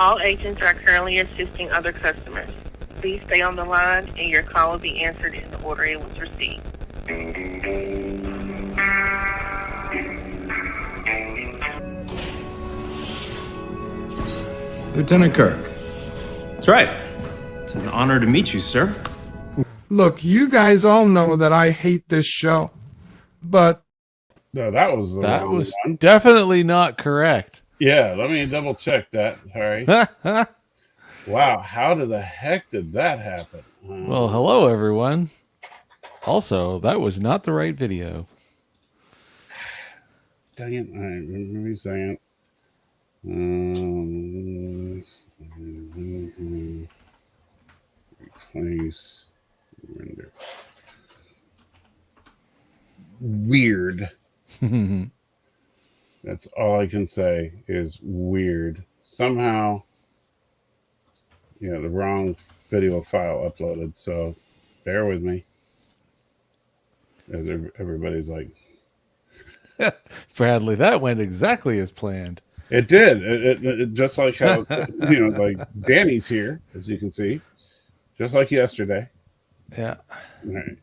All agents are currently assisting other customers. Please stay on the line and your call will be answered in the order it was received. Lieutenant Kirk. That's right. It's an honor to meet you, sir. Look, you guys all know that I hate this show, but... No, that was one. Definitely not correct. Yeah, let me double check that. Harry. Wow, how the heck did that happen? Well, hello, everyone. Also, that was not the right video. Dang it. All right, let me say it. Replace render. Weird. That's all I can say is weird. Somehow, yeah, the wrong video file uploaded. So bear with me. As everybody's like, Bradley, that went exactly as planned. It did. It just like how, like Danny's here, as you can see, just like yesterday. Yeah. All right.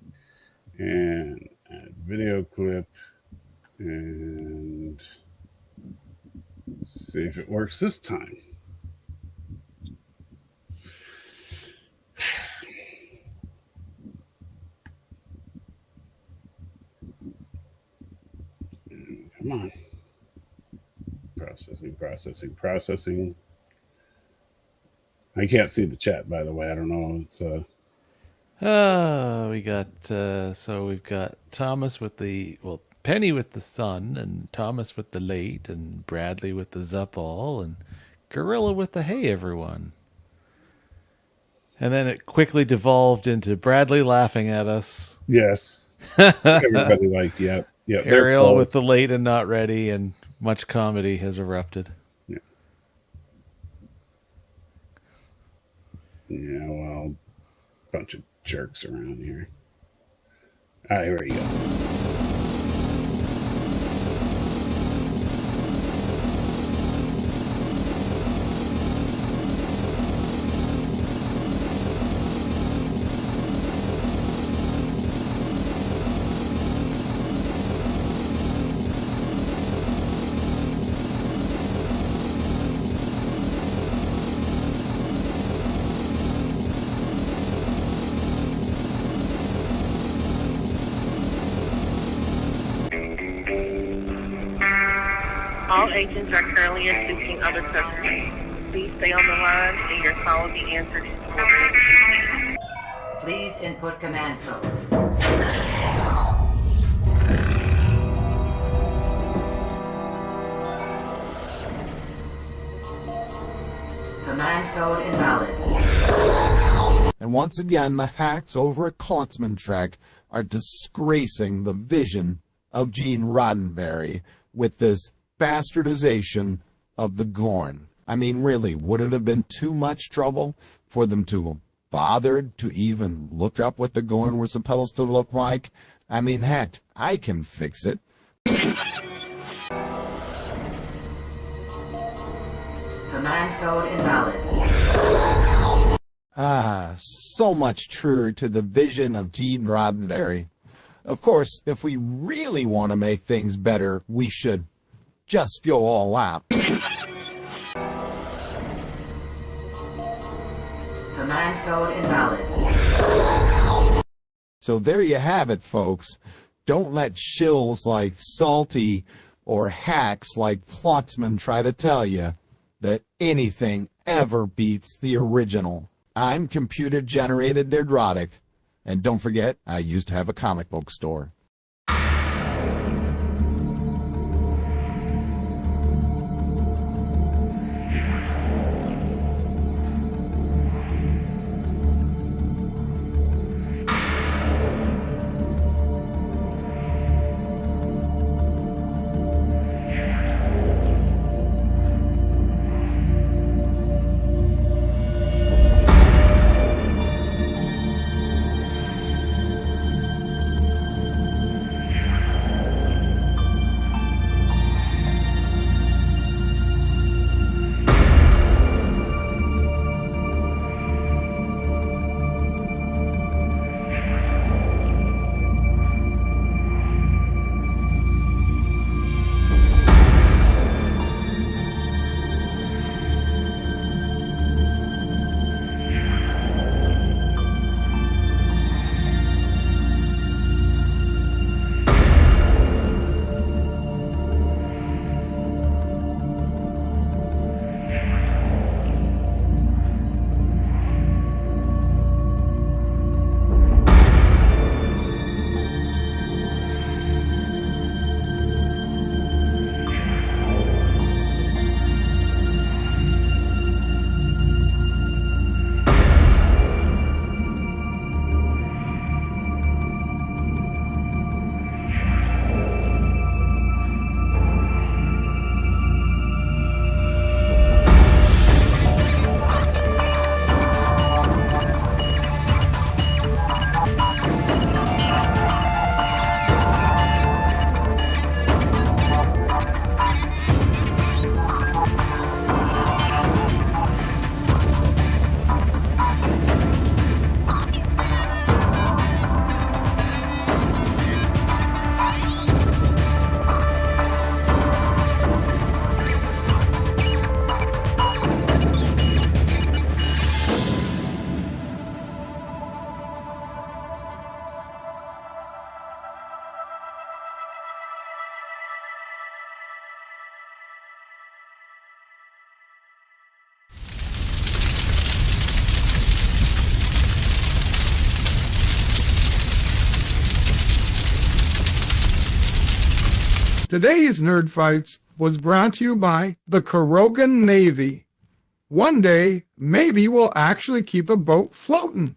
And add video clip and see if it works this time. Come on. Processing. I can't see the chat, by the way. I don't know. It's we've got Thomas with Penny with the sun, and Thomas with the late, and Bradley with the Zuppall, and Gorilla with the hey everyone. And then it quickly devolved into Bradley laughing at us. Yes. Everybody like, yep. Ariel with the late and not ready, and much comedy has erupted. Yeah. Yeah, well, bunch of jerks around here. All right, here we go. All agents are currently assisting other customers. Please stay on the line and your call will be answered in the order it was received. Please input command code. Command code invalid. And once again, the hacks over at Klautzman Trek are disgracing the vision of Gene Roddenberry with this bastardization of the Gorn. I mean, really, would it have been too much trouble for them to have bothered to even look up what the Gorn were supposed to look like? I mean, heck, I can fix it. Command code invalid. Ah, so much truer to the vision of Gene Roddenberry. Of course, if we really want to make things better, we should just go all out. Command code invalid. So there you have it, folks. Don't let shills like Salty or hacks like Klautzman try to tell you that anything ever beats the original. I'm computer-generated Nerdrotic. And don't forget, I used to have a comic book store. Today's Nerd Fights was brought to you by the Korogan Navy. One day, maybe we'll actually keep a boat floating.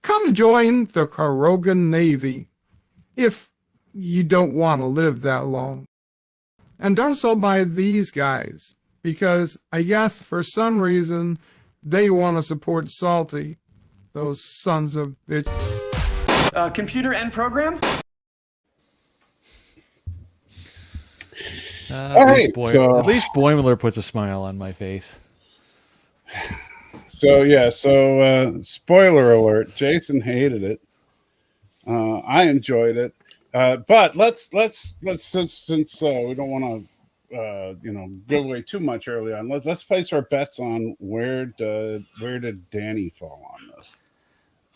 Come join the Korogan Navy if you don't want to live that long. And also by these guys, because I guess for some reason they want to support Salty. Those sons of bitch. Computer and program? At least Boimler puts a smile on my face. So spoiler alert, Jason hated it. I enjoyed it. But let's since we don't want to give away too much early on, let's place our bets on where did Danny fall on this?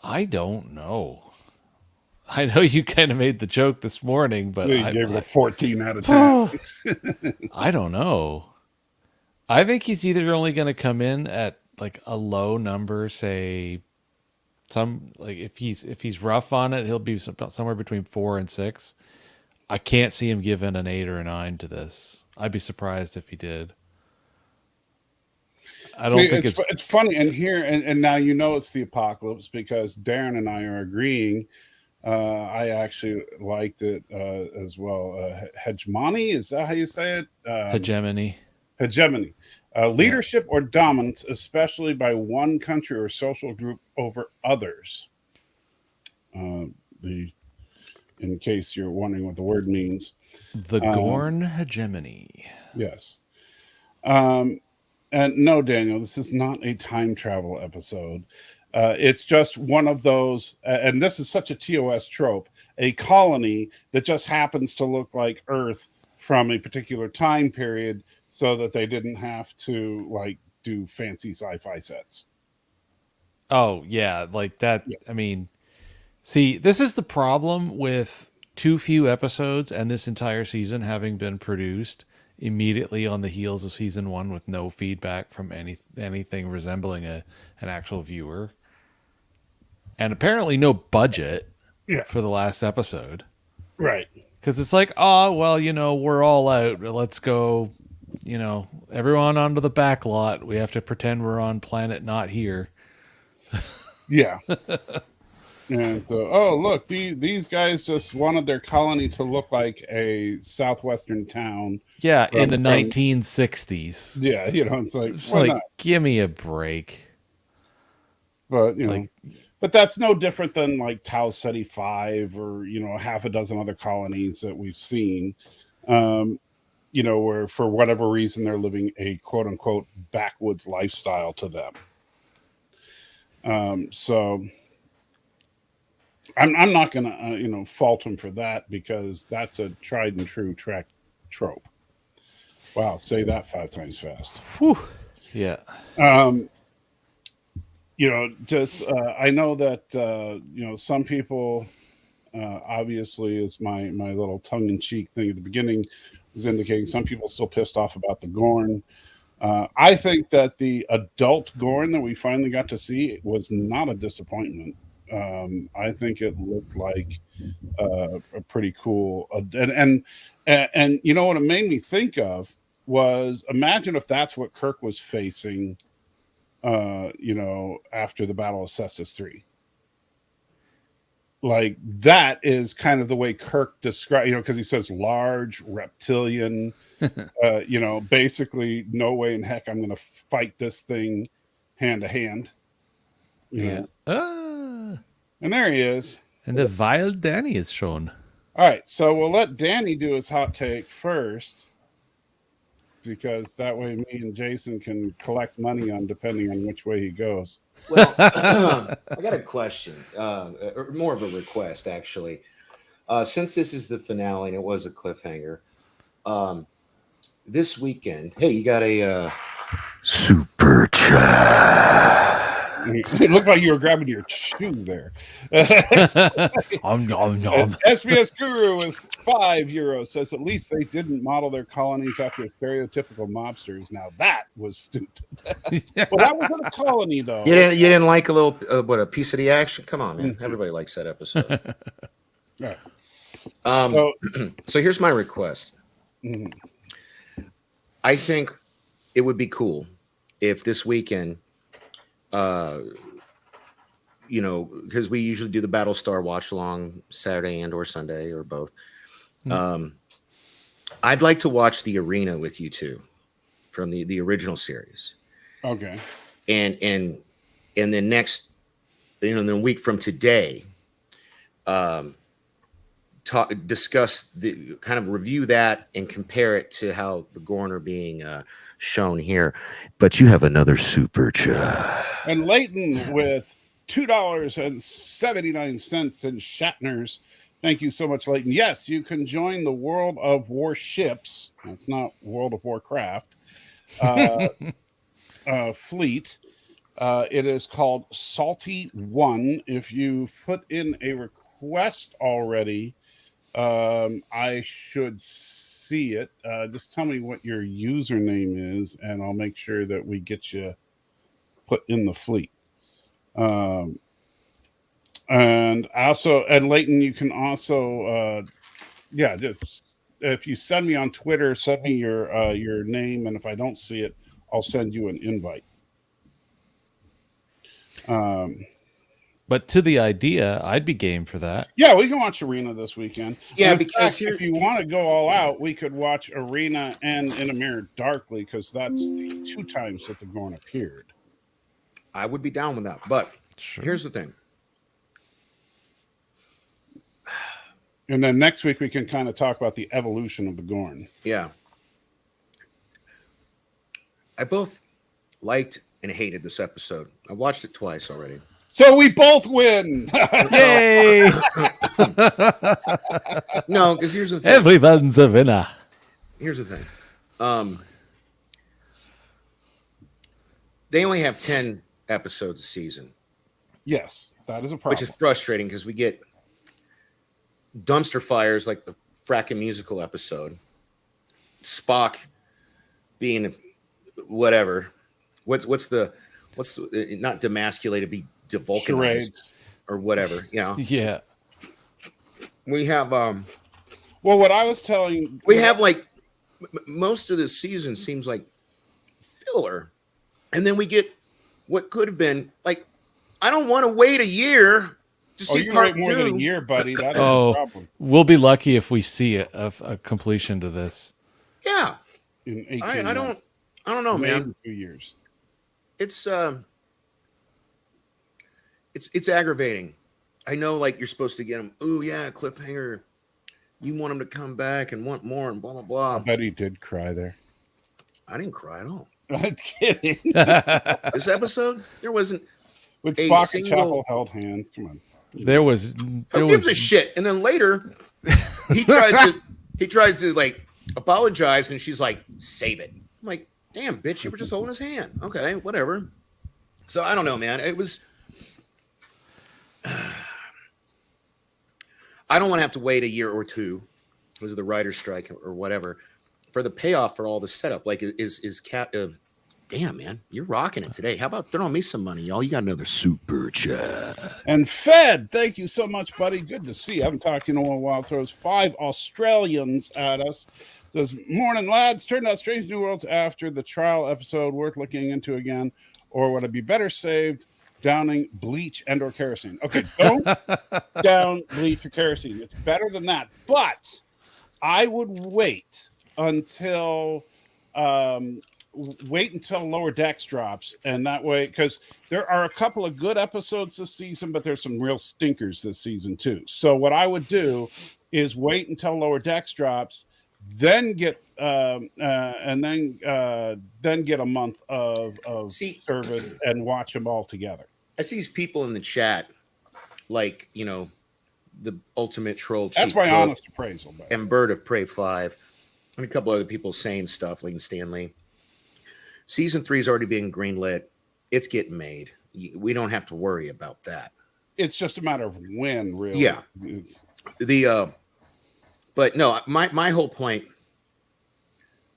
I don't know. I know you kind of made the joke this morning, but We gave it a 14 out of 10. I don't know. I think he's either only going to come in at like a low number, say if he's rough on it, he'll be somewhere between 4 and 6. I can't see him giving an 8 or a 9 to this. I'd be surprised if he did. I don't think it's funny, and now it's the apocalypse because Darren and I are agreeing. I actually liked it as well. Hegemony, is that how you say it? Hegemony. Hegemony. Leadership or dominance, especially by one country or social group over others. In case you're wondering what the word means. The Gorn Hegemony. Yes. And no, Daniel, this is not a time travel episode. It's just one of those, and this is such a TOS trope, a colony that just happens to look like Earth from a particular time period so that they didn't have to do fancy sci-fi sets. Oh, yeah, like that. Yeah. I mean, see, this is the problem with too few episodes and this entire season having been produced immediately on the heels of season 1 with no feedback from anything resembling an actual viewer. And apparently no budget for the last episode. Right. Because it's like, oh, well, we're all out. Let's go, everyone onto the back lot. We have to pretend we're on planet not here. Yeah. And so, look, these guys just wanted their colony to look like a southwestern town. Yeah, in the 1960s. Yeah, it's like, it's like, not? Give me a break. But, but that's no different than like Tau Ceti 5 or, half a dozen other colonies that we've seen, where for whatever reason they're living a quote unquote backwoods lifestyle to them. So I'm not going to, fault him for that because that's a tried and true trope. Wow. Say that 5 times fast. Whew. Yeah. I know that, some people, obviously is my little tongue in cheek thing at the beginning was indicating some people still pissed off about the Gorn. I think that the adult Gorn that we finally got to see was not a disappointment. I think it looked like a pretty cool, and you know what it made me think of was imagine if that's what Kirk was facing, after the Battle of Cestus 3. Like that is kind of the way Kirk described, because he says large reptilian, basically no way in heck I'm going to fight this thing hand to hand. And there he is. And the vile Danny is shown. All right, so we'll let Danny do his hot take first, because that way me and Jason can collect money on depending on which way he goes. Well, I got a question, or more of a request, actually. Since this is the finale and it was a cliffhanger, this weekend, hey, you got a super chat. It looked like you were grabbing your shoe there. SBS Guru with €5 says at least they didn't model their colonies after stereotypical mobsters. Now that was stupid. Well, that wasn't a colony though. You didn't like a little a piece of the action? Come on, man. Everybody likes that episode. Right. So, So here's my request. mhm. I think it would be cool if this weekend, because we usually do the Battlestar watch along Saturday and or Sunday or both. I'd like to watch the Arena with you two from the original series, Okay. and then next, the week from today, discuss the kind of review that and compare it to how the Gorn are being shown here. But you have another super chat. And Leighton with $2.79 in Shatner's. Thank you so much, Leighton. Yes, you can join the World of Warships. It's not World of Warcraft. Fleet. It is called Salty One. If you put in a request already, I should see it. Just tell me what your username is, and I'll make sure that we get you put in the fleet. And Leighton, you can also, just if you send me on Twitter, send me your name, and if I don't see it, I'll send you an invite. But to the idea, I'd be game for that. Yeah, we can watch Arena this weekend. Yeah, In because fact, if you want to go all out, we could watch Arena and In a Mirror Darkly, because that's the 2 times that the Gorn appeared. I would be down with that. But here's the thing. And then next week we can kind of talk about the evolution of the Gorn. Yeah. I both liked and hated this episode. I watched it twice already. So we both win. Yay! No, because here's the thing. Everyone's a winner. Here's the thing. They only have 10 episodes a season. Yes, that is a problem. Which is frustrating because we get dumpster fires like the fracking musical episode. Spock being whatever. What's not demasculated, be devulcanized Charades. or whatever, Yeah. We have well, what I was telling like most of this season seems like filler, and then we get what could have been like. I don't want to wait a year to see you're part right, more 2. than a year, buddy. That's the problem. We'll be lucky if we see a completion to this. Yeah, In 18 I months. don't know, Maybe man. 2 years. It's aggravating. I know, like, you're supposed to get him. Ooh, yeah, cliffhanger. You want him to come back and want more and blah blah blah. I bet he did cry there. I didn't cry at all. I'm kidding. This episode, there wasn't. When a Spock and single- Chapel held hands, come on. Who gives a shit? And then later, he tries to like apologize, and she's like, "Save it." I'm like, "Damn, bitch, you were just holding his hand." Okay, whatever. So I don't know, man. It was. I don't want to have to wait a year or 2 because of the writer's strike or whatever for the payoff for all the setup. Like, is Cap? Damn, man, you're rocking it today. How about throwing me some money, y'all? You got another super chat. And Fed, thank you so much, buddy. Good to see you. I haven't talked to you in a while. Throws 5 Australians at us. Says, morning, lads. Turned out Strange New Worlds after the trial episode worth looking into again, or would it be better saved downing bleach and or kerosene? Okay, don't down bleach or kerosene. It's better than that. But I would wait until Lower Decks drops, and that way, because there are a couple of good episodes this season, but there's some real stinkers this season too. So what I would do is wait until Lower Decks drops, then get then get a month of service and watch them all together. I see these people in the chat, like, the ultimate troll. That's my honest appraisal. And Bird of Prey 5, and a couple other people saying stuff, like Stanley. Season 3 is already being greenlit. It's getting made. We don't have to worry about that. It's just a matter of when, really. Yeah. But no, my whole point,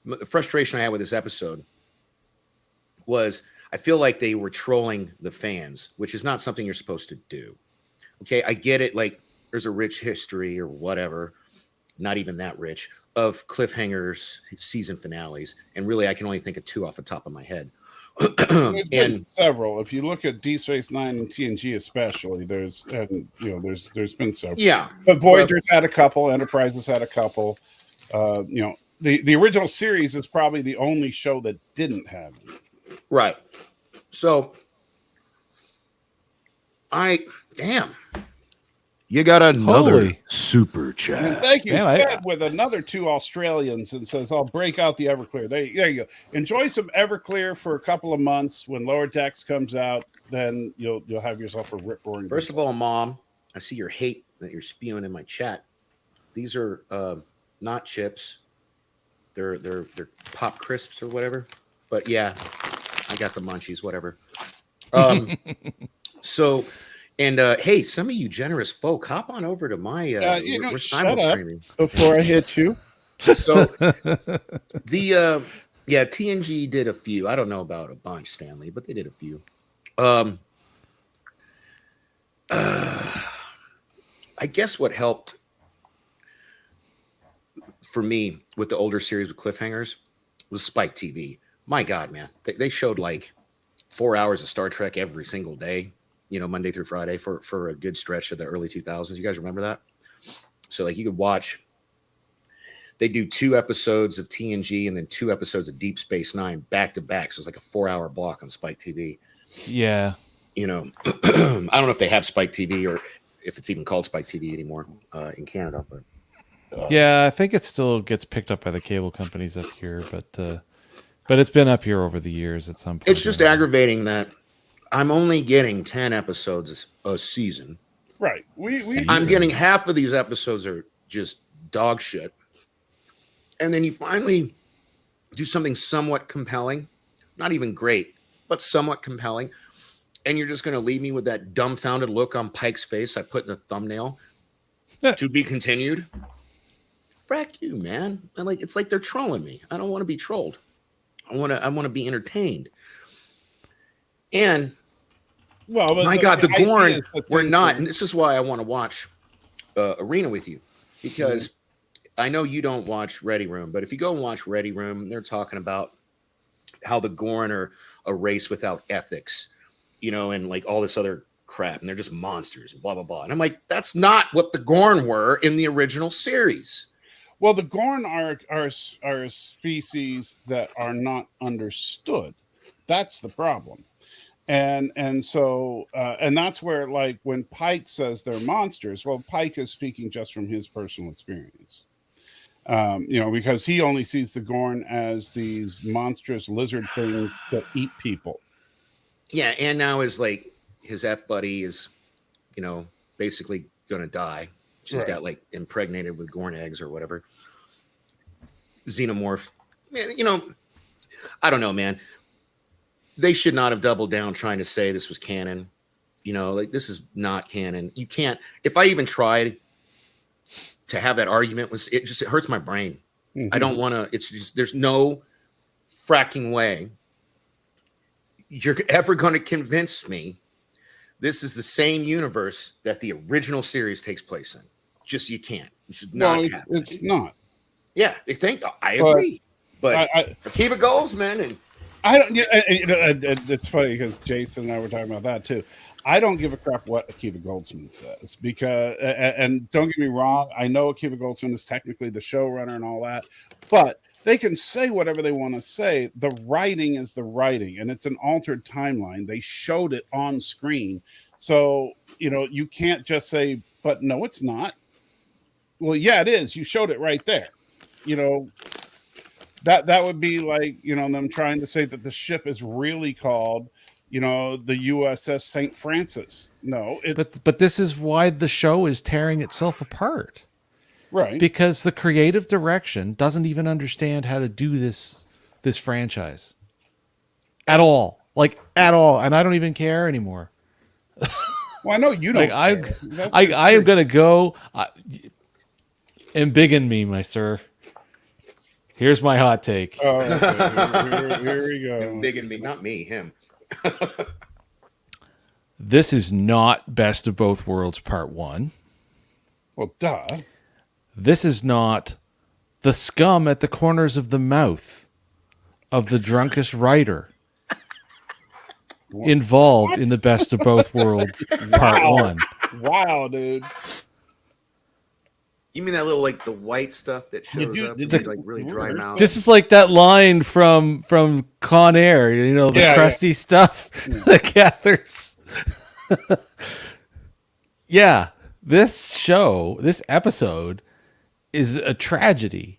the frustration I had with this episode was I feel like they were trolling the fans, which is not something you're supposed to do. Okay, I get it. Like, there's a rich history or whatever, not even that rich, of cliffhangers, season finales. And really, I can only think of 2 off the top of my head. There's been And several. If you look at Deep Space Nine and TNG, especially, there's been several. yeah, But Voyager's had a couple. Enterprise has had a couple. The original series is probably the only show that didn't have it. right. So, damn. You got another Holy. super And chat. thank you, Man, Fed, with another 2 Australians, and says, "I'll break out the Everclear." There you go. Enjoy some Everclear for a couple of months. When Lower Decks comes out, then you'll have yourself a rip roaring. First of all, Mom, I see your hate that you're spewing in my chat. These are not chips. They're pop crisps or whatever. But yeah, I got the munchies, whatever. So, and hey, some of you generous folk, hop on over to my we're shut up streaming before I hit you. So the TNG did a few. I don't know about a bunch, Stanley, but they did a few. I guess what helped for me with the older series with cliffhangers was Spike TV. My God, man, they showed like 4 hours of Star Trek every single day, Monday through Friday for a good stretch of the early 2000s. You guys remember that? So like you could watch, they do 2 episodes of TNG and then 2 episodes of Deep Space Nine back to back. So it's like a 4-hour block on Spike TV. Yeah. I don't know if they have Spike TV or if it's even called Spike TV anymore in Canada, but Yeah, I think it still gets picked up by the cable companies up here, but it's been up here over the years at some point. it's just aggravating that I'm only getting 10 episodes a season. Right. I'm getting half of these episodes are just dog shit. And then you finally do something somewhat compelling, not even great, but somewhat compelling. And you're just going to leave me with that dumbfounded look on Pike's face I put in the thumbnail to be continued. Frack you, man. It's like they're trolling me. I don't want to be trolled. I want to be entertained. And my God, the Gorn were not. And this is why I want to watch Arena with you, because I know you don't watch Ready Room, but if you go and watch Ready Room, they're talking about how the Gorn are a race without ethics, and like all this other crap, and they're just monsters and blah blah blah. And I'm like, that's not what the Gorn were in the original series. Well, the Gorn are a species that are not understood. That's the problem. And so that's where, like, when Pike says they're monsters, well, Pike is speaking just from his personal experience. Because he only sees the Gorn as these monstrous lizard things that eat people. Yeah, and now his F buddy is, basically gonna die. She's got like impregnated with Gorn eggs or whatever. Xenomorph. Man, I don't know, man. They should not have doubled down trying to say this was canon. This is not canon. You can't. If I even tried to have that argument, it hurts my brain. I don't want to. It's just there's no fracking way you're ever going to convince me this is the same universe that the original series takes place in. Just you can't. It should not happen. It's not. Yeah, I agree. But Akiva Goldsman and I don't. It's funny because Jason and I were talking about that too. I don't give a crap what Akiva Goldsman says because, and don't get me wrong, I know Akiva Goldsman is technically the showrunner and all that, but they can say whatever they want to say. The writing is the writing, and it's an altered timeline. They showed it on screen, so you can't just say, "But no, it's not." Well, yeah, it is. You showed it right there. That would be like, them trying to say that the ship is really called, the USS St. Francis. No, but this is why the show is tearing itself apart. Right. Because the creative direction doesn't even understand how to do this franchise at all. Like at all. And I don't even care anymore. Well, I know you don't. I am going to go embiggen me, my sir. Here's my hot take. Oh, okay. Here we go. Big and me, not me, him. This is not Best of Both Worlds Part 1. Well, duh. this is not the scum at the corners of the mouth of the drunkest writer involved in the Best of Both Worlds Part 1. Wow, dude. You mean that little like the white stuff that shows up, when you, like really dry mouth? This is like that line from Con Air, you know, the crusty stuff that gathers. Yeah, this episode is a tragedy.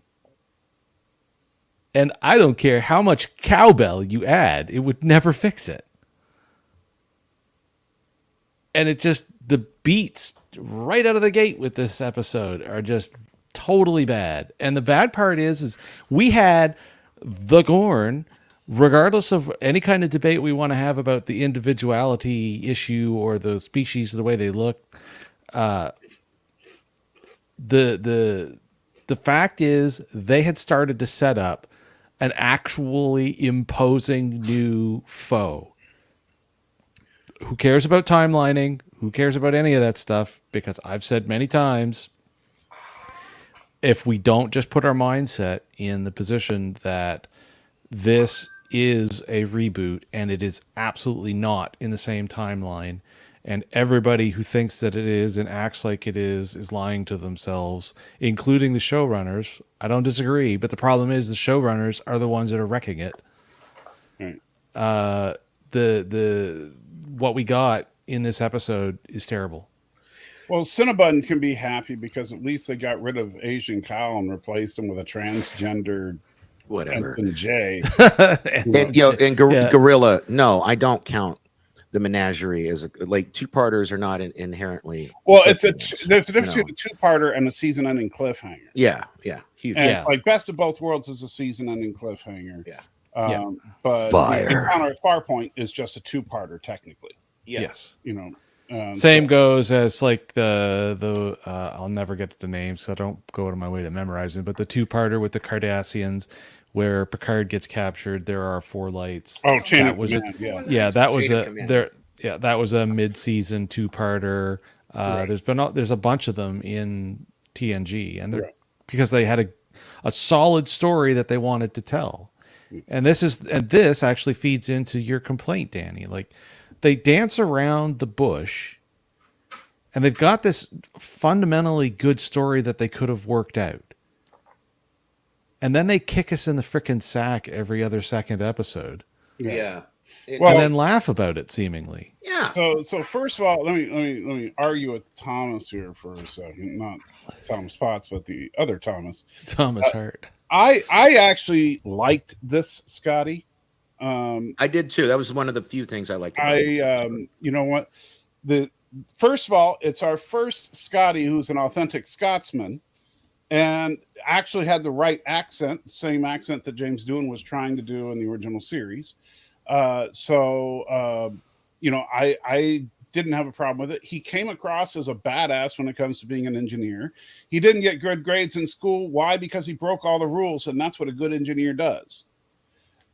And I don't care how much cowbell you add, it would never fix it. And the beats right out of the gate with this episode are just totally bad. And the bad part is we had the Gorn, regardless of any kind of debate we want to have about the individuality issue or the species, the way they look. The fact is they had started to set up an actually imposing new foe. Who cares about timelining? Who cares about any of that stuff? Because I've said many times, if we don't just put our mindset in the position that this is a reboot and it is absolutely not in the same timeline, and everybody who thinks that it is and acts like it is lying to themselves, including the showrunners. I don't disagree, but the problem is the showrunners are the ones that are wrecking it. Right. What we got in this episode is terrible. Well, Cinnabon can be happy because at least they got rid of Asian Kyle and replaced him with a transgendered whatever J. and Gorilla. No, I don't count the menagerie as like two-parters are not inherently. Well, there's a difference between a two-parter and a season-ending cliffhanger. Yeah, huge. And like Best of Both Worlds is a season-ending cliffhanger. Yeah. But Encounter at Farpoint is just a two-parter technically. Yes. Same goes as like the I'll never get the names, so I don't go out of my way to memorize it. But the two-parter with the Cardassians, where Picard gets captured, there are 4 lights. Oh, Chain of Command, that was a mid-season two-parter. Right. There's a bunch of them in TNG, and because they had a solid story that they wanted to tell. And this actually feeds into your complaint, Danny. Like, they dance around the bush, and they've got this fundamentally good story that they could have worked out. And then they kick us in the frickin' sack every other second episode. Yeah. And then laugh about it, seemingly. Yeah. So first of all, let me argue with Thomas here for a second. Not Thomas Potts, but the other Thomas. Thomas Hart. I actually liked this, Scotty. I did too. That was one of the few things I liked about it. You know what? First of all, it's our first Scotty who's an authentic Scotsman and actually had the right accent, the same accent that James Doohan was trying to do in the original series. I didn't have a problem with it. He came across as a badass when it comes to being an engineer. He didn't get good grades in school. Why? Because he broke all the rules, and that's what a good engineer does.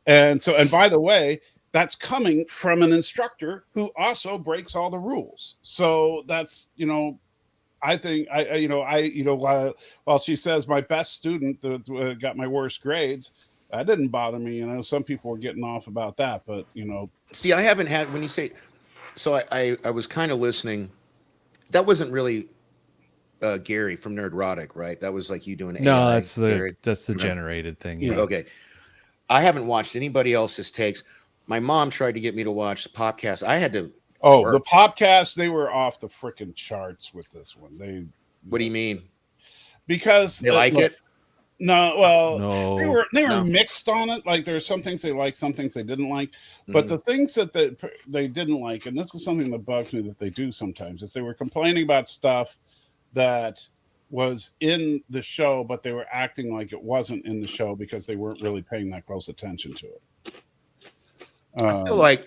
And by the way, that's coming from an instructor who also breaks all the rules. So that's, I think while she says my best student got my worst grades, that didn't bother me. Some people were getting off about that, but see, I haven't had, when you say, so I was kind of listening. That wasn't really Gary from Nerdrotic, right? That was like you doing. No, AI, that's the generated thing. Yeah. Okay. I haven't watched anybody else's takes. My mom tried to get me to watch the podcast. I had to. Oh, the podcast, they were off the freaking charts with this one. What do you mean? Because they like it? No, well, no, they were mixed on it. Like there's some things they liked, some things they didn't like. But the things that they didn't like, and this is something that bugs me that they do sometimes, is they were complaining about stuff that was in the show, but they were acting like it wasn't in the show because they weren't really paying that close attention to it. I feel like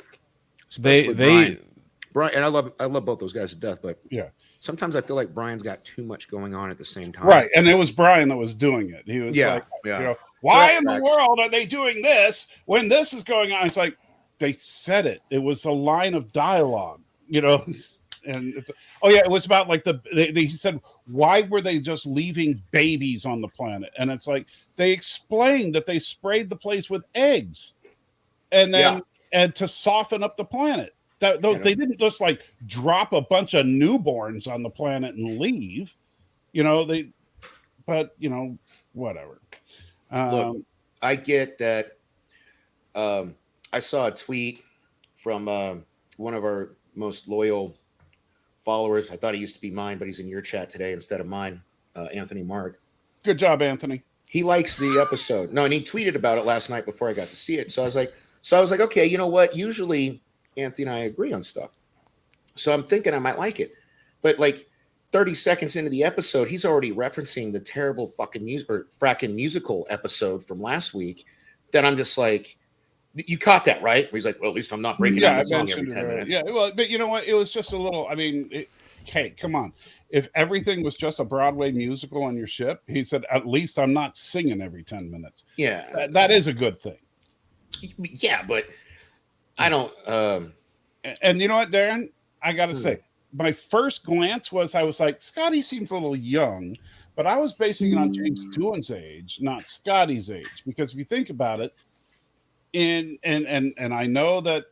Brian, and I love both those guys to death, but sometimes I feel like Brian's got too much going on at the same time. Right, and it was Brian that was doing it. He was why in the world are they doing this when this is going on? It's like they said it. It was a line of dialogue. and oh yeah, it was about like he said, why were they just leaving babies on the planet? And it's like they explained that they sprayed the place with eggs, and then and to soften up the planet. That they didn't just like drop a bunch of newborns on the planet and leave. But whatever. Look, I get that. I saw a tweet from one of our most loyal followers. I thought he used to be mine, but he's in your chat today instead of mine. Anthony Mark. Good job, Anthony. He likes the episode. No, and he tweeted about it last night before I got to see it. So I was like, okay, you know what? Usually Anthony and I agree on stuff. So I'm thinking I might like it. But like 30 seconds into the episode, he's already referencing the terrible fucking fracking musical episode from last week. That I'm just like, you caught that, right? Where he's like, well, at least I'm not breaking down the song every 10 minutes. Yeah, well, but you know what? It was just a little, I mean, hey, come on. If everything was just a Broadway musical on your ship, he said, at least I'm not singing every 10 minutes. Yeah. That is a good thing. Yeah, but I don't. And you know what, Darren? I got to say, my first glance I was like, Scotty seems a little young, but I was basing it on James Doohan's age, not Scotty's age. Because if you think about it, and I know that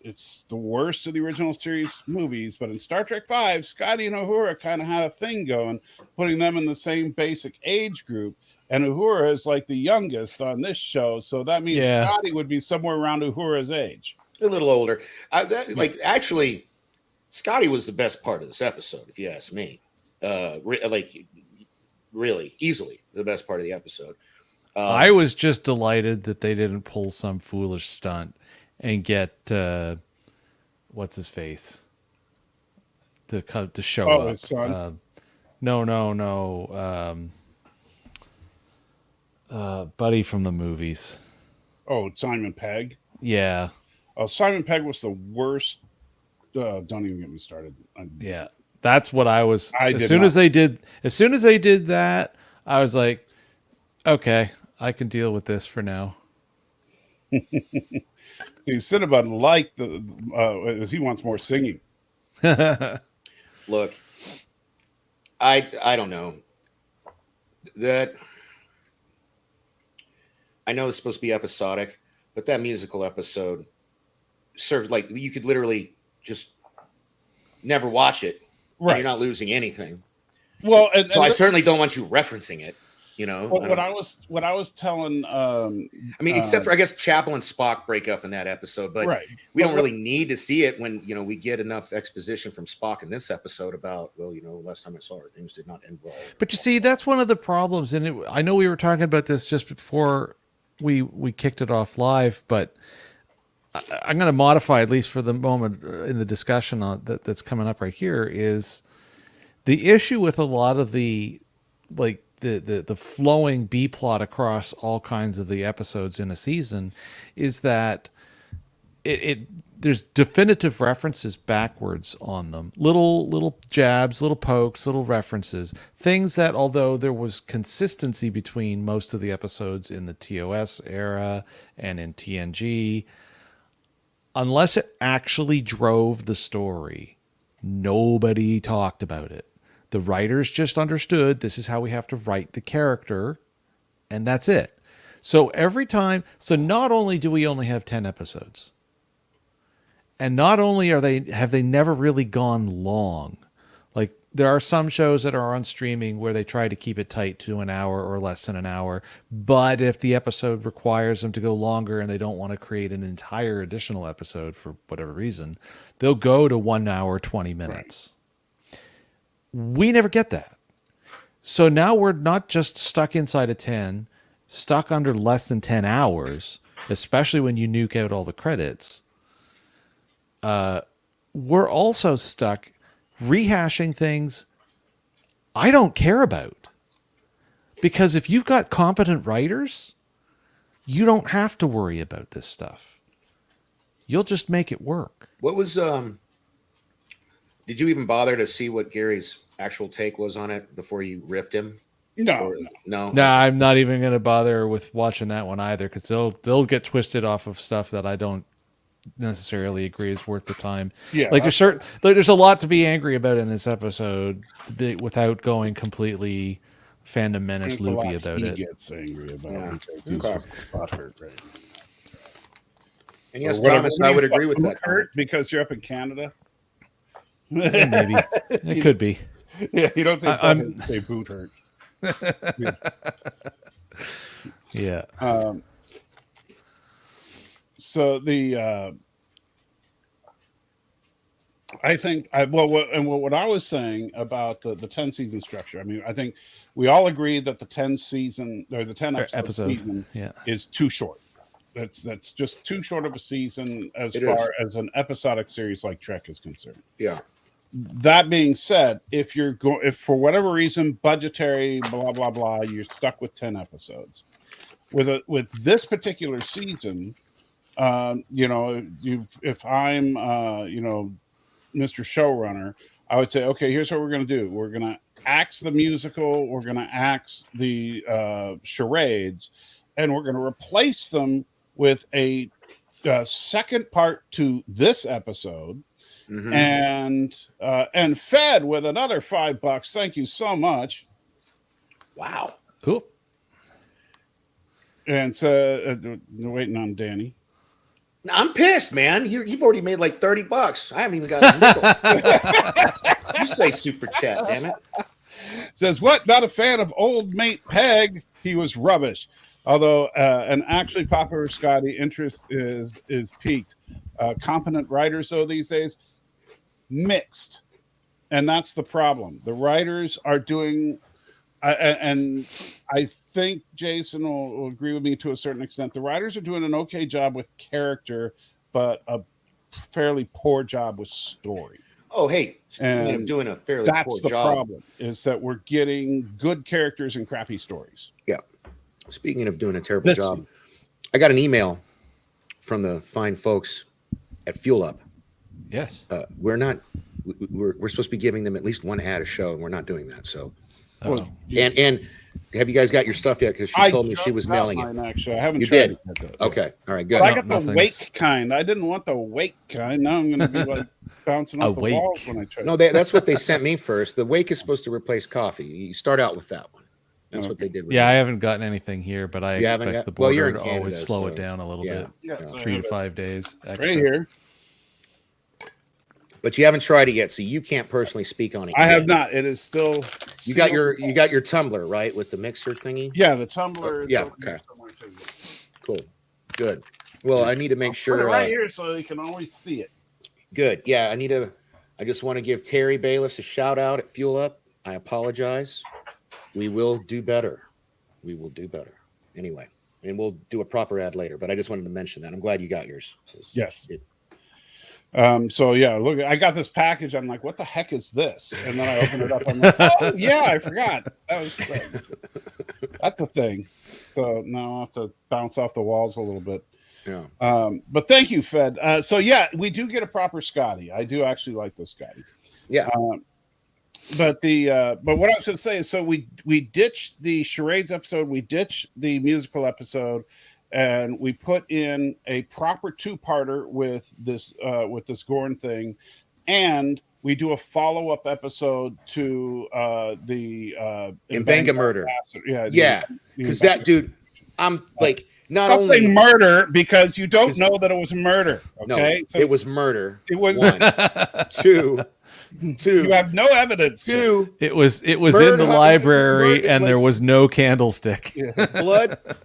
it's the worst of the original series movies, but in Star Trek V, Scotty and Uhura kind of had a thing going, putting them in the same basic age group. And Uhura is like the youngest on this show, so that means Scotty would be somewhere around Uhura's age, a little older. Actually, Scotty was the best part of this episode, if you ask me. Really easily the best part of the episode. I was just delighted that they didn't pull some foolish stunt and get what's his face to show up. His son? No. Buddy from the movies. Oh, Simon Pegg. Yeah. Oh, Simon Pegg was the worst. Don't even get me started. Yeah, that's what I was. As soon as they did that, I was like, okay, I can deal with this for now. See, Cinnabon liked he wants more singing. Look, I don't know that. I know it's supposed to be episodic, but that musical episode served like you could literally just never watch it. Right. And you're not losing anything. Well, so I certainly don't want you referencing it. What I was telling, I mean, except for I guess Chapel and Spock break up in that episode, but we don't really need to see it when we get enough exposition from Spock in this episode about last time I saw her, things did not end well. But you see, that's one of the problems, and I know we were talking about this just before we kicked it off live, but I'm going to modify, at least for the moment in the discussion that's coming up right here, is the issue with a lot of the the flowing B plot across all kinds of the episodes in a season is that there's definitive references backwards on them. Little jabs, little pokes, little references. Things that, although there was consistency between most of the episodes in the TOS era and in TNG, unless it actually drove the story, nobody talked about it. The writers just understood this is how we have to write the character, and that's it. So not only do we only have 10 episodes, and not only have they never really gone long. Like, there are some shows that are on streaming where they try to keep it tight to an hour or less than an hour, but if the episode requires them to go longer and they don't want to create an entire additional episode for whatever reason, they'll go to 1 hour, 20 minutes. Right. We never get that. So now we're not just stuck inside of 10, stuck under less than 10 hours, especially when you nuke out all the credits. We're also stuck rehashing things I don't care about. Because if you've got competent writers, you don't have to worry about this stuff. You'll just make it work. What was did you even bother to see what Gary's actual take was on it before you riffed him? No. I'm not even going to bother with watching that one either, because they'll get twisted off of stuff that I don't necessarily agree is worth the time. Yeah, Like there's a lot to be angry about in this episode without going completely fandom menace it's a lot loopy about he it. gets angry about Yeah. because he's Okay. just butthurt right now. And yes, Or whatever. Thomas, What I do would you agree with fuck, that. hurt because you're up in Canada. Yeah, maybe it could be. Yeah, you don't say I'm- butthurt, you say boot hurt. Yeah. So I think what I was saying about the 10 season structure. I mean, I think we all agree that the 10 episode season Yeah. is too short. That's just too short of a season as It far as an episodic series like Trek is concerned. Yeah. That being said, if for whatever reason, budgetary, blah blah blah, you're stuck with 10 episodes. With this particular season, if I'm Mr. Showrunner, I would say, okay, here's what we're going to do. We're going to axe the musical. We're going to axe the charades, and we're going to replace them with a second part to this episode, and fed with another $5. Thank you so much. Wow. Cool. And so, waiting on Danny. I'm pissed, man. You've already made like $30. I haven't even got a nickel. You say super chat, damn it. Says, what? Not a fan of old mate Peg. He was rubbish. Although, and actually, Papa Scotty interest is peaked. Competent writers, though, these days, mixed. And that's the problem. The writers are doing, and I think Jason will agree with me to a certain extent. The writers are doing an okay job with character, but a fairly poor job with story. Oh, hey, speaking of doing a fairly that's poor the job. problem, is that we're getting good characters and crappy stories. Yeah. Speaking of doing a terrible job, I got an email from the fine folks at Fuel Up. Yes. We're supposed to be giving them at least one ad a show, and we're not doing that. So, yeah. and have you guys got your stuff yet? Because she told me she was mailing it. Actually, I haven't You tried did? it yet, Okay. All right. Good. But I got the nothing's- wake kind. I didn't want the wake kind. Now I'm going to be like bouncing off the Awake. walls when I try. No, that's what they sent me first. The wake is supposed to replace coffee. You start out with that one. That's what they did. With Yeah, me. I haven't gotten anything here, but I You haven't expect got- the well, border you're in to Canada, always slow so- it down a little yeah. bit. Yeah, so I 3 have to it 5 days. Extra. right here. But you haven't tried it yet, so you can't personally speak on it. I have yet. not. It is still. You got sealed. your tumbler, right, with the mixer thingy. Yeah, the tumbler. is Yeah, over here okay. somewhere too. Cool. Good. Well, I need to make Put it sure. right here so you can always see it. Good. Yeah, I just want to give Terry Bayless a shout out at Fuel Up. I apologize. We will do better. We will do better. Anyway, and we'll do a proper ad later. But I just wanted to mention that. I'm glad you got yours. Yes. So yeah, look, I got this package. I'm like, what the heck is this? And then I open it up. I'm like, oh yeah, I forgot. That's a thing. So now I have to bounce off the walls a little bit. Yeah. But thank you, Fed. So yeah, we do get a proper Scotty. I do actually like this Scotty. Yeah. But what I was going to say is, so we ditched the charades episode, we ditched the musical episode, and we put in a proper 2-parter with this Gorn thing, and we do a follow-up episode to the Mbanga murder. Yeah, because that dude, I'm like not something only murder because you don't know that it was a murder. Okay, no, it was murder. It was one, two. You have no evidence. Two. It was in Murder- the library, murder- and there was no candlestick.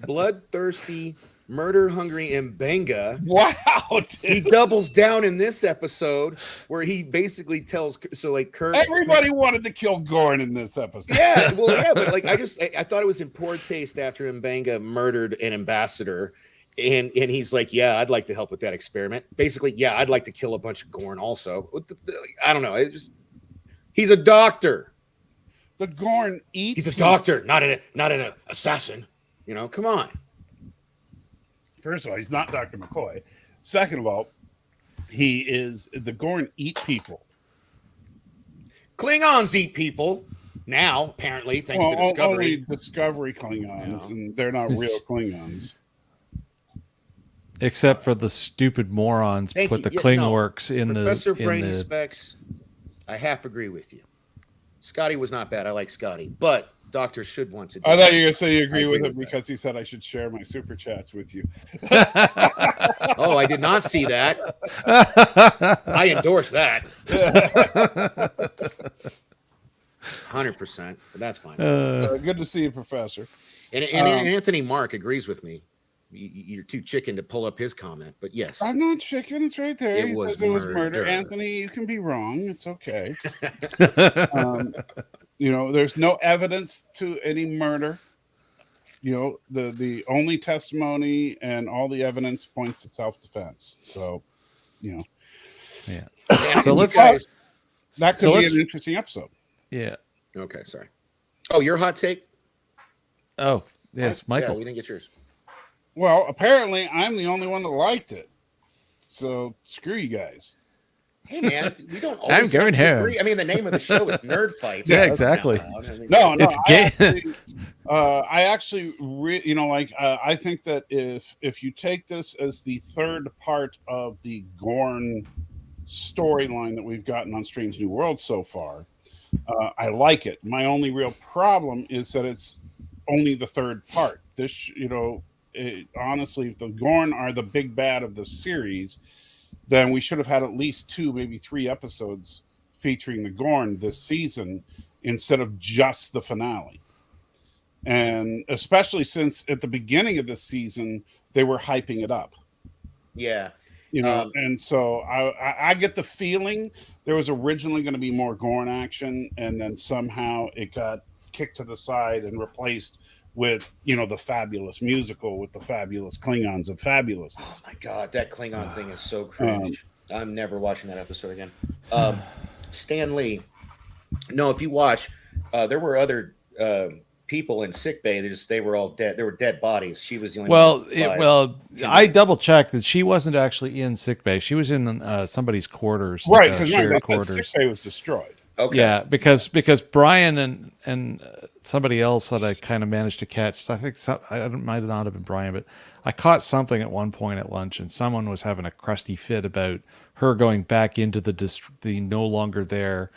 bloodthirsty, murder-hungry Mbanga. Wow, dude. He doubles down in this episode where he basically tells Kirk. Everybody wanted to kill Gorn in this episode. Yeah, well, yeah, but like I thought it was in poor taste after Mbanga murdered an ambassador, and he's like, yeah, I'd like to help with that experiment. Basically, yeah, I'd like to kill a bunch of Gorn also. I don't know. He's a doctor. The Gorn eat. He's a doctor, not an assassin. You know, come on. First of all, he's not Dr. McCoy. Second of all, the Gorn eat people. Klingons eat people now, apparently, thanks to Discovery. Only Discovery Klingons, and they're not real Klingons. Except for the stupid morons Thank put you. the Yeah, Kling no. orcs in Professor the Brainy Specs, I half agree with you. Scotty was not bad. I like Scotty, but Doctor should want to do I thought it. you were going to say you agree with agree him with because he said I should share my super chats with you. Oh, I did not see that. I endorse that. 100%, but that's fine. Good to see you, Professor. And Anthony Mark agrees with me. You're too chicken to pull up his comment, but yes. I'm not chicken. It's right there. It was murder. murder. Anthony, you can be wrong. It's okay. There's no evidence to any murder. The only testimony and all the evidence points to self-defense. So, Yeah. So let's that could be an interesting episode. Yeah. Okay, sorry. Oh, your hot take? Oh, yes, Michael. Yeah, we didn't get yours. Well, apparently I'm the only one that liked it. So screw you guys. Hey man, we don't always I'm going home. agree. I mean, the name of the show is Nerd Fights. Yeah, exactly. No, It's gay. I think that if you take this as the third part of the Gorn storyline that we've gotten on Strange New Worlds so far, I like it. My only real problem is that it's only the third part. This, honestly, if the Gorn are the big bad of the series, then we should have had at least 2, maybe 3 episodes featuring the Gorn this season instead of just the finale. And especially since at the beginning of this season, they were hyping it up. Yeah. And so I get the feeling there was originally going to be more Gorn action, and then somehow it got kicked to the side and replaced with the Fabulous musical with the Fabulous Klingons of Fabulous. Oh my god, that Klingon thing is so cringe. I'm never watching that episode again. Stan Lee. No, if you watch, there were other people in sickbay. They were all dead. There were dead bodies. She was the only one. I double checked that she wasn't actually in sickbay. She was in somebody's quarters, right? Because shared quarters. Sickbay was destroyed. Okay. Yeah, because Brian and somebody else that I kind of managed to catch. I think it might not have been Brian, but I caught something at one point at lunch, and someone was having a crusty fit about her going back into the no longer there,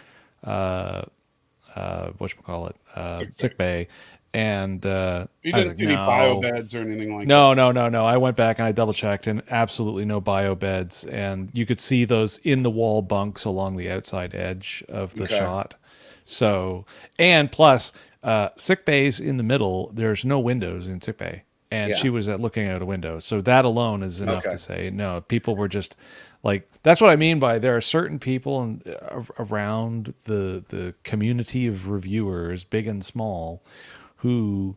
whatchamacallit, sick bay. And you didn't see any bio beds or anything like that? No. I went back and I double checked, and absolutely no bio beds. And you could see those in the wall bunks along the outside edge of the shot. So, and plus, sick bay's in the middle. There's no windows in sick bay, and she was looking out a window. So that alone is enough to say no. People were just like, that's what I mean by there are certain people around the community of reviewers, big and small, who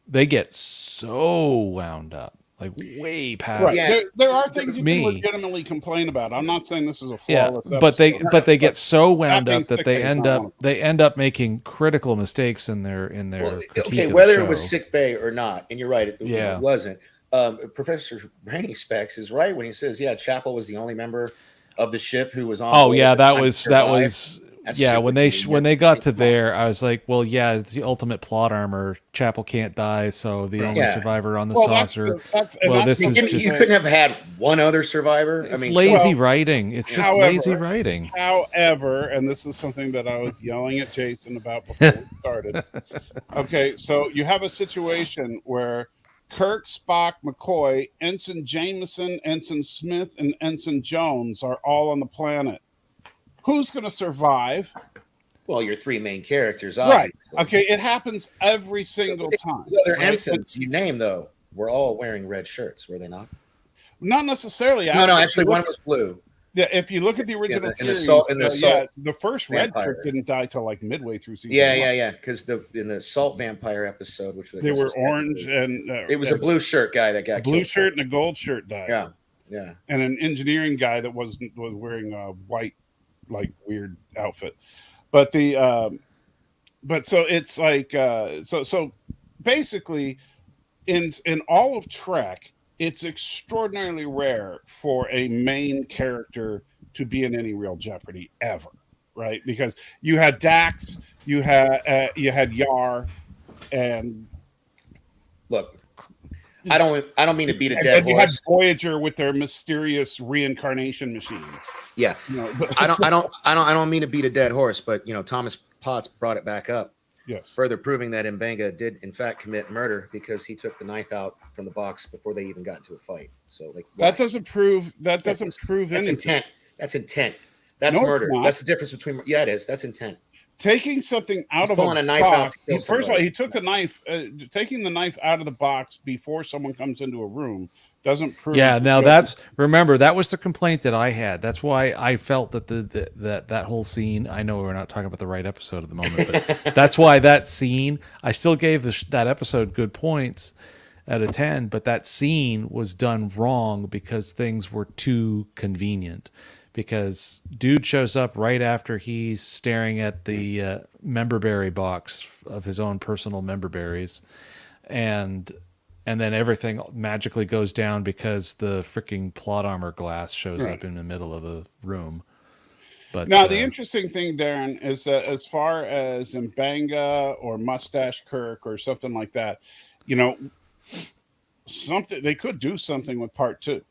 they get so wound up, like way past. Right. Yeah. There are things you can legitimately complain about. I'm not saying this is a flawless episode. but they get so wound up that they end up making critical mistakes in their okay, whether it was sick bay or not, and you're right, it wasn't. Professor Brainy Specs is right when he says, Chapel was the only member of the ship who was on. Oh yeah, that was when they got to there, I was like, well, yeah, it's the ultimate plot armor. Chapel can't die, so the only survivor on the saucer. You couldn't have had one other survivor. It's lazy writing. It's just lazy writing. However, and this is something that I was yelling at Jason about before we started. Okay, so you have a situation where Kirk, Spock, McCoy, Ensign Jameson, Ensign Smith, and Ensign Jones are all on the planet. Who's going to survive? Well, your 3 main characters, obviously. Right? Okay, it happens every single time. The other ensigns you name, though, were all wearing red shirts, were they not? Not necessarily. No, actually, one was blue. Yeah, if you look at the original series, the first red shirt didn't die till like midway through season. Yeah. Because in the Salt Vampire episode, which they were orange and it was a blue shirt guy that got blue shirt and a gold shirt died. Yeah, and an engineering guy that was wearing a white, like weird outfit. But so it's like so basically in all of Trek, it's extraordinarily rare for a main character to be in any real jeopardy ever, right? Because you had Dax, you had Yar, and look, I don't mean to beat a And dead then you had horse. Voyager with their mysterious reincarnation machine. Yeah, You know, but, I don't mean to beat a dead horse, but Thomas Potts brought it back up, yes. further proving that Mbenga did in fact commit murder because he took the knife out from the box before they even got into a fight. So like That doesn't prove that's anything. intent. That's intent. That's No, it's murder. not. That's the difference between it is. That's intent. Taking something out He's of pulling a knife out box. to kill First of all, somebody. he took the knife. Taking the knife out of the box before someone comes into a room doesn't prove. Yeah, now remember that was the complaint that I had. That's why I felt that that whole scene. I know we're not talking about the right episode at the moment, but that's why that scene. I still gave that episode good points out of 10, but that scene was done wrong because things were too convenient. Because dude shows up right after he's staring at the memberberry box of his own personal memberberries, and then everything magically goes down because the freaking plot armor glass shows up in the middle of the room. But now the interesting thing, Darren, is that as far as Mbenga or Mustache Kirk or something like that, something they could do something with part 2.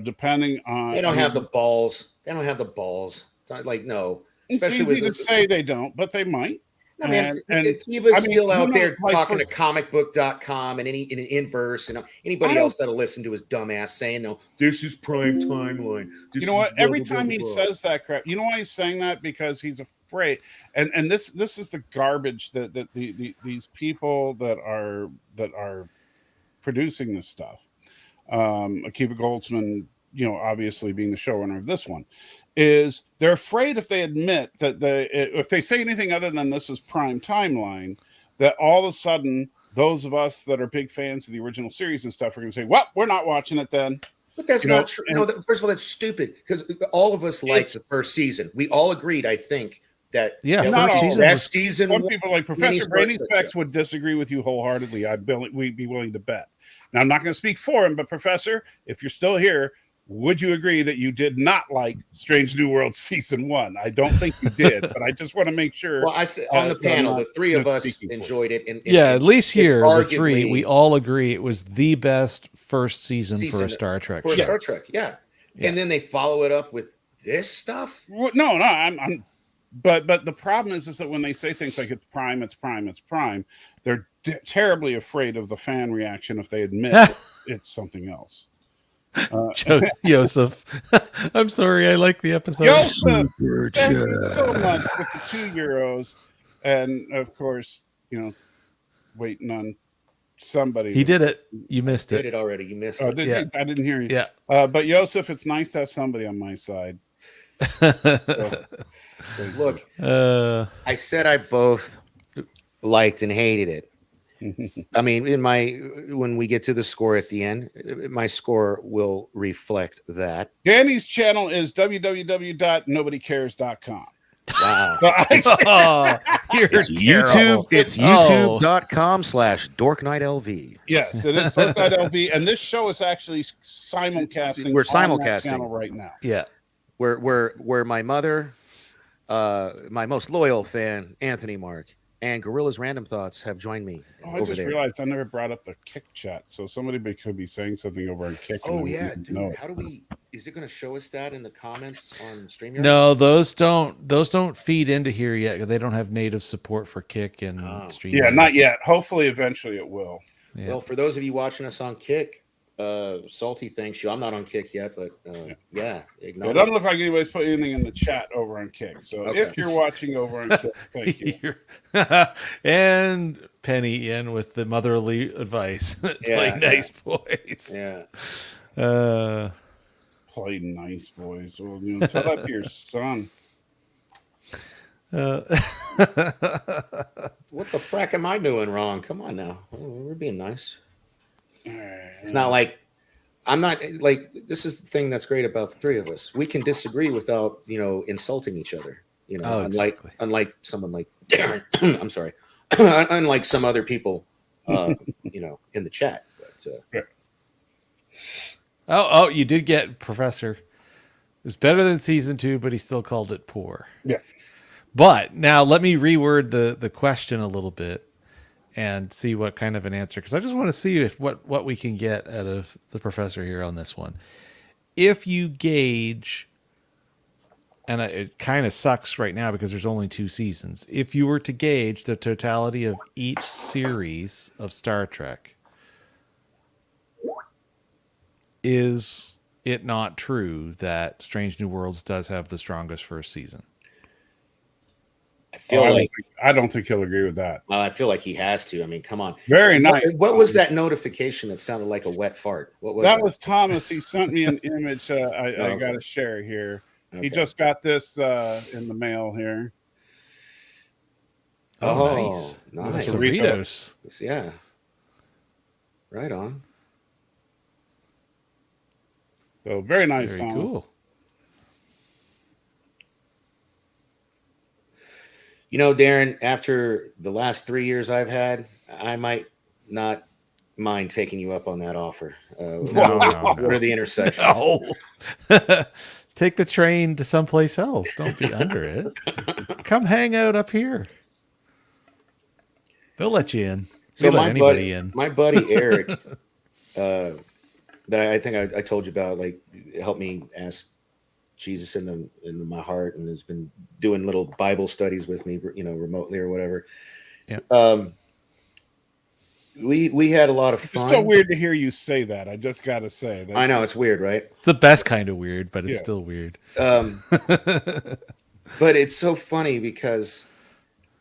Depending on They don't have the balls. They don't have the balls. Like no, especially with to say they don't, but they might. I mean, Kiva's still out there talking to comicbook.com and any in Inverse and anybody else that'll listen to his dumbass saying, "No, this is prime timeline." You know what? Every time he says that crap, you know why he's saying that? Because he's afraid. And this is the garbage that these people that are producing this stuff. Akiva Goldsman, obviously being the showrunner of this one, is they're afraid if they admit that if they say anything other than this is prime timeline, that all of a sudden those of us that are big fans of the original series and stuff are going to say, well, we're not watching it then. But that's not true. No, first of all, that's stupid because all of us liked the first season. We all agreed, I think, that first season. Some people like Professor Brady Specs would disagree with you wholeheartedly. We'd be willing to bet. Now, I'm not going to speak for him, but Professor, if you're still here, would you agree that you did not like Strange New World season 1? I don't think you did, but I just want to make sure. Well, I said on the panel, the three of us enjoyed it. And at least here, the three, we all agree it was the best first season for a Star Trek. For a Star Trek, yeah. And then they follow it up with this stuff. Well, no, I'm. But the problem is that when they say things like it's prime, they're terribly afraid of the fan reaction if they admit it's something else. Joseph, I'm sorry, I like the episode. Joseph, thank you so much with the €2, and of course, waiting on somebody. He did it. You missed it. Did it already. You missed it. I didn't hear you. Yeah. But Joseph, it's nice to have somebody on my side. Look, I said I both liked and hated it. I mean, when we get to the score at the end, my score will reflect that. Danny's channel is www.nobodycares.com. Wow. It's YouTube. It's youtube.com/DorkKnightLV. Yes, it is Dork Knight LV, and this show is actually simulcasting. We're on that simulcasting channel right now. Yeah. Where my mother, my most loyal fan, Anthony Mark, and Gorilla's Random Thoughts have joined me. I just realized I never brought up the Kick chat, so somebody could be saying something over on Kick. Oh yeah, dude. How do we? Is it going to show us that in the comments on StreamYard? No, those don't feed into here yet. They don't have native support for Kick and StreamYard. Yeah, not yet. Hopefully, eventually, it will. Yeah. Well, for those of you watching us on Kick, Salty thanks you. I'm not on Kick yet, but yeah. It doesn't look like anybody's put anything in the chat over on Kick. So if you're watching over on Kick, thank you. And Penny in with the motherly advice. Play nice boys. Yeah. Play nice boys. Well, tell that to your son. What the frack am I doing wrong? Come on now. We're being nice. It's not like I'm not like this is the thing that's great about the three of us. We can disagree without insulting each other. Unlike someone like Darren. I'm sorry. Unlike some other people, in the chat. But, you did get Professor. It was better than season 2, but he still called it poor. Yeah. But now let me reword the question a little bit. and see what kind of an answer, because I just want to see if what we can get out of the professor here on this one. If you gauge, and it kind of sucks right now because there's only 2 seasons. If you were to gauge the totality of each series of Star Trek, is it not true that Strange New Worlds does have the strongest first season? I don't think he'll agree with that. Well, I feel like he has to. I mean, come on. Very nice. What was that notification that sounded like a wet fart? What was that? Was Thomas. He sent me an image. I got to share here. Okay. He just got this in the mail here. Oh, nice. Doritos. Yeah. Right on. So very nice. Very cool. You know, Darren, after the last 3 years I've had, I might not mind taking you up on that offer. What are the intersections? No. Take the train to someplace else. Don't be under it. Come hang out up here. They'll let you in. So my buddy Eric, that I think I told you about, like, helped me ask Jesus into my heart, and has been doing little Bible studies with me, remotely or whatever. Yeah. We had a lot of fun. It's still weird to hear you say that. I just got to say. I know it's weird, right? It's the best kind of weird, but it's still weird. But it's so funny because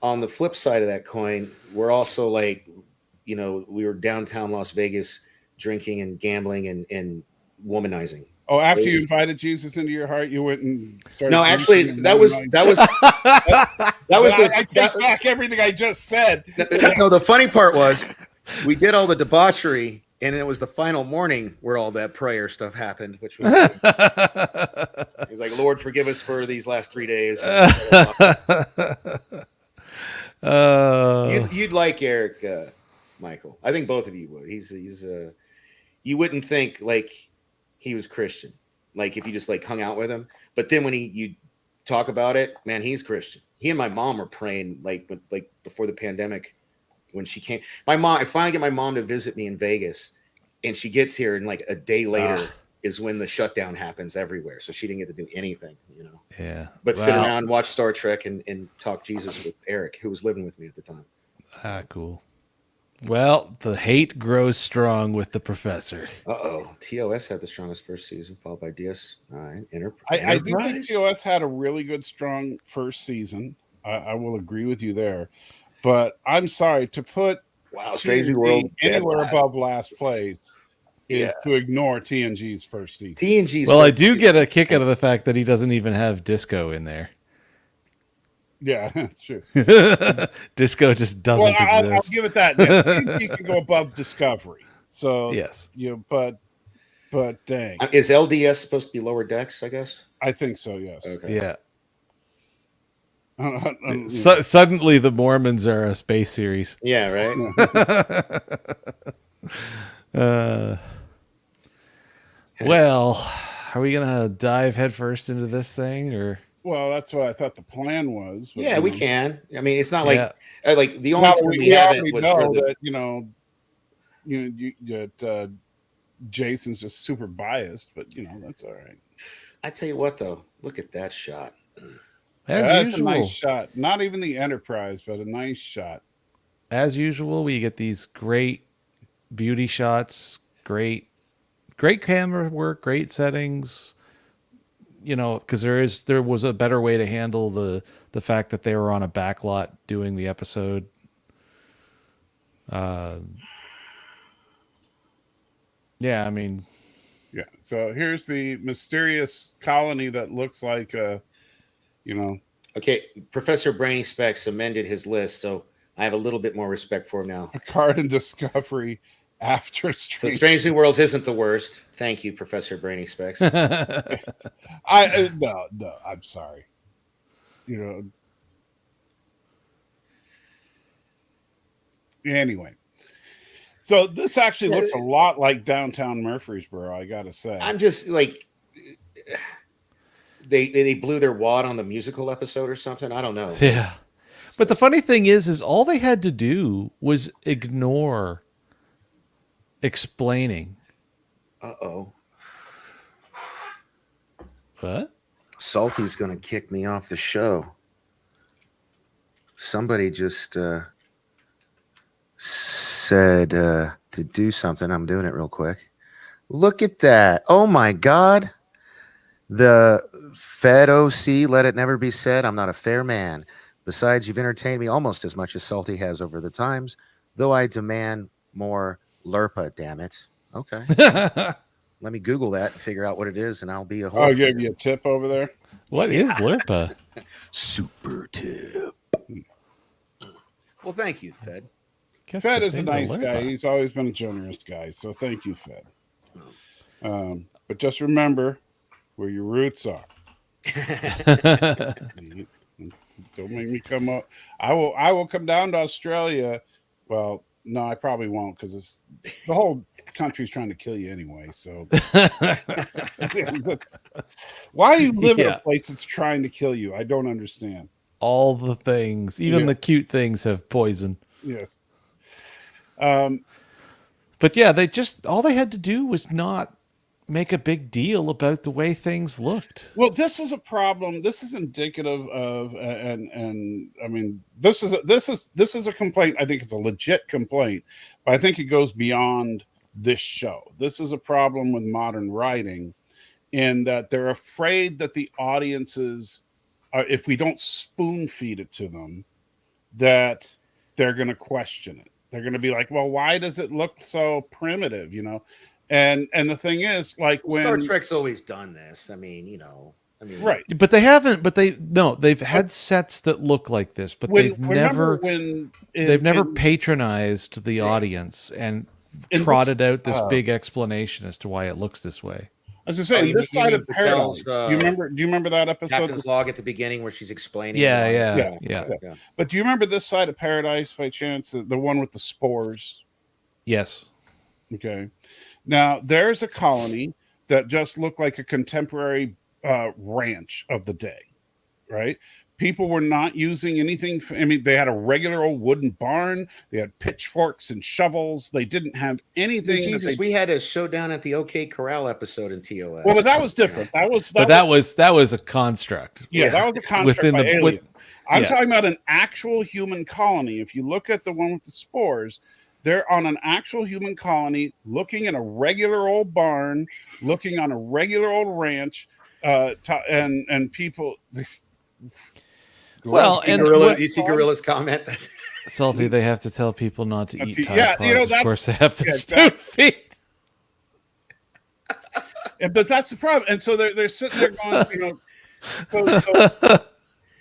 on the flip side of that coin, we're also like, we were downtown Las Vegas drinking and gambling and womanizing. Oh, after you invited Jesus into your heart, you went and started. No, actually, that was. I take back everything I just said. No, the funny part was, we did all the debauchery, and it was the final morning where all that prayer stuff happened, which was. He was like, "Lord, forgive us for these last 3 days." You'd like Eric, Michael. I think both of you would. He's you wouldn't think like he was Christian, like if you just like hung out with him. But then when you talk about it, man, he's Christian. He and my mom were praying like before the pandemic when she came. I finally get my mom to visit me in Vegas, and she gets here, and like a day later is when the shutdown happens everywhere. So she didn't get to do anything, Yeah. But sit around, watch Star Trek, and talk Jesus with Eric, who was living with me at the time. Cool. Well, the hate grows strong with the professor. TOS had the strongest first season, followed by DS9. I do think TOS had a really good, strong first season. I will agree with you there. But I'm sorry, to put Strange New Worlds anywhere above last place is to ignore TNG's first season. TNG's I do get a kick out of the fact that he doesn't even have disco in there. Yeah, that's true. Disco just doesn't exist. I'll give it that. Yeah, you can go above Discovery. So yes, but dang, is LDS supposed to be lower decks? I guess. I think so. Yes. Okay. Yeah. Suddenly, the Mormons are a space series. Yeah. Right. Well, are we gonna dive headfirst into this thing, or? Well, that's what I thought the plan was. Yeah, we can. I mean, it's not like the only time we haven't was for the, that Jason's just super biased, but that's all right. I tell you what, though, look at that shot. As usual, a nice shot. Not even the Enterprise, but a nice shot. As usual, we get these great beauty shots, great camera work, great settings. Because there was a better way to handle the fact that they were on a back lot doing the episode. Yeah, I mean, yeah. So here's the mysterious colony that looks like Okay, Professor Brainy Specs amended his list, so I have a little bit more respect for him now. Picard and Discovery after Strange. So Strange New Worlds isn't the worst. Thank you, Professor Brainy Specs. No, I'm sorry. Anyway, so this actually looks a lot like downtown Murfreesboro, I gotta say. I'm just like, they blew their wad on the musical episode or something. I don't know. Yeah. But the funny thing is all they had to do was ignore explaining. Uh-oh. What? Salty's going to kick me off the show. Somebody just said to do something. I'm doing it real quick. Look at that. Oh, my God. The Fed OC, let it never be said, I'm not a fair man. Besides, you've entertained me almost as much as Salty has over the times, though I demand more Lurpa, damn it. Okay. Let me Google that and figure out what it is, and I'll be a whole... I'll give you a tip over there. What is Lurpa? Super tip. Well, thank you, Fed. Fed is a nice guy. He's always been a generous guy, so thank you, Fed. But just remember where your roots are. Don't make me come up. I will come down to Australia. Well, no, I probably won't, because the whole country's trying to kill you anyway. So why do you live in a place that's trying to kill you? I don't understand. All the things, even the cute things, have poison. Yes. But yeah, all they had to do was not make a big deal about the way things looked. Well, this is a problem. This is indicative of, and I mean, this is a complaint. I think it's a legit complaint, but I think it goes beyond this show. This is a problem with modern writing, in that they're afraid that the audiences, if we don't spoon feed it to them, that they're going to question it. They're going to be like, well, why does it look so primitive? You know. And the thing is, like, when Star Trek's always done this. I mean, right. But they haven't. But they've had sets that look like this, but they've never patronized the audience and trotted out this big explanation as to why it looks this way. As I say, this side of Paradise. Do you remember that episode? Captain's log at the beginning where she's explaining. Yeah. But do you remember this side of Paradise by chance? The one with the spores? Yes. Okay. Now, there's a colony that just looked like a contemporary ranch of the day, right? People were not using anything. They had a regular old wooden barn. They had pitchforks and shovels. They didn't have anything. Jesus, we had a showdown at the OK Corral episode in TOS. Well, but that was different. That was a construct. Yeah, that was a construct by aliens. I'm talking about an actual human colony. If you look at the one with the spores, they're on an actual human colony, looking in a regular old barn, looking on a regular old ranch, and people. Well, you see Gorilla's comment. Salty. They have to tell people not to eat Tide Pods. Of course, they have to spoon feed. But that's the problem. And so they're sitting there going, so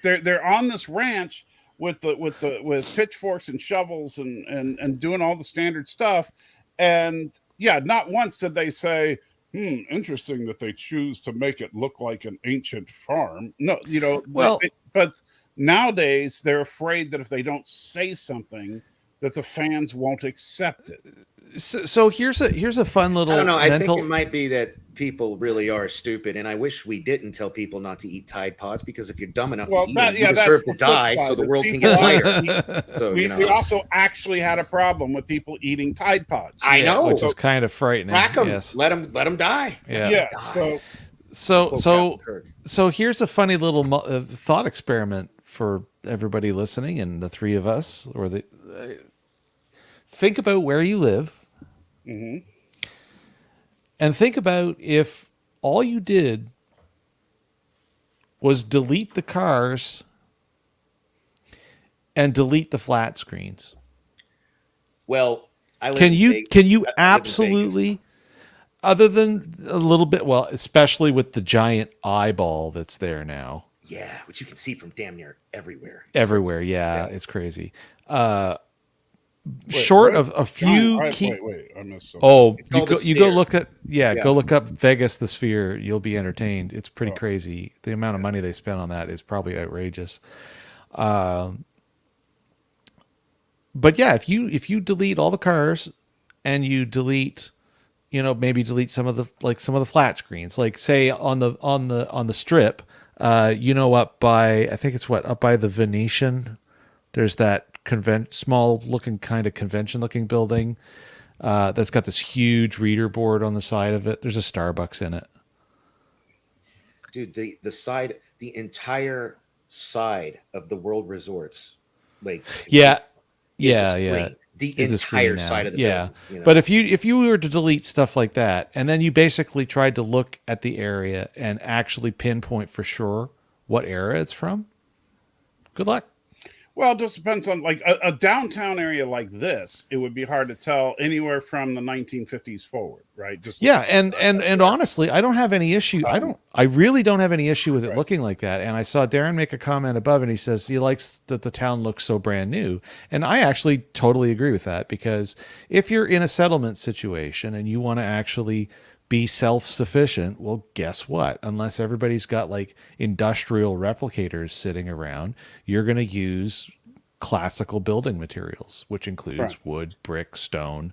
they're on this ranch with pitchforks and shovels and doing all the standard stuff. And not once did they say, interesting that they choose to make it look like an ancient farm. No, but nowadays they're afraid that if they don't say something, that the fans won't accept it. So here's a fun little. I don't know. I think it might be that people really are stupid, and I wish we didn't tell people not to eat Tide Pods, because if you're dumb enough to eat them, you deserve to die, so the world can get lighter. So, we also actually had a problem with people eating Tide Pods. I know, which is kind of frightening. Crack them, yes. let them die. Yeah. So here's a funny little thought experiment for everybody listening, and the three of us, think about where you live. Mm-hmm. And think about if all you did was delete the cars and delete the flat screens. Well, can you absolutely, other than a little bit, well, especially with the giant eyeball that's there now. Yeah, which you can see from damn near everywhere. It's crazy. Short of a few key. Wait, I missed something. Oh, you go look at go look up Vegas the Sphere. You'll be entertained. It's pretty crazy. The amount of money they spent on that is probably outrageous. But yeah, if you delete all the cars and you delete, maybe delete some of the flat screens, like say on the strip, up by, I think it's up by the Venetian There's that small looking kind of convention looking building that's got this huge reader board on the side of it. There's a Starbucks in it. Dude, the entire side of the World Resorts, like Yeah, is a yeah, screen. yeah. The Is a screen entire now. side of the yeah. building. You know? But if you were to delete stuff like that, and then you basically tried to look at the area and actually pinpoint for sure what era it's from, good luck. Well, it just depends on like a downtown area like this. It would be hard to tell anywhere from the 1950s forward, right? Just Yeah, and honestly, I don't have any issue. I really don't have any issue with it Right. looking like that. And I saw Darren make a comment above, and he says he likes that the town looks so brand new. And I actually totally agree with that, because if you're in a settlement situation and you want to actually be self-sufficient, well, guess what? Unless everybody's got like industrial replicators sitting around, you're going to use classical building materials, which includes Right. wood, brick, stone,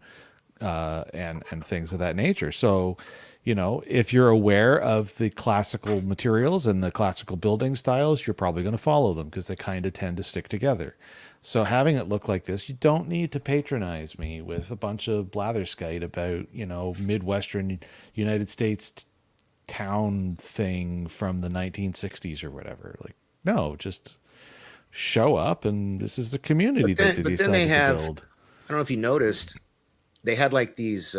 and things of that nature. So, you know, if you're aware of the classical materials and the classical building styles, you're probably going to follow them because they kind of tend to stick together. So having it look like this, you don't need to patronize me with a bunch of blatherskite about, you know, Midwestern United States town thing from the 1960s or whatever. Like, no, just show up, and this is the community that they decided to build. I don't know if you noticed, they had like these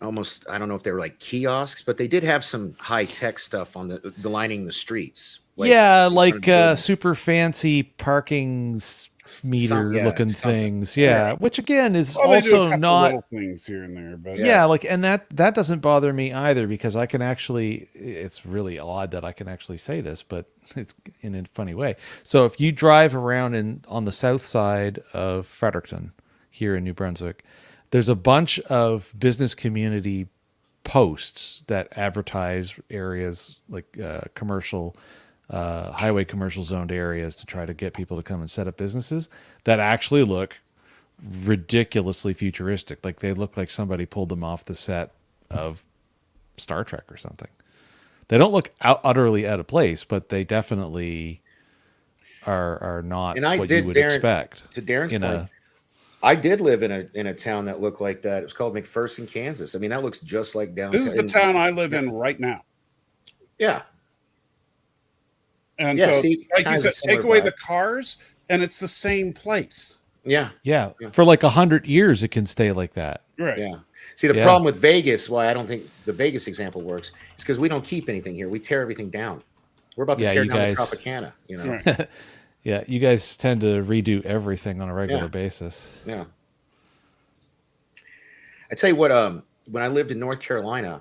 almost, I don't know if they were like kiosks, but they did have some high tech stuff on the lining the streets. Like super fancy parking meter looking things. Yeah, which again is Well, they do a also couple not little things here and there, but yeah, like, and that doesn't bother me either, because I can actually, it's really odd that I can actually say this, but it's in a funny way. So if you drive around on the south side of Fredericton here in New Brunswick, there's a bunch of business community posts that advertise areas like commercial, highway commercial zoned areas to try to get people to come and set up businesses that actually look ridiculously futuristic. Like they look like somebody pulled them off the set of Star Trek or something. They don't look utterly out of place, but they definitely are not what you would expect. To Darren's point, I did live in a town that looked like that. It was called McPherson, Kansas. I mean, that looks just like downtown. this is the town I live in right now. Yeah. And Yeah, so, see, like you kinda said, similar take away vibe. the cars, and it's the same place. Yeah. Yeah. For like 100 years, it can stay like that. Right. Yeah. See, the problem with Vegas, why I don't think the Vegas example works, is because we don't keep anything here. We tear everything down. We're about to tear down the Tropicana, you know. Right. Yeah, you guys tend to redo everything on a regular basis. Yeah. I tell you what, when I lived in North Carolina,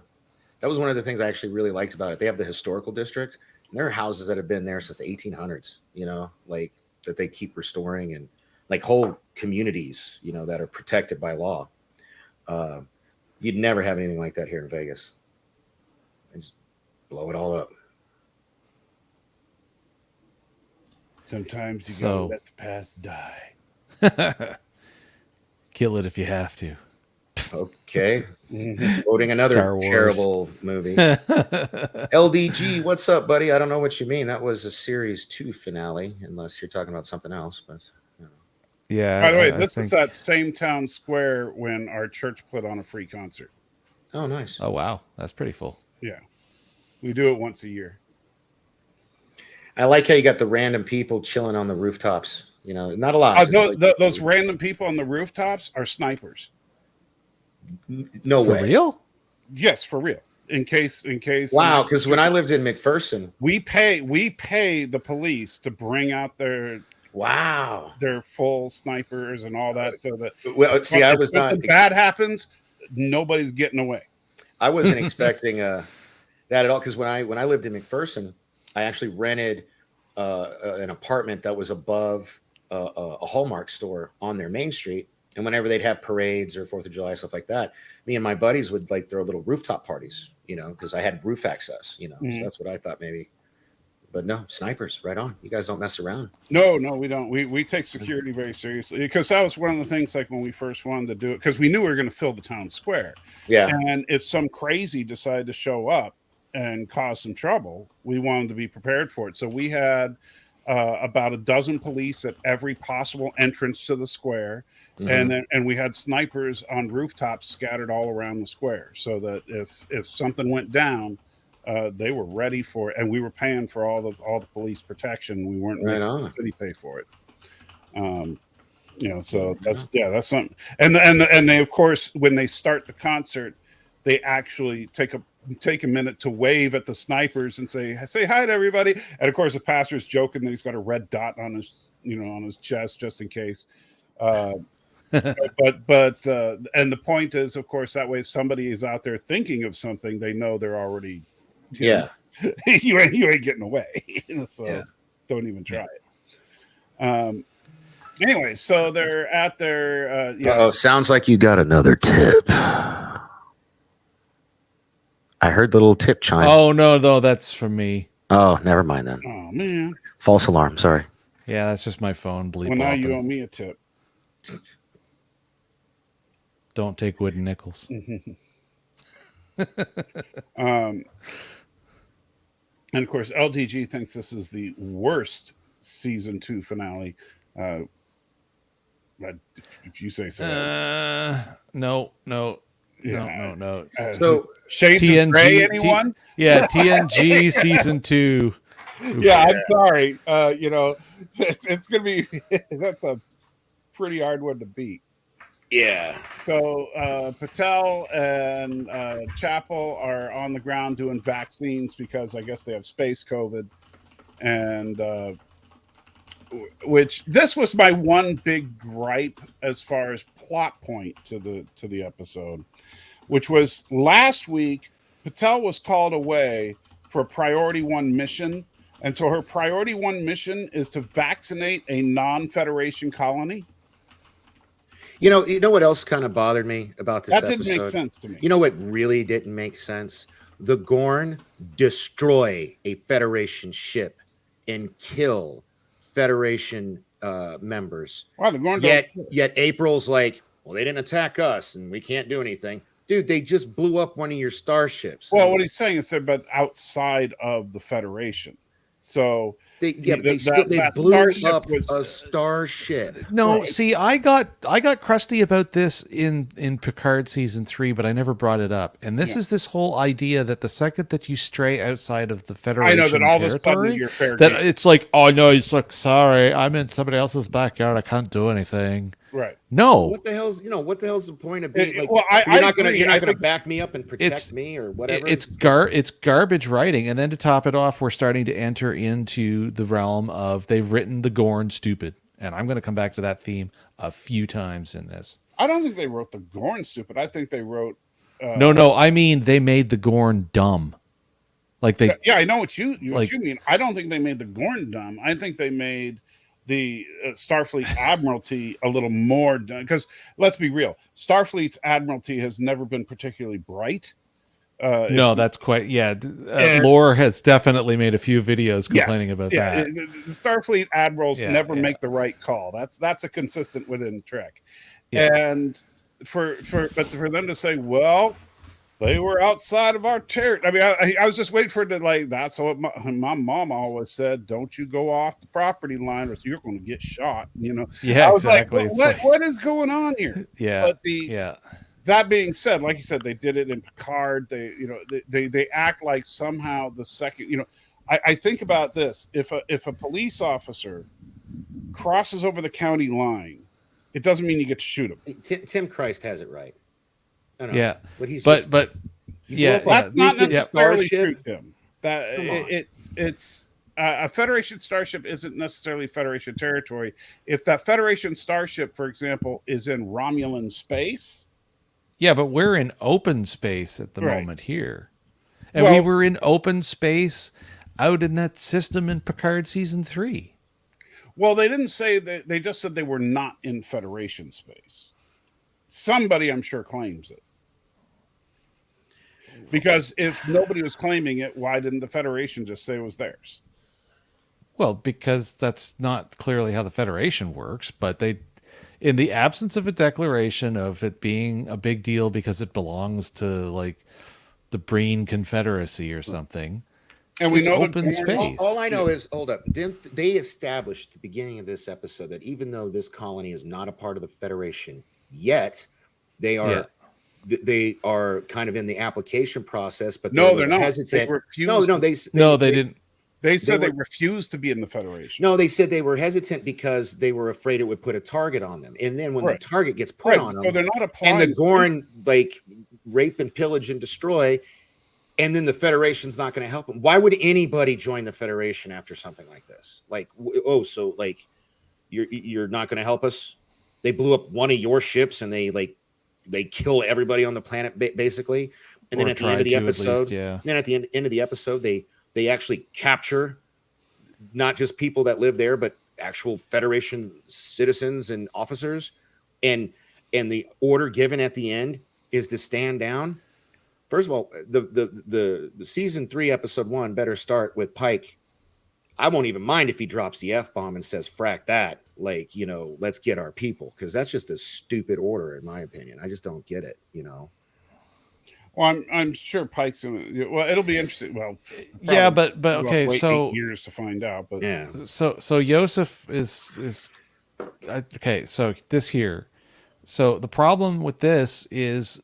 that was one of the things I actually really liked about it. They have the historical district, and there are houses that have been there since the 1800s, you know, like that they keep restoring, and like whole communities, you know, that are protected by law. You'd never have anything like that here in Vegas. And just blow it all up. Sometimes you gotta let the past die. Kill it if you have to. Okay. Quoting another terrible movie. LDG, what's up, buddy? I don't know what you mean. That was a series 2 finale, unless you're talking about something else. But yeah. By the way, this is that same town square when our church put on a free concert. Oh, nice. Oh, wow. That's pretty full. Yeah. We do it once a year. I like how you got the random people chilling on the rooftops. You know, not a lot. Those random people on the rooftops are snipers. No way. For real? Yes, for real. In case. Wow, because when I lived in McPherson, we pay the police to bring out their full snipers and all that, so that see, I was not. When bad happens, nobody's getting away. I wasn't expecting that at all, because when I lived in McPherson, I actually rented an apartment that was above a Hallmark store on their main street. And whenever they'd have parades or 4th of July, stuff like that, me and my buddies would like throw little rooftop parties, you know, because I had roof access, you know. So that's what I thought maybe. But no, snipers, right on. You guys don't mess around. No, we don't. We take security very seriously, because that was one of the things, like when we first wanted to do it, because we knew we were going to fill the town square. Yeah. And if some crazy decided to show up and cause some trouble, we wanted to be prepared for it. So we had about a dozen police at every possible entrance to the square, and we had snipers on rooftops scattered all around the square, so that if something went down, they were ready for it, and we were paying for all the police protection. We weren't making the city pay for it. So that's something. And they, of course, when they start the concert, they actually take a minute to wave at the snipers and say hi to everybody. And of course, the pastor's joking that he's got a red dot on his chest just in case. But and the point is, of course, that way if somebody is out there thinking of something, they know they're already you ain't getting away. So don't even try it. Anyway, so they're at their sounds like you got another tip. I heard the little tip chime. Oh no, that's from me. Oh, never mind then. Oh man. False alarm, sorry. Yeah, that's just my phone bleep. Well, now you owe me a tip. Don't take wooden nickels. And of course, LDG thinks this is the worst season 2 finale. If you say so. No. Yeah. No. So Shades of Grey, anyone? TNG season 2. Yeah, I'm sorry. It's gonna be that's a pretty hard one to beat. Yeah. So Patel and Chappell are on the ground doing vaccines because I guess they have space COVID, and which this was my one big gripe as far as plot point to the episode, which was last week Patel was called away for a priority 1 mission, and so her priority 1 mission is to vaccinate a non-Federation colony. You know what else kind of bothered me about this episode? That didn't make sense to me. You know what really didn't make sense? The Gorn destroy a Federation ship and kill Federation members. Wow, the Gorn yet April's like, well, they didn't attack us and we can't do anything. Dude, they just blew up one of your starships. Well, what he's saying is that, but outside of the Federation. So they blew up a starship. No, see, I got crusty about this in Picard season 3, but I never brought it up. And this is this whole idea that the second that you stray outside of the Federation, I know that all of a sudden you're fair game. It's like, oh no, he's like, sorry, I'm in somebody else's backyard, I can't do anything. Right. No. What the hell's the point of being like? Well, you're not gonna back me up and protect me or whatever. It's garbage writing, and then to top it off, we're starting to enter into the realm of they've written the Gorn stupid, and I'm going to come back to that theme a few times in this. I don't think they wrote the Gorn stupid. I think they wrote. No. I mean, they made the Gorn dumb. Like they. Yeah, I know what you mean. I don't think they made the Gorn dumb. I think they made the Starfleet Admiralty a little more, because let's be real, Starfleet's Admiralty has never been particularly bright. No, that's quite Lore has definitely made a few videos complaining about that. The Starfleet admirals never make the right call. That's a consistent within Trek, and for them to say, well, they were outside of our territory. I mean, I was just waiting for it to like. That's what my mom always said. Don't you go off the property line, or you're going to get shot. Yeah, I was exactly. Like, what is going on here? Yeah, but that being said, like you said, they did it in Picard. They act like somehow the second. I think about this: if a police officer crosses over the county line, it doesn't mean you get to shoot him. Tim Christ has it right. Yeah, that's not necessarily true, Tim. It's a Federation starship isn't necessarily Federation territory. If that Federation starship, for example, is in Romulan space. Yeah, but we're in open space at the moment here. And we were in open space out in that system in Picard season 3. Well, they didn't say that. They just said they were not in Federation space. Somebody, I'm sure, claims it. Because if nobody was claiming it, why didn't the Federation just say it was theirs? Well, because that's not clearly how the Federation works, but they, in the absence of a declaration of it being a big deal because it belongs to like the Breen Confederacy or something, And we it's know open space. All I know is, hold up, didn't they established at the beginning of this episode that even though this colony is not a part of the Federation yet, they are they are kind of in the application process, but no, they're not. hesitant. They refused. They didn't. They said they refused to be in the Federation. No, they said they were hesitant because they were afraid it would put a target on them. And then when the target gets put on them, so they're not applying, and the Gorn like rape and pillage and destroy, and then the Federation's not going to help them. Why would anybody join the Federation after something like this? Like, so like you're not going to help us? They blew up one of your ships and they kill everybody on the planet basically. And then at the end of the episode, then at the end of the episode, they actually capture not just people that live there, but actual Federation citizens and officers. And the order given at the end is to stand down. First of all, the season 3, episode 1 better start with Pike. I won't even mind if he drops the F-bomb and says, frack that. Like, let's get our people. Because that's just a stupid order, in my opinion. I just don't get it, Well, I'm sure Pike's gonna. Well, it'll be interesting. Well, yeah, but okay, wait so 8 years to find out. But yeah, so Yosef is okay. So this here, so the problem with this is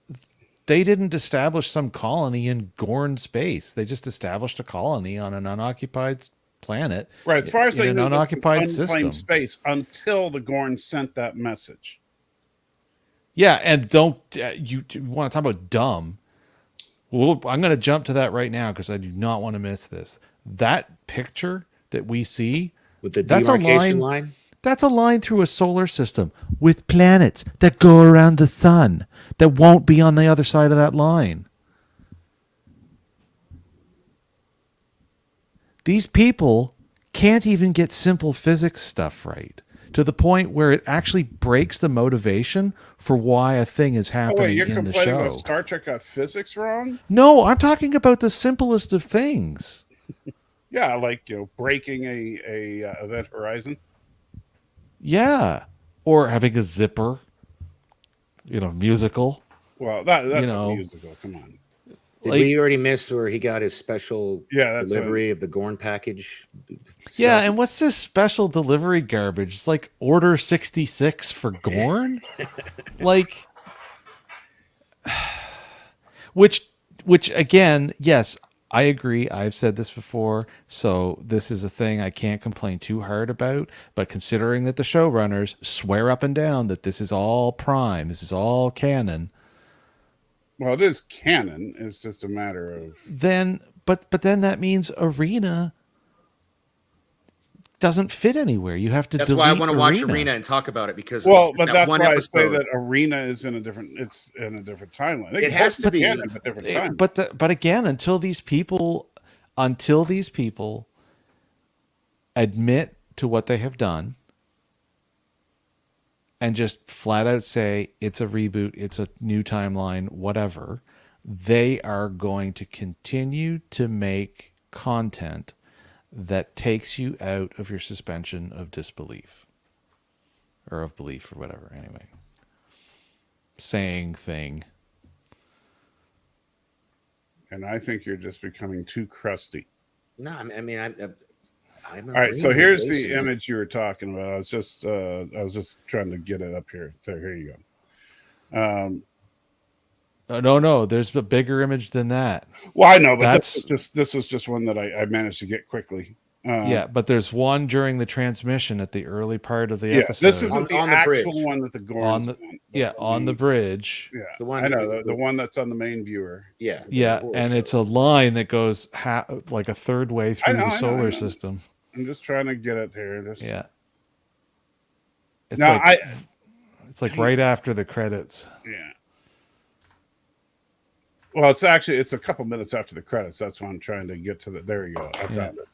they didn't establish some colony in Gorn space. They just established a colony on an unoccupied planet, right? As far as in they an knew, unoccupied system, space until the Gorn sent that message. Yeah, and don't you want to talk about dumb? Well, I'm going to jump to that right now because I do not want to miss this. That picture that we see with the demarcation line. That's a line through a solar system with planets that go around the sun that won't be on the other side of that line. These people can't even get simple physics stuff right, to the point where it actually breaks the motivation for why a thing is happening in the show. You're complaining about Star Trek got physics wrong? No, I'm talking about the simplest of things. Yeah, like breaking a event horizon. Yeah, or having a zipper. Musical. Well, that's a musical. Come on. Did we already miss where he got his special delivery of the Gorn package? Yeah, and what's this special delivery garbage? It's like Order 66 for Gorn? Like, which again, yes, I agree. I've said this before, so this is a thing I can't complain too hard about. But considering that the showrunners swear up and down that this is all prime, this is all canon. Well, it is canon. It's just a matter of but then that means Arena doesn't fit anywhere. You have to. That's why I want to watch Arena and talk about it because but that's why I say that Arena is in a different. It's in a different timeline. It has to be canon, but different time. But again, until these people admit to what they have done and just flat out say it's a reboot, it's a new timeline, whatever, they are going to continue to make content that takes you out of your suspension of disbelief or of belief or whatever. Anyway, saying thing. And I think you're just becoming too crusty. No, I mean, I'm all right, so here's the image you were talking about. I was just trying to get it up here. So here you go. No, there's a bigger image than that. Well, I know, but this was just one that I managed to get quickly. Yeah, but there's one during the transmission at the early part of the episode. This isn't the actual one that the Gorn's on the bridge. Yeah, the one I know, the one that's on the main viewer. Yeah, and it's a line that goes like a third way through the solar system. I'm just trying to get it here. It's like right after the credits. Yeah. Well, it's a couple minutes after the credits. That's why I'm trying to get to the. There you go. I found it.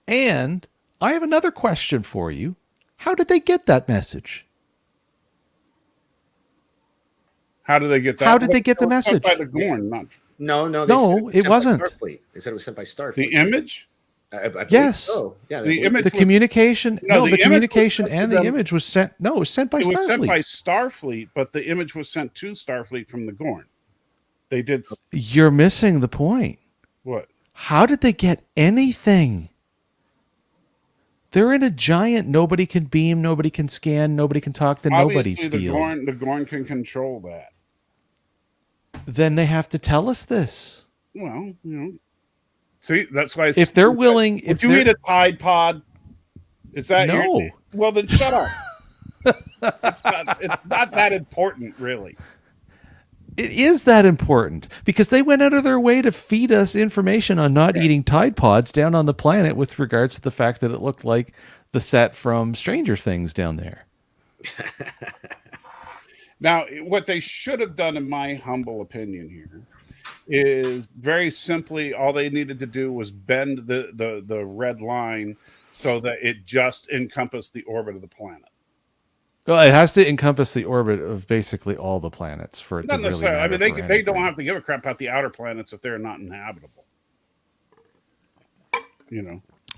And I have another question for you. How did they get that message? How did they get that? How did they get the message? By the Gorn, not. No, it wasn't. Starfleet. They said it was sent by Starfleet. The image. Yes. So. Yeah. The image. The communication. The communication and the them. image was sent. No, it was sent by Starfleet. It was sent by Starfleet, but the image was sent to Starfleet from the Gorn. They did. You're missing the point. What? How did they get anything? They're in a giant nobody can beam, nobody can scan, nobody can talk to nobody's Obviously, field. the Gorn can control that. Then they have to tell us this. Well, see, that's why. If they're willing, would you eat a Tide Pod? Is that no? Well, then shut up. It's not that important, really. It is that important because they went out of their way to feed us information on not eating Tide Pods down on the planet with regards to the fact that it looked like the set from Stranger Things down there. Now, what they should have done, in my humble opinion here, is very simply all they needed to do was bend the red line so that it just encompassed the orbit of the planet. Well, it has to encompass the orbit of basically all the planets for it Not to really necessarily. I matter. mean, they don't have to give a crap about the outer planets if they're not inhabitable.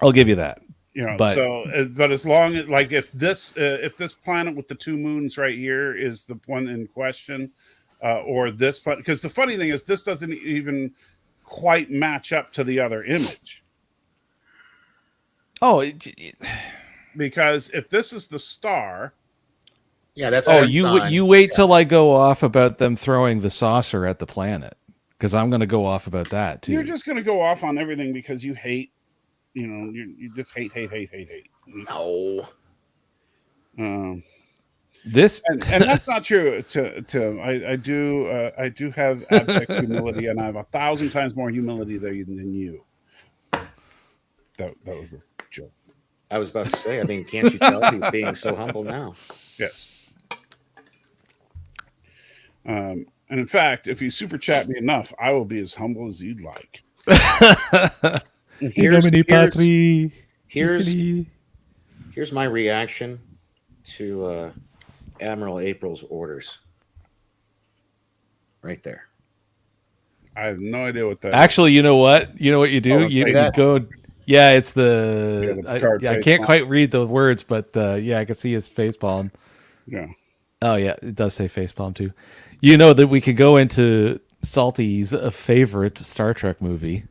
I'll give you that. But as long as, like, if this planet with the 2 moons right here is the one in question, or this planet, because the funny thing is this doesn't even quite match up to the other image. Oh, because if this is the star. Yeah, that's. Oh, you wait till I go off about them throwing the saucer at the planet, because I'm going to go off about that too. You're just going to go off on everything because you hate, you just hate. No. This and that's not true. Tim, I do have abject humility, and I have 1,000 times more humility than you. That was a joke. I was about to say. I mean, can't you tell he's being so humble now? Yes. And in fact, if you super chat me enough, I will be as humble as you'd like. Here's my reaction to Admiral April's orders. Right there. I have no idea what that. Actually, you know what? You know what you do? You go. Yeah, it's I can't quite read the words, but I can see his facepalm. Yeah. Oh yeah, it does say facepalm too. You know that we could go into Salty's favorite Star Trek movie,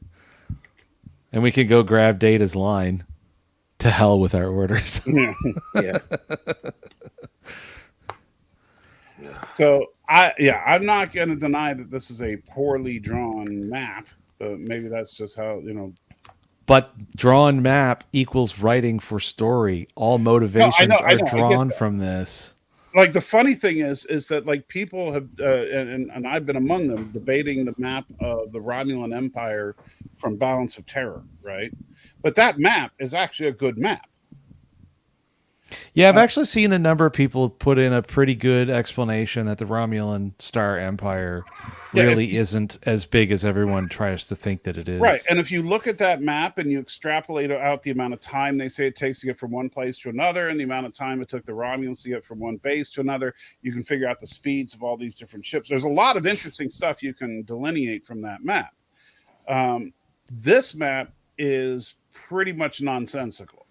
and we could go grab Data's line. To hell with our orders. Yeah. So I'm not going to deny that this is a poorly drawn map, but maybe that's just how But drawn map equals writing for story. All motivations are drawn from this. Like the funny thing is that like people have and I've been among them debating the map of the Romulan Empire from Balance of Terror, right? But that map is actually a good map. Yeah, I've actually seen a number of people put in a pretty good explanation that the Romulan Star Empire really isn't as big as everyone tries to think that it is. Right. And if you look at that map and you extrapolate out the amount of time they say it takes to get from one place to another and the amount of time it took the Romulans to get from one base to another, you can figure out the speeds of all these different ships. There's a lot of interesting stuff you can delineate from that map. This map is pretty much nonsensical.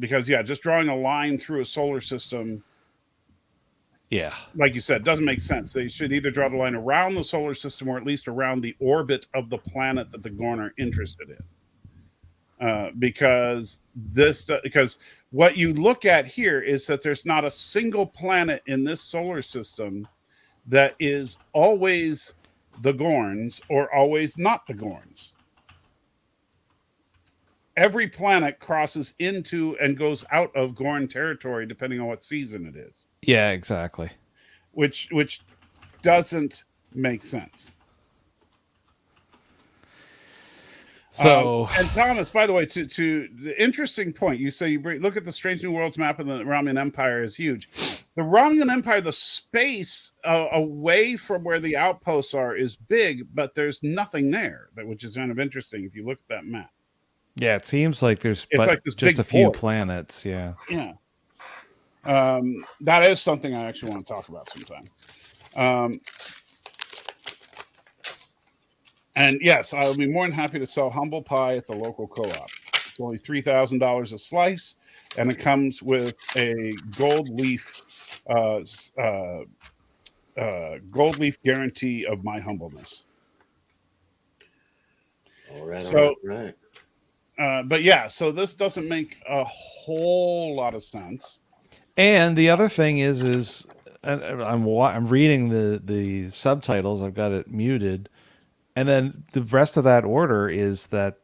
Because just drawing a line through a solar system, like you said, doesn't make sense. They should either draw the line around the solar system or at least around the orbit of the planet that the Gorn are interested in. Because what you look at here is that there's not a single planet in this solar system that is always the Gorns or always not the Gorns. Every planet crosses into and goes out of Gorn territory depending on what season it is. Yeah, exactly. Which doesn't make sense. So, and Thomas, by the way, to the interesting point, you say look at the Strange New Worlds map, and the Romulan Empire is huge. The Romulan Empire, the space away from where the outposts are, is big, but there's nothing there, which is kind of interesting if you look at that map. Yeah, it seems like there's just a few planets. Yeah. Yeah. That is something I actually want to talk about sometime. And yes, I'll be more than happy to sell humble pie at the local co-op. It's only $3,000 a slice, and it comes with a gold leaf guarantee of my humbleness. All right, So, right. but yeah, so this doesn't make a whole lot of sense. And the other thing is I'm reading the subtitles. I've got it muted, and then the rest of that order is that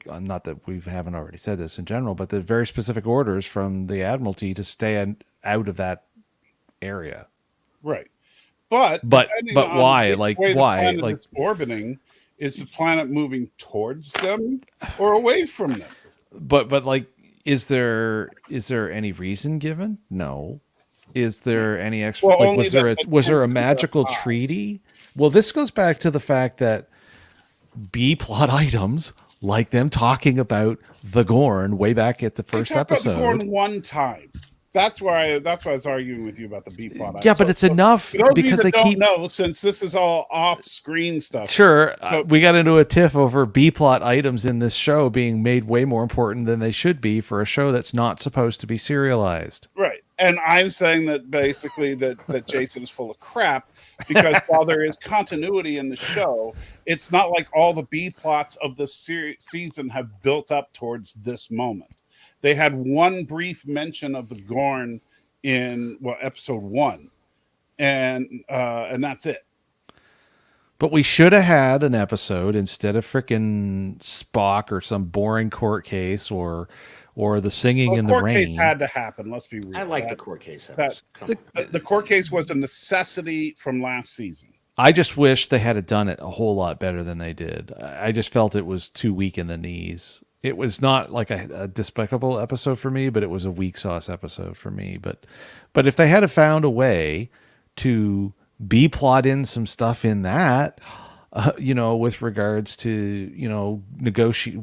not that we haven't already said this in general, but the very specific orders from the Admiralty to stay out of that area. Right. But depending on why? which Like way why? the planet Like is orbiting, is the planet moving towards them or away from them? but like is there any reason given? No. Is there any Well, like only was there a that magical treaty? Well, this goes back to the fact that B plot items like them talking about the Gorn way back at the first They talked about the episode. Gorn one time. That's why I was arguing with you about the B plot. Yeah, but it's enough for those because of you they that keep don't know, since this is all off-screen stuff. Sure, So- we got into a tiff over B plot items in this show being made way more important than they should be for a show that's not supposed to be serialized. Right. And I'm saying that basically that Jason is full of crap because while there is continuity in the show, it's not like all the B plots of the season have built up towards this moment. They had one brief mention of the Gorn in episode 1, and that's it. But we should have had an episode instead of frickin' Spock or some boring court case or the singing in the court rain. case had to happen. Let's be real. I like the court case. The court case was a necessity from last season. I just wish they had done it a whole lot better than they did. I just felt it was too weak in the knees. It was not like a despicable episode for me, but it was a weak sauce episode for me. But if they had found a way to B-plot in some stuff in that, with regards to,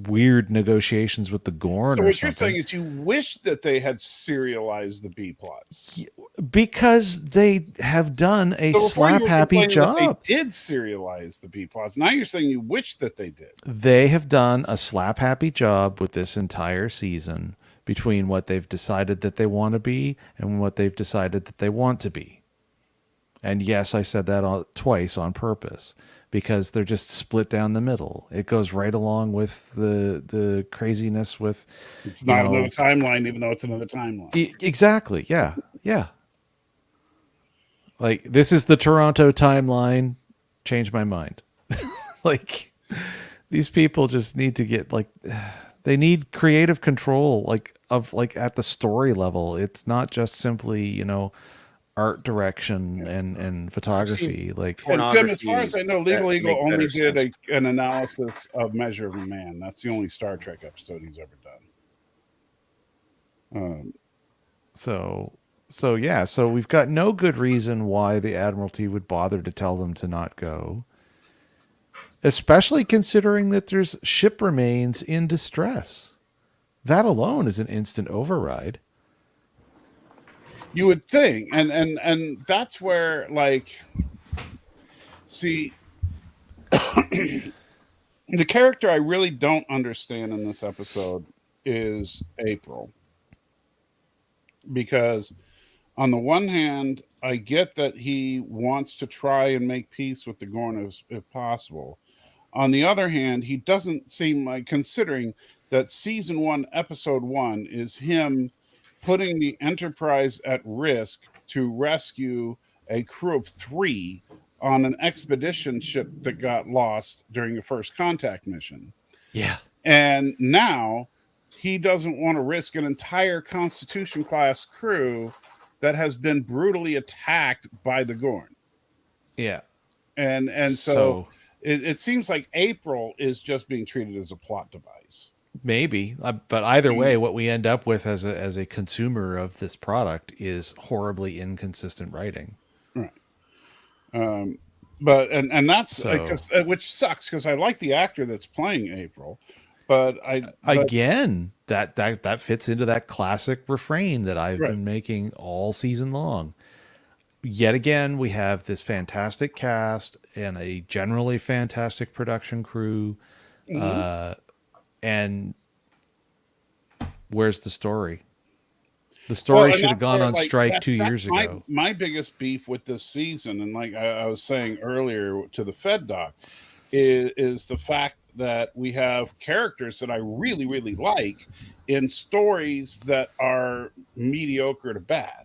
weird negotiations with the Gorn So or what something. you're saying is you wish that they had serialized the B plots. Because they have done a So before you were slap-happy complaining that job. They did serialize the B plots. Now you're saying you wish that they did. They have done a slap-happy job with this entire season between what they've decided that they want to be and what they've decided that they want to be. And yes, I said that twice on purpose because they're just split down the middle. It goes right along with the craziness with... It's not another timeline, even though it's another timeline. Exactly. Yeah. Yeah. Like, this is the Toronto timeline. Change my mind. Like, these people just need to get, like... They need creative control, at the story level. It's not just simply, art direction and photography. And Tim, as far as I know, Legal Eagle only did an analysis of Measure of a Man. That's the only Star Trek episode he's ever done. So we've got no good reason why the Admiralty would bother to tell them to not go. Especially considering that there's ship remains in distress. That alone is an instant override. You would think, and that's where, see, the character I really don't understand in this episode is April. Because on the one hand, I get that he wants to try and make peace with the Gorn if possible. On the other hand, he doesn't seem like, considering that season 1, episode 1 is him putting the Enterprise at risk to rescue a crew of 3 on an expedition ship that got lost during the first contact mission. Yeah. And now he doesn't want to risk an entire Constitution class crew that has been brutally attacked by the Gorn. Yeah. And so it seems like April is just being treated as a plot device. Maybe, but either way, what we end up with as a consumer of this product is horribly inconsistent writing. Right. But that's which sucks because I like the actor that's playing April, but that fits into that classic refrain that I've been making all season long. Yet again, we have this fantastic cast and a generally fantastic production crew. And where's the story? The story should have gone on strike 2 years ago. My biggest beef with this season, and like I was saying earlier to the Fed Doc, is the fact that we have characters that I really, really like in stories that are mediocre to bad.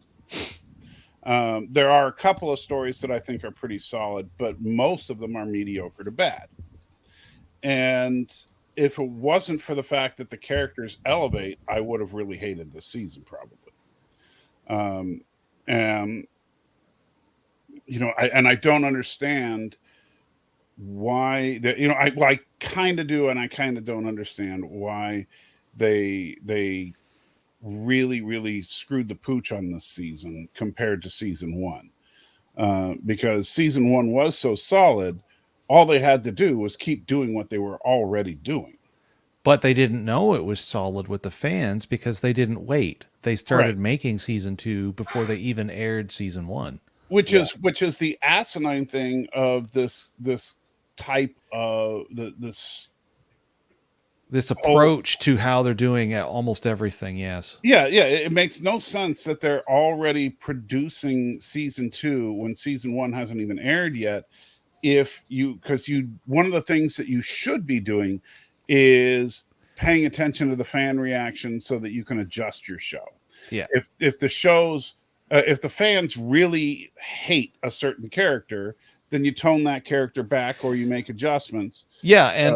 There are a couple of stories that I think are pretty solid, but most of them are mediocre to bad. And if it wasn't for the fact that the characters elevate, I would have really hated this season, probably. And I don't understand why that. I kind of do, and I kind of don't understand why they really, really screwed the pooch on this season compared to season one. Because season one was so solid, all they had to do was keep doing what they were already doing. But they didn't know it was solid with the fans because they didn't wait. They started making season 2 before they even aired season 1. Which is the asinine thing of this type of this approach to how they're doing almost everything. Yes. Yeah. It makes no sense that they're already producing season 2 when season 1 hasn't even aired yet. One of the things that you should be doing is paying attention to the fan reaction so that you can adjust your show. Yeah. If the fans really hate a certain character, then you tone that character back or you make adjustments. Yeah, it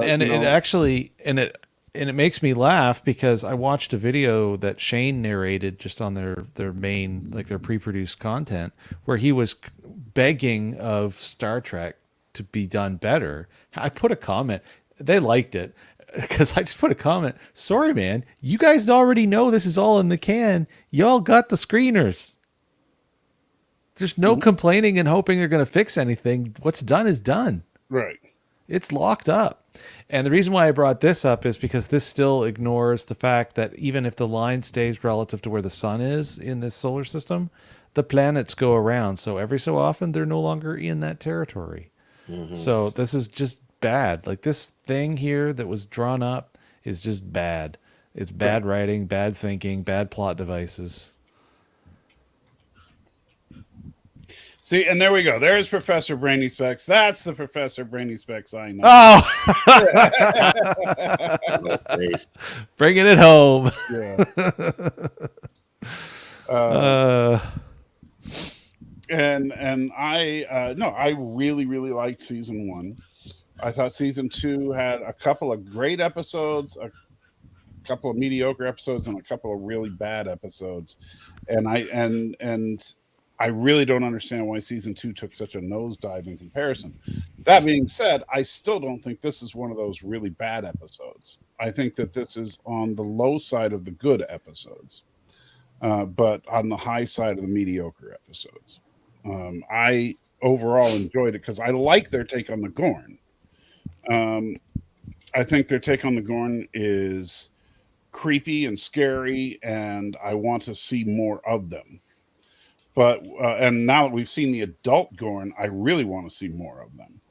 makes me laugh because I watched a video that Shane narrated just on their main, like their pre-produced content, where he was begging of Star Trek to be done better. I put a comment. They liked it because I just put a comment. Sorry, man. You guys already know this is all in the can. Y'all got the screeners. There's no complaining and hoping they're going to fix anything. What's done is done. Right. It's locked up. And the reason why I brought this up is because this still ignores the fact that even if the line stays relative to where the sun is in this solar system, the planets go around. So every so often, they're no longer in that territory. Mm-hmm. So this is just bad. Like this thing here that was drawn up is just bad. It's bad writing, bad thinking, bad plot devices. See, and there we go. There's Professor Brainy Specs. That's the Professor Brainy Specs I know. Oh! Bringing it home. Yeah. And I really, really liked season 1. I thought season 2 had a couple of great episodes, a couple of mediocre episodes, and a couple of really bad episodes. And I really don't understand why season 2 took such a nosedive in comparison. That being said, I still don't think this is one of those really bad episodes. I think that this is on the low side of the good episodes, but on the high side of the mediocre episodes. I overall enjoyed it because I like their take on the Gorn. I think their take on the Gorn is creepy and scary, and I want to see more of them. But and now that we've seen the adult Gorn, I really want to see more of them.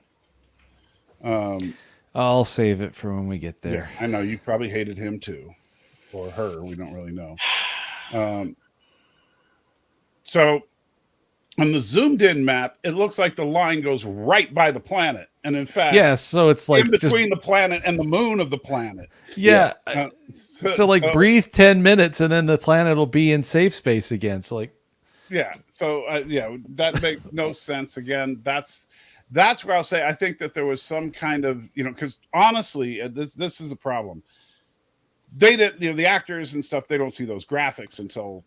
I'll save it for when we get there. Yeah, I know you probably hated him too, or her. We don't really know. So on the zoomed in map, it looks like the line goes right by the planet, and in fact, yes. So it's like in between the planet and the moon of the planet. Yeah. So breathe 10 minutes, and then the planet will be in safe space again. So like. Yeah. So that makes no sense. Again, that's where I'll say I think that there was some kind of because honestly, this is a problem. They did the actors and stuff. They don't see those graphics until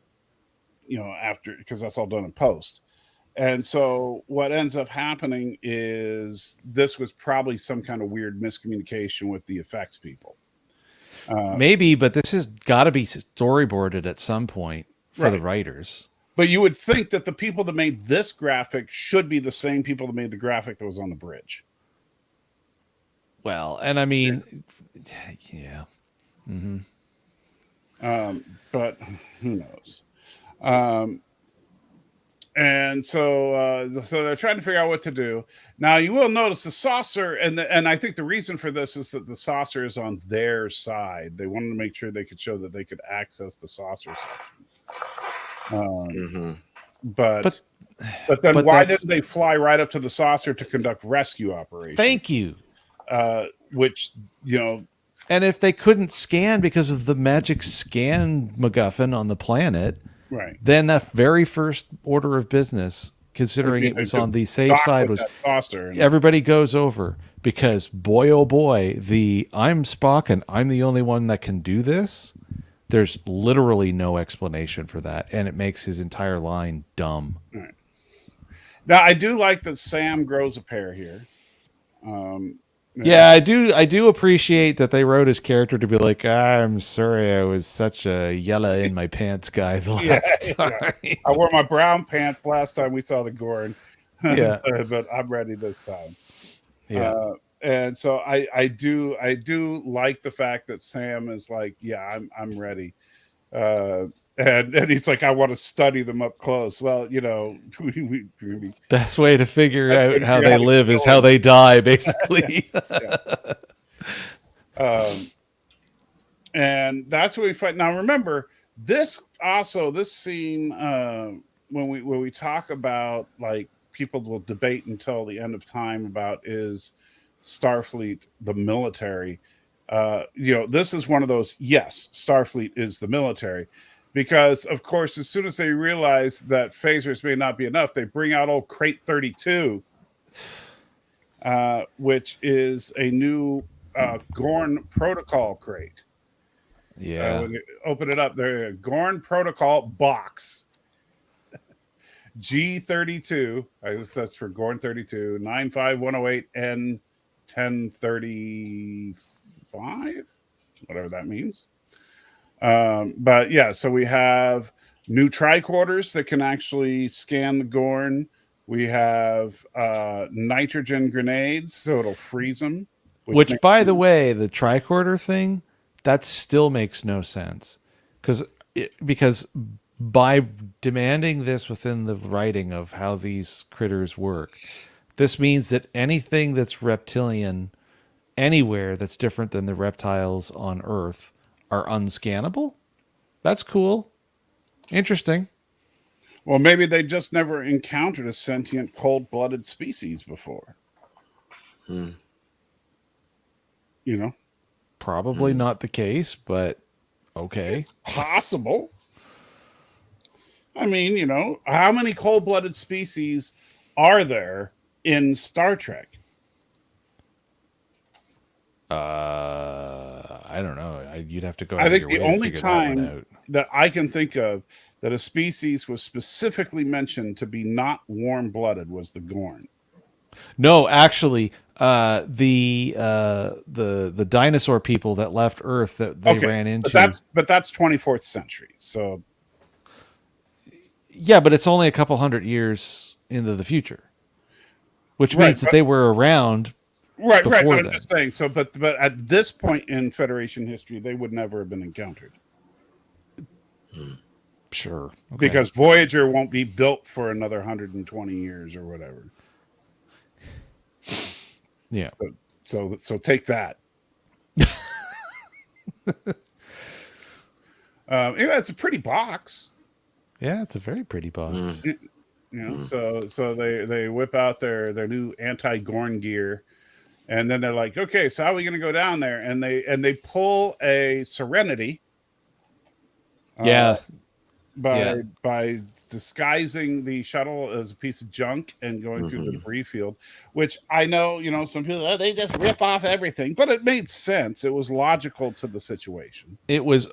after, because that's all done in post. And so what ends up happening is this was probably some kind of weird miscommunication with the effects people. Maybe, but this has got to be storyboarded at some point for the writers. But you would think that the people that made this graphic should be the same people that made the graphic that was on the bridge. Well, and I mean, yeah. Mm-hmm. But who knows? And so they're trying to figure out what to do. Now, you will notice the saucer, and I think the reason for this is that the saucer is on their side. They wanted to make sure they could show that they could access the saucer section. But then why didn't they fly right up to the saucer to conduct rescue operations? Thank you. which, you know, and if they couldn't scan because of the magic scan MacGuffin on the planet, right, then that very first order of business, considering it was on the safe side, was everybody goes over, because boy, oh boy, I'm Spock and I'm the only one that can do this. There's literally no explanation for that, and it makes his entire line dumb. Right. Now, I do like that Sam grows a pair here. Yeah, I do appreciate that they wrote his character to be like, I'm sorry, I was such a yellow in my pants guy the last time. Yeah. I wore my brown pants last time we saw the Gorn. Yeah. But I'm ready this time. Yeah. And so I do like the fact that Sam is like, yeah, I'm ready. And he's like, I want to study them up close. Well, you know, best way to figure out how they live is how they die, basically. And that's what we fight. Now, remember this scene when we talk about, like, people will debate until the end of time about, is Starfleet the military? You know, this is one of those. Yes, Starfleet is the military. Because, of course, as soon as they realize that phasers may not be enough, they bring out old Crate 32, which is a new Gorn Protocol crate. Yeah. When you open it up, there's a Gorn Protocol box. G32, I guess that's for Gorn 32, 95108 N1035, whatever that means. But yeah, so we have new tricorders that can actually scan the Gorn. We have nitrogen grenades, so it'll freeze them. Which, by the way, the tricorder thing, that still makes no sense. Because by demanding this within the writing of how these critters work, this means that anything that's reptilian anywhere that's different than the reptiles on Earth are unscannable. That's cool. Interesting. Well, maybe they just never encountered a sentient, cold-blooded species before. You know? Probably not the case, but okay. It's possible. I mean, you know, how many cold-blooded species are there in Star Trek? I don't know. You'd have to go. I think the only time that I can think of that a species was specifically mentioned to be not warm-blooded was the Gorn. No, actually, the dinosaur people that left Earth that they ran into. But that's 24th century. So yeah, but it's only a couple hundred years into the future, which means that they were around. Right. I'm just saying. So, but at this point in Federation history, they would never have been encountered. Sure. Okay. Because Voyager won't be built for another 120 years or whatever. Yeah. So take that. Yeah, it's a pretty box. Yeah, it's a very pretty box. You know, so they whip out their new anti-Gorn gear. And then they're like, okay, so how are we going to go down there? And they pull a Serenity. By disguising the shuttle as a piece of junk and going through the debris field, which I know, you know, some people, they just rip off everything, but it made sense. It was logical to the situation. It was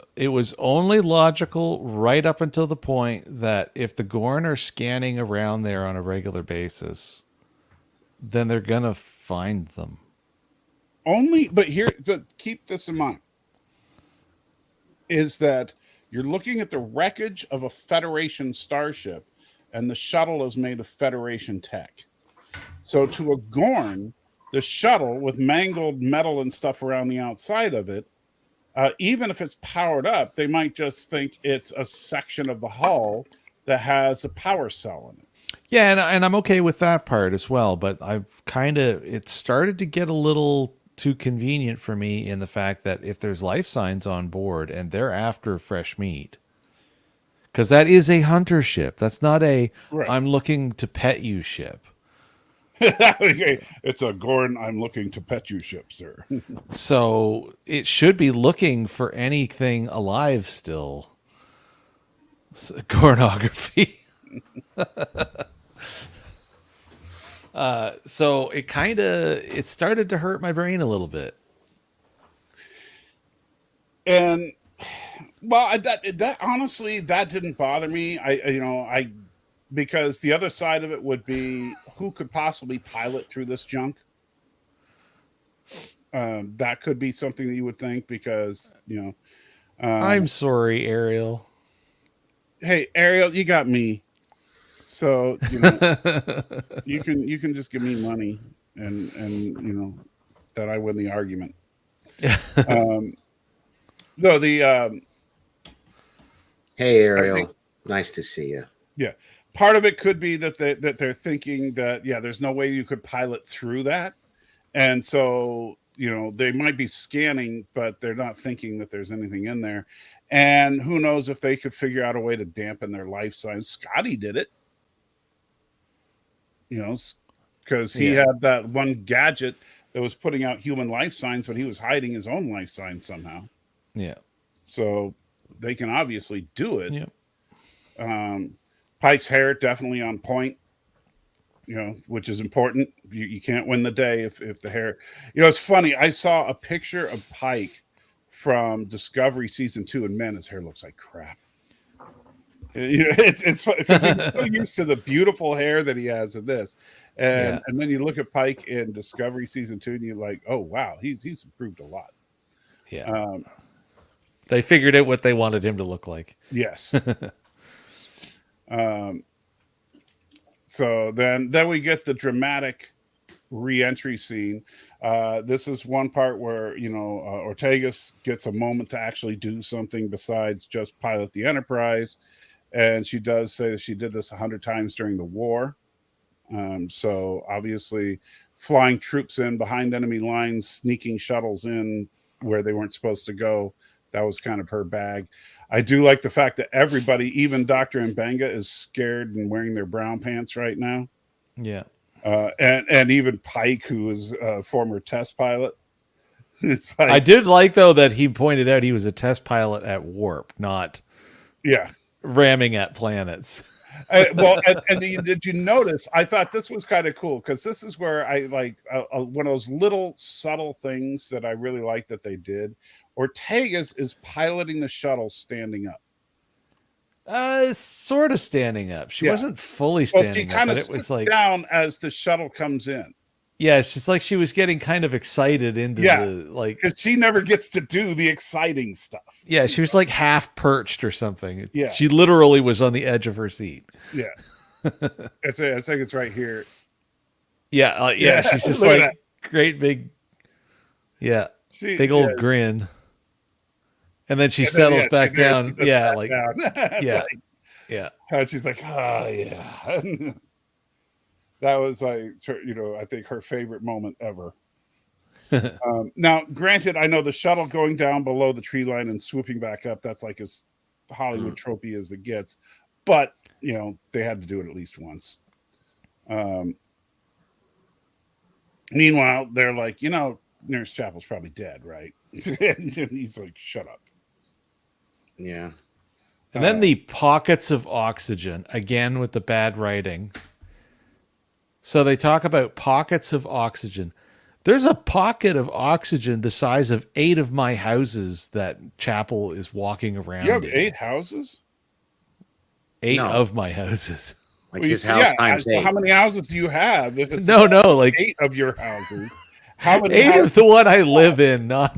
only logical right up until the point that if the Gorn are scanning around there on a regular basis, then they're going to find them. But keep this in mind, is that you're looking at the wreckage of a Federation starship, and the shuttle is made of Federation tech. So to a Gorn, the shuttle with mangled metal and stuff around the outside of it, even if it's powered up, they might just think it's a section of the hull that has a power cell in it. Yeah, and I'm okay with that part as well, but it started to get a little too convenient for me in the fact that if there's life signs on board and they're after fresh meat, because that is a hunter ship. That's not I'm looking to pet you ship. It's a Gorn, I'm looking to pet you ship, sir. So it should be looking for anything alive still. Pornography. So it started to hurt my brain a little bit. And well, that honestly, that didn't bother me. I because the other side of it would be who could possibly pilot through this junk. That could be something that you would think because I'm sorry, Ariel. Hey, Ariel, you got me. So you can just give me money and that I win the argument. No, Hey, Ariel. Nice to see you. Yeah. Part of it could be that they're thinking that, there's no way you could pilot through that. And so, they might be scanning, but they're not thinking that there's anything in there. And who knows if they could figure out a way to dampen their life signs. Scotty did it. Because he had that one gadget that was putting out human life signs, but he was hiding his own life signs somehow. Yeah. So they can obviously do it. Yeah. Pike's hair definitely on point, which is important. You can't win the day if the hair. It's funny. I saw a picture of Pike from Discovery season 2, and man, his hair looks like crap. It's if you're so used to the beautiful hair that he has in this, and then you look at Pike in Discovery season 2, and you're like, oh wow, he's improved a lot. Yeah. They figured out what they wanted him to look like. Yes. So then we get the dramatic re-entry scene. This is one part where Ortegas gets a moment to actually do something besides just pilot the Enterprise, and she does say that she did this 100 times during the war. So obviously flying troops in behind enemy lines, sneaking shuttles in where they weren't supposed to go. That was kind of her bag. I do like the fact that everybody, even Dr. Mbenga, is scared and wearing their brown pants right now. Yeah. And even Pike, who is a former test pilot. It's like, I did like, though, that he pointed out he was a test pilot at warp, not ramming at planets. Did you notice? I thought this was kind of cool because this is where I like one of those little subtle things that I really like that they did. Ortegas is piloting the shuttle standing up. Sort of standing up. She wasn't fully standing up, but it was like down as the shuttle comes in. Yeah, it's just like she was getting kind of excited into because she never gets to do the exciting stuff. Yeah, she was like half perched or something. Yeah, she literally was on the edge of her seat. Yeah, I think it's right here. Yeah, she's just like great big, big old grin, and then she settles back down. Yeah, like yeah, and she's like, oh yeah. That was like, I think her favorite moment ever. Now, granted, I know the shuttle going down below the tree line and swooping back up, that's like as Hollywood tropey as it gets. But, they had to do it at least once. Meanwhile, they're like, Nurse Chapel's probably dead, right? And he's like, shut up. Yeah. And then the pockets of oxygen, again with the bad writing. So they talk about pockets of oxygen. There's a pocket of oxygen the size of 8 of my houses that Chapel is walking around. You have 8 houses? 8 of my houses. Like his house times 8. How many houses do you have? If it's like 8 of your houses. How many 8 of the one I live in, not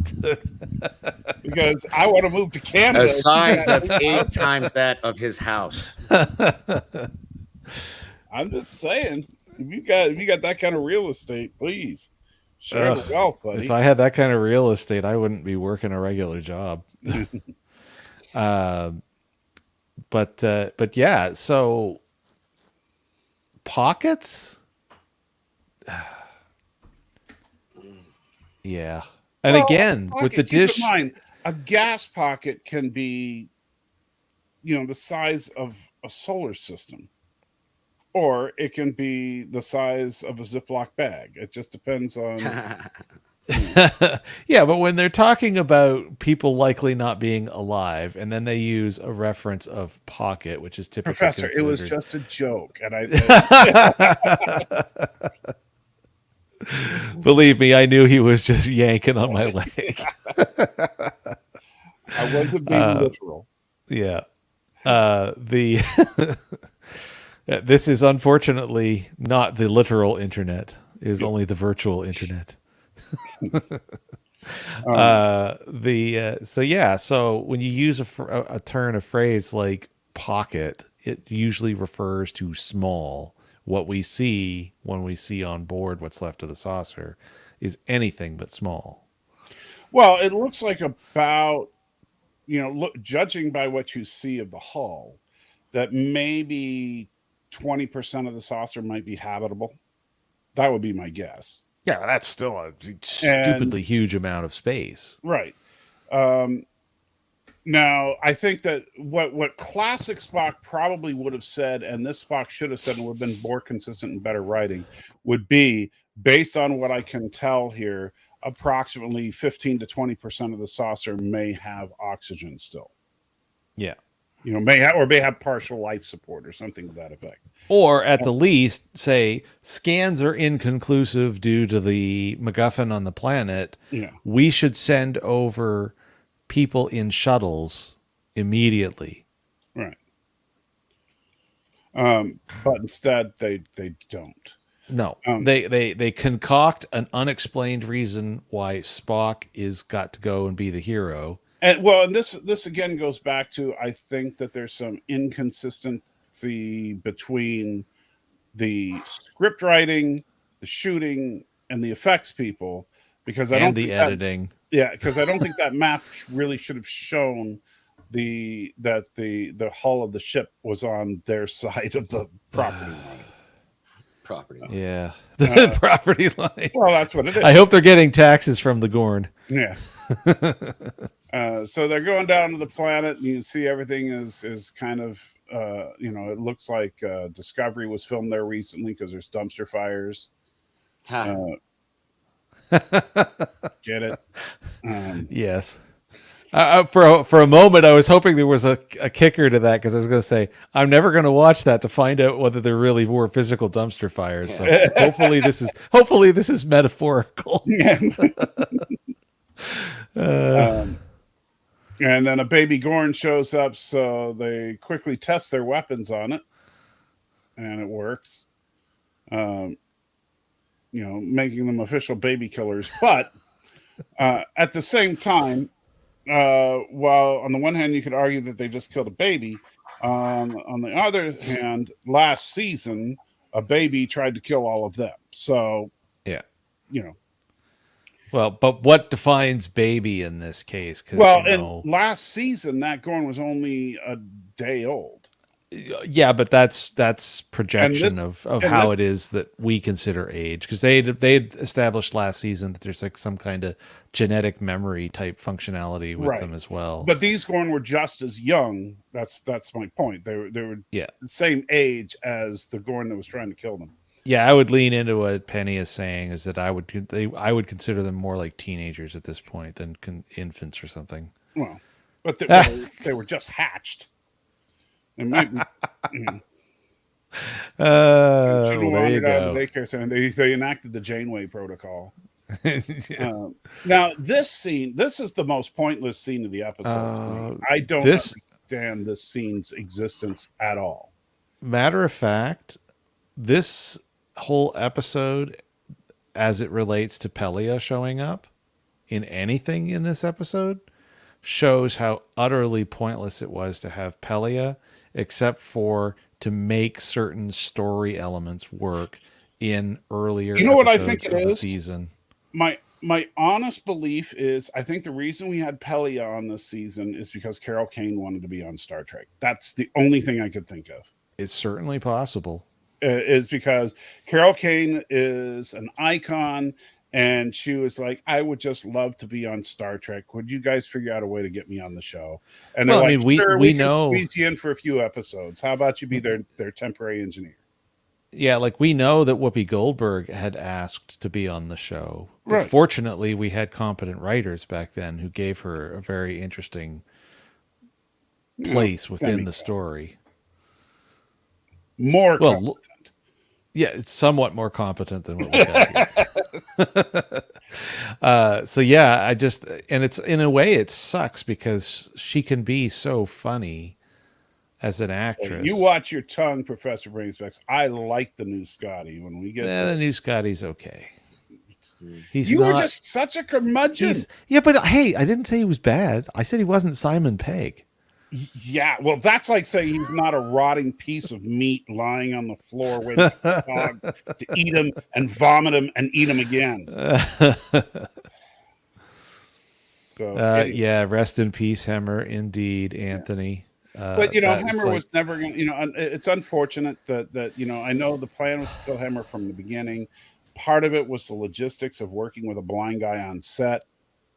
because I want to move to Canada. A size that's 8 times that of his house. I'm just saying. If you got that kind of real estate, please share the wealth, buddy. If I had that kind of real estate, I wouldn't be working a regular job. But yeah, so pockets. Yeah, and again with the dish. Keep in mind, a gas pocket can be, the size of a solar system. or it can be the size of a Ziploc bag. It just depends on. Yeah, but when they're talking about people likely not being alive, and then they use a reference of pocket, which is typically Professor, it was considered- just a joke, and I. Believe me, I knew he was just yanking on my leg. I wasn't being literal. Yeah. This is unfortunately not the literal internet. It is only the virtual internet. So when you use a turn of phrase like pocket, it usually refers to small. What we see when we see on board what's left of the saucer is anything but small. Well, it looks like about, judging by what you see of the hull, that maybe 20% of the saucer might be habitable. That would be my guess. Yeah, that's still a stupidly huge amount of space. Right. Now, I think that what classic Spock probably would have said, and this Spock should have said, and would have been more consistent and better writing, would be, based on what I can tell here, approximately 15 to 20% of the saucer may have oxygen still. Yeah. May have partial life support or something to that effect. Or at the least, say, scans are inconclusive due to the MacGuffin on the planet. Yeah. We should send over people in shuttles immediately. Right. But instead, they don't. No, they concoct an unexplained reason why Spock is got to go and be the hero. And this again goes back to, I think that there's some inconsistency between the script writing, the shooting, and the effects people, because I don't think editing. Because I don't think that map really should have shown that the hull of the ship was on their side of the property line. Property line. Yeah, the property line. Well, that's what it is. I hope they're getting taxes from the Gorn. Yeah. So they're going down to the planet, and you can see everything is kind of, it looks like Discovery was filmed there recently because there's dumpster fires. Get it? Yes. For a moment, I was hoping there was a kicker to that, because I was going to say, I'm never going to watch that to find out whether there really were physical dumpster fires. So hopefully this is metaphorical. And then a baby Gorn shows up, so they quickly test their weapons on it, and it works. Making them official baby killers. But at the same time, while on the one hand you could argue that they just killed a baby, on the other hand, last season a baby tried to kill all of them. So yeah, Well, but what defines baby in this case? And last season that Gorn was only a day old. Yeah, but that's projection of how it is that we consider age, because they established last season that there's like some kind of genetic memory type functionality with them as well. But these Gorn were just as young. That's my point. They were the same age as the Gorn that was trying to kill them. Yeah, I would lean into what Penny is saying, is that I would consider them more like teenagers at this point than infants or something. Well, but they were just hatched. And maybe, there you go. The daycare center. They enacted the Janeway protocol. Now this is the most pointless scene of the episode. I don't understand this scene's existence at all. Matter of fact, this whole episode, as it relates to Pelia showing up in anything in this episode, shows how utterly pointless it was to have Pelia, except for to make certain story elements work in earlier what I episodes think it of the is? season. My honest belief is, I think the reason we had Pelia on this season is because Carol Kane wanted to be on Star Trek. That's the only thing I could think of. It's certainly possible. Is because Carol Kane is an icon, and she was like, I would just love to be on Star Trek. Would you guys figure out a way to get me on the show? And they're we can know squeeze you in for a few episodes. How about you be their temporary engineer? Yeah, like we know that Whoopi Goldberg had asked to be on the show. But Right. fortunately, we had competent writers back then who gave her a very interesting place within the story. More well, competent. Yeah, it's somewhat more competent than what we got here. So yeah, and it's in a way it sucks because she can be so funny as an actress. You watch your tongue, Professor Brainspecs. I like the new Scotty when we get the new Scotty's okay. You were just such a curmudgeon. Yeah, but hey, I didn't say he was bad. I said he wasn't Simon Pegg. Yeah, well, that's like saying he's not a rotting piece of meat lying on the floor waiting for the dog to eat him and vomit him and eat him again. So, anyway. Yeah, rest in peace, Hemmer. Indeed, Anthony. But Hemmer was never going to. It's unfortunate that I know the plan was to kill Hemmer from the beginning. Part of it was the logistics of working with a blind guy on set,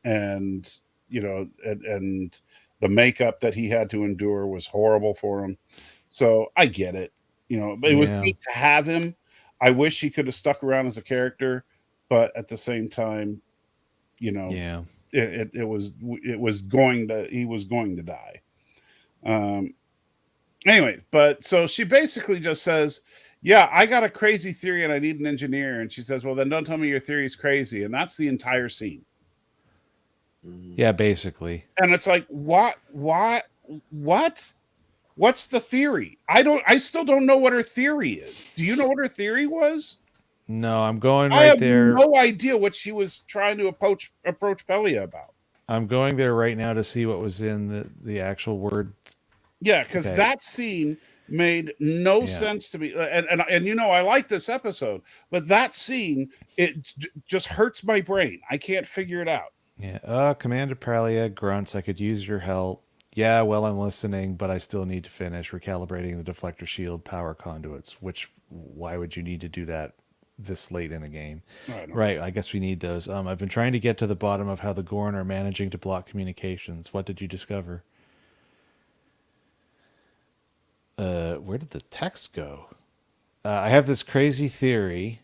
and and the makeup that he had to endure was horrible for him. So I get it, but it was neat to have him. I wish he could have stuck around as a character, but at the same time, he was going to die. Anyway, but so she basically just says, yeah, I got a crazy theory and I need an engineer. And she says, well, then don't tell me your theory is crazy. And that's the entire scene. Yeah, basically. And it's like, what? What's the theory? I still don't know what her theory is. Do you know what her theory was? No, I'm going right there. I have no idea what she was trying to approach Pelia about. I'm going there right now to see what was in the actual word. Yeah, because that scene made no sense to me. And I like this episode, but that scene, it just hurts my brain. I can't figure it out. Yeah. Commander Pralia grunts, I could use your help. Yeah, well, I'm listening, but I still need to finish recalibrating the deflector shield power conduits, why would you need to do that this late in the game? Right, I guess we need those. I've been trying to get to the bottom of how the Gorn are managing to block communications. What did you discover? Where did the text go? I have this crazy theory.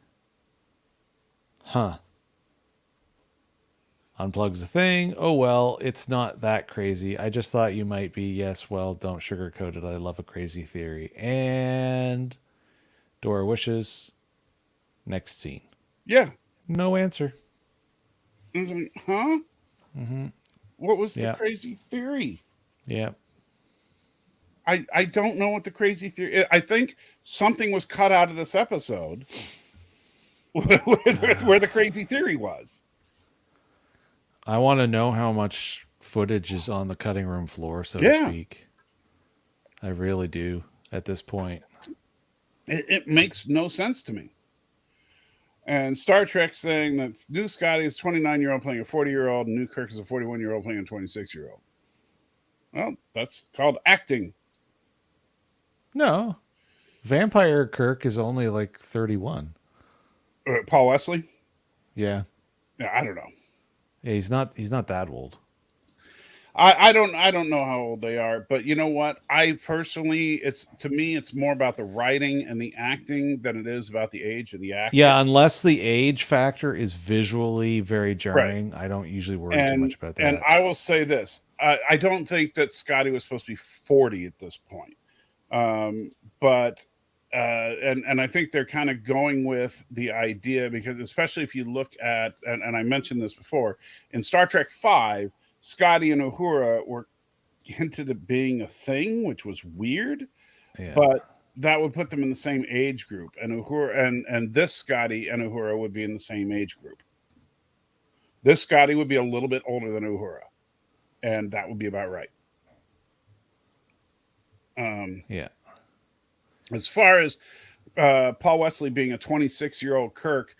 Unplugs the thing. Oh, well, it's not that crazy. I just thought you might be. Yes, well, don't sugarcoat it. I love a crazy theory. And Dora wishes. Next scene. Yeah. No answer. I was like, huh? Mm-hmm. What was the crazy theory? Yeah. I don't know what the crazy theory. I think something was cut out of this episode where the crazy theory was. I want to know how much footage is on the cutting room floor, so to speak. I really do at this point. It makes no sense to me. And Star Trek saying that new Scotty is a 29-year-old playing a 40-year-old, and new Kirk is a 41-year-old playing a 26-year-old. Well, that's called acting. No. Vampire Kirk is only like 31. Paul Wesley? Yeah. Yeah, I don't know. Yeah, he's not that old. I don't know how old they are, but you know what? I personally, it's more about the writing and the acting than it is about the age of the actor. Yeah, unless the age factor is visually very jarring, I don't usually worry too much about that. And I will say this: I don't think that Scotty was supposed to be 40 at this point, but I think they're kind of going with the idea because, especially if you look at, and I mentioned this before in Star Trek V. Scotty and Uhura were hinted at being a thing, which was weird, but that would put them in the same age group. And Uhura and this Scotty and Uhura would be in the same age group. This Scotty would be a little bit older than Uhura, and that would be about right. As far as Paul Wesley being a 26-year-old Kirk,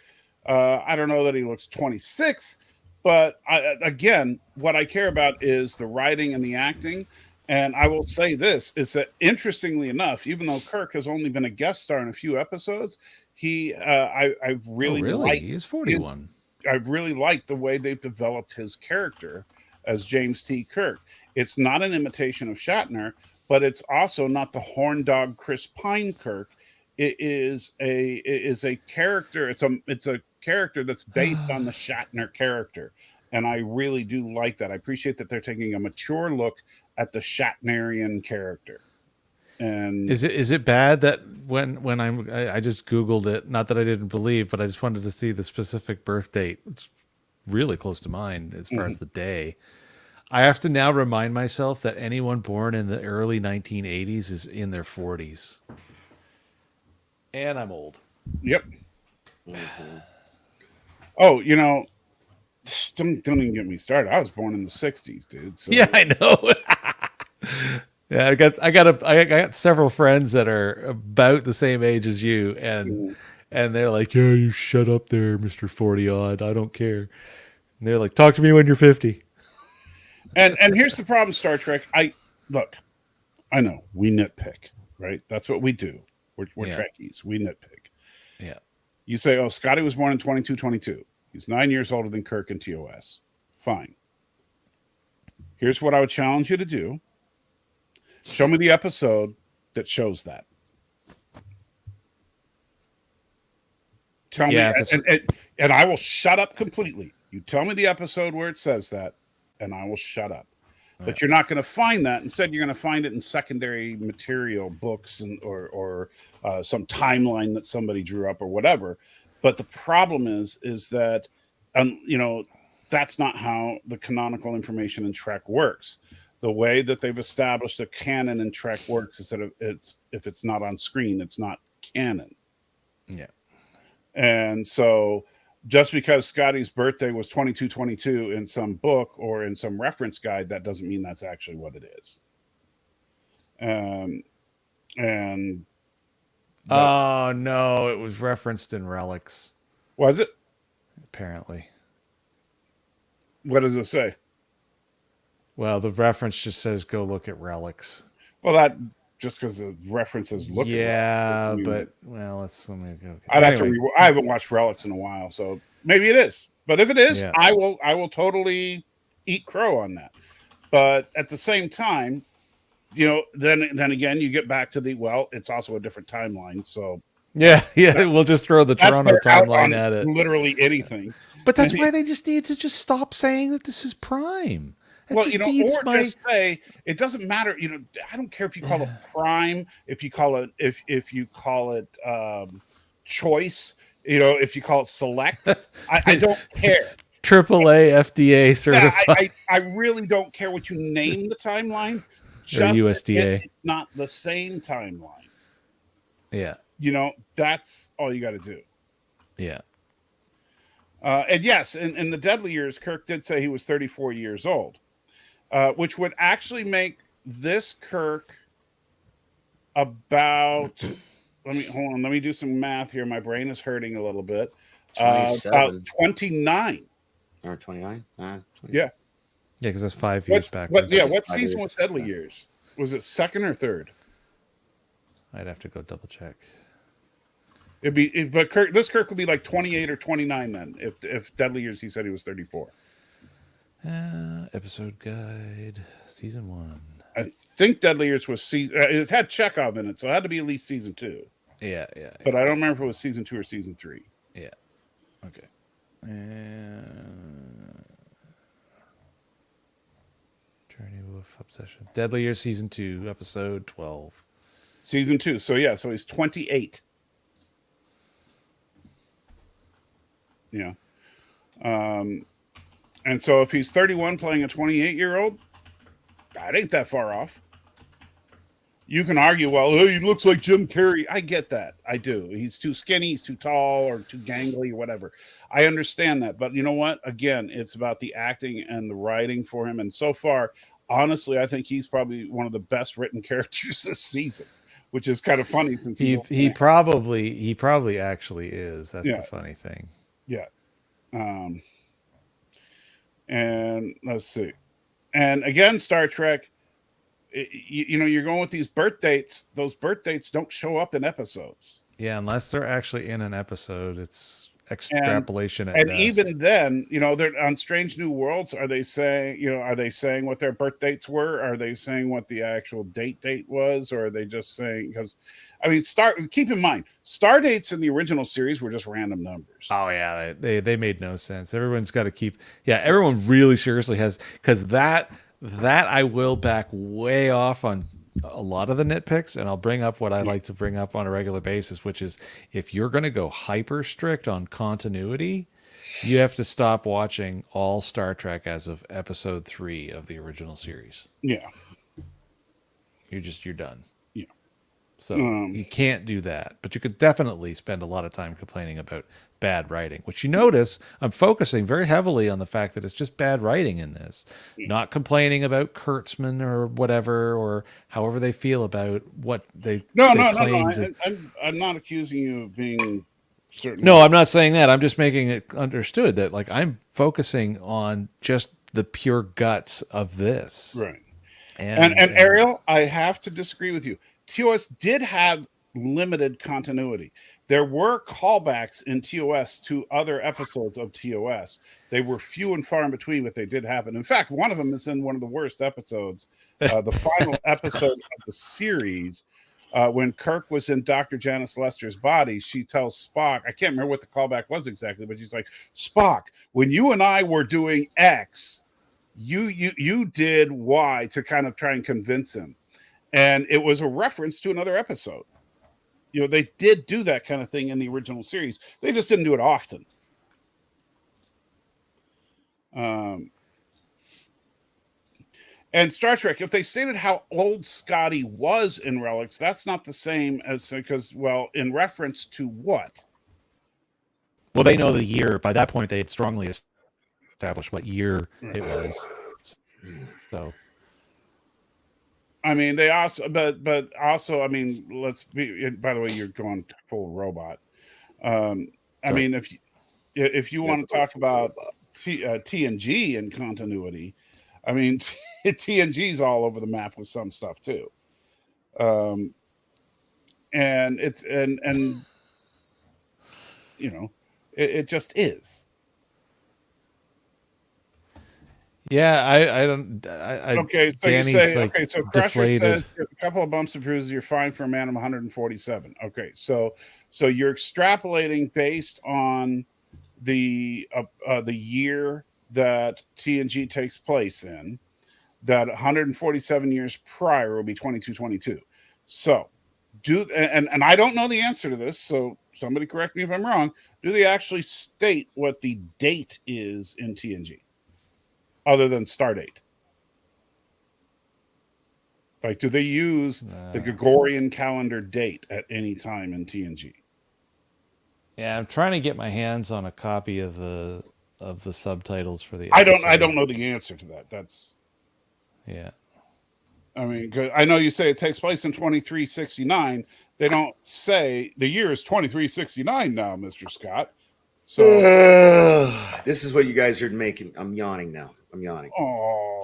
I don't know that he looks 26. But again, what I care about is the writing and the acting. And I will say this, is that interestingly enough, even though Kirk has only been a guest star in a few episodes, I've really liked, he's 41. I've really liked the way they've developed his character as James T. Kirk. It's not an imitation of Shatner, but it's also not the horn dog Chris Pine Kirk. it is a character. It's a character that's based on the Shatner character, and I really do like that. I appreciate that they're taking a mature look at the Shatnerian character. And Is it bad that when I just Googled it, not that I didn't believe, but I just wanted to see the specific birth date. It's really close to mine as far as the day. I have to now remind myself that anyone born in the early 1980s is in their 40s. And I'm old. Yep. Oh, don't even get me started. I was born in the 60s, dude. So. Yeah, I know. Yeah, I got several friends that are about the same age as you, and they're like, "Yeah, you shut up there, Mr. 40 odd. I don't care." And they're like, "Talk to me when you're 50." And here's the problem, Star Trek. I know we nitpick, right? That's what we do. We're Trekkies. We nitpick. Yeah. You say, "Oh, Scotty was born in 2222. He's 9 years older than Kirk and TOS." Fine. Here's what I would challenge you to do. Show me the episode that shows that. Tell me, and I will shut up completely. You tell me the episode where it says that, and I will shut up. But you're not going to find that. Instead, you're going to find it in secondary material, books, or some timeline that somebody drew up or whatever. But the problem is that, that's not how the canonical information in Trek works. The way that they've established a canon in Trek works is that if it's not on screen, it's not canon. Yeah. And so just because Scotty's birthday was 2222 in some book or in some reference guide, that doesn't mean that's actually what it is. Oh no, it was referenced in Relics. Was it? Apparently. What does it say? Well, the reference just says go look at Relics. Well, that just because the references look. Yeah, but let me go. I'd have to. I haven't watched Relics in a while, so maybe it is. But if it is, I will totally eat crow on that. But at the same time, then again, you get back to it's also a different timeline. So yeah, we'll just throw the Toronto timeline at it. Literally anything. But that's why they just need to just stop saying that this is Prime. Just say it doesn't matter. I don't care if you call it Prime, if you call it Choice, if you call it Select. I don't care. AAA FDA certified. I really don't care what you name the timeline. Or USDA. It's not the same timeline. Yeah. That's all you got to do. Yeah. And yes, in the Deadly Years, Kirk did say he was 34 years old. Which would actually make this Kirk about. Let me do some math here. My brain is hurting a little bit. About 29. Or 29? Yeah. Yeah, because that's 5 years back. What season was Deadly Years? Was it second or third? I'd have to go double check. But this Kirk would be like 28 or 29 then. If Deadly Years, he said he was 34. Episode guide, season 1. I think Deadly Years was it had Chekhov in it, so it had to be at least season 2. Yeah. But I don't remember if it was season 2 or season 3. Yeah. Okay. Journey Wolf Obsession. Deadly Years, season 2, episode 12. Season 2. So he's 28. Yeah. And so if he's 31 playing a 28-year-old, that ain't that far off. You can argue, well, he looks like Jim Carrey. I get that. I do. He's too skinny, he's too tall, or too gangly, or whatever. I understand that. But you know what? Again, it's about the acting and the writing for him. And so far, honestly, I think he's probably one of the best written characters this season, which is kind of funny since he probably actually is. That's the funny thing. Yeah. And let's see. And again, Star Trek, you're going with these birth dates. Those birth dates don't show up in episodes. Yeah, unless they're actually in an episode, extrapolation at and best. even then, they're on Strange New Worlds. Are they saying what their birth dates were? Are they saying what the actual date was? Or are they just saying, because keep in mind, star dates in the original series were just random numbers. Oh yeah, they made no sense. Everyone's got to keep, everyone really seriously has, because that I will back way off on a lot of the nitpicks, and I'll bring up what I like to bring up on a regular basis, which is if you're going to go hyper strict on continuity, you have to stop watching all Star Trek as of episode 3 of the original series. Yeah. You're done. Yeah. So you can't do that, but you could definitely spend a lot of time complaining about bad writing, which you notice I'm focusing very heavily on the fact that it's just bad writing in this, not complaining about Kurtzman or whatever, or however they feel about what they claim. I'm not accusing you of being certain. No, I'm not saying that. I'm just making it understood that I'm focusing on just the pure guts of this. Right. And Ariel, I have to disagree with you. TOS did have limited continuity. There were callbacks in TOS to other episodes of TOS. They were few and far in between, but they did happen. In fact, one of them is in one of the worst episodes, the final episode of the series, when Kirk was in Dr. Janice Lester's body. She tells Spock, I can't remember what the callback was exactly, but she's like, Spock, when you and I were doing X, you did Y, to kind of try and convince him. And it was a reference to another episode. They did do that kind of thing in the original series. They just didn't do it often. And Star Trek, if they stated how old Scotty was in Relics, that's not the same as, because, in reference to what? Well, they know the year. By that point, they had strongly established what year it was. So. They also, but also, let's be, by the way, you're going full robot. If you want to talk about TNG and continuity, TNG's all over the map with some stuff too. And it's, it just is. Yeah, I don't. Okay, so Danny's you say, so Crusher deflated. says a couple of bumps and bruises, you're fine for a man of 147. Okay, so you're extrapolating based on the year that TNG takes place in, that 147 years prior will be 2222. So and I don't know the answer to this, so somebody correct me if I'm wrong. Do they actually state what the date is in TNG? Other than Stardate? Do they use the Gregorian calendar date at any time in TNG? Yeah, I'm trying to get my hands on a copy of the subtitles for the I episode. don't know the answer to that. That's yeah. 'Cause I know you say it takes place in 2369. They don't say the year is 2369 now, Mr. Scott. So this is what you guys are making. I'm yawning now. I'm yawning. Oh,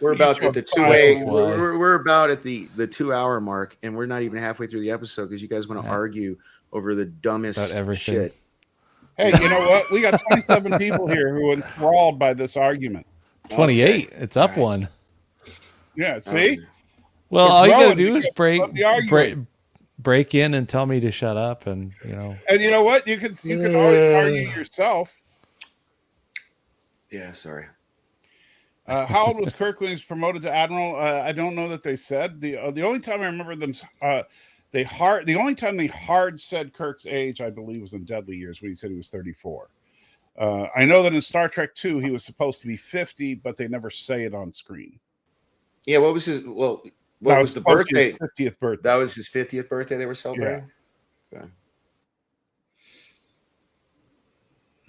we're about at the 2 we're about at the 2 hour mark, and we're not even halfway through the episode because you guys want to argue over the dumbest shit. Hey, you know what? We got 27 people here who are enthralled by this argument. 28. Okay. It's up one. Yeah. See. Well, all you gotta do is break in and tell me to shut up, and And you know what? You can always argue yourself. Yeah, sorry. How old was Kirk when he was promoted to admiral? I don't know that they said. The only time I remember them, the only time they hard said Kirk's age, I believe, was in Deadly Years when he said he was 34. I know that in Star Trek 2 he was supposed to be 50, but they never say it on screen. Yeah, what was his? What was the birthday? 50th birthday. That was his 50th birthday. They were celebrating. Yeah.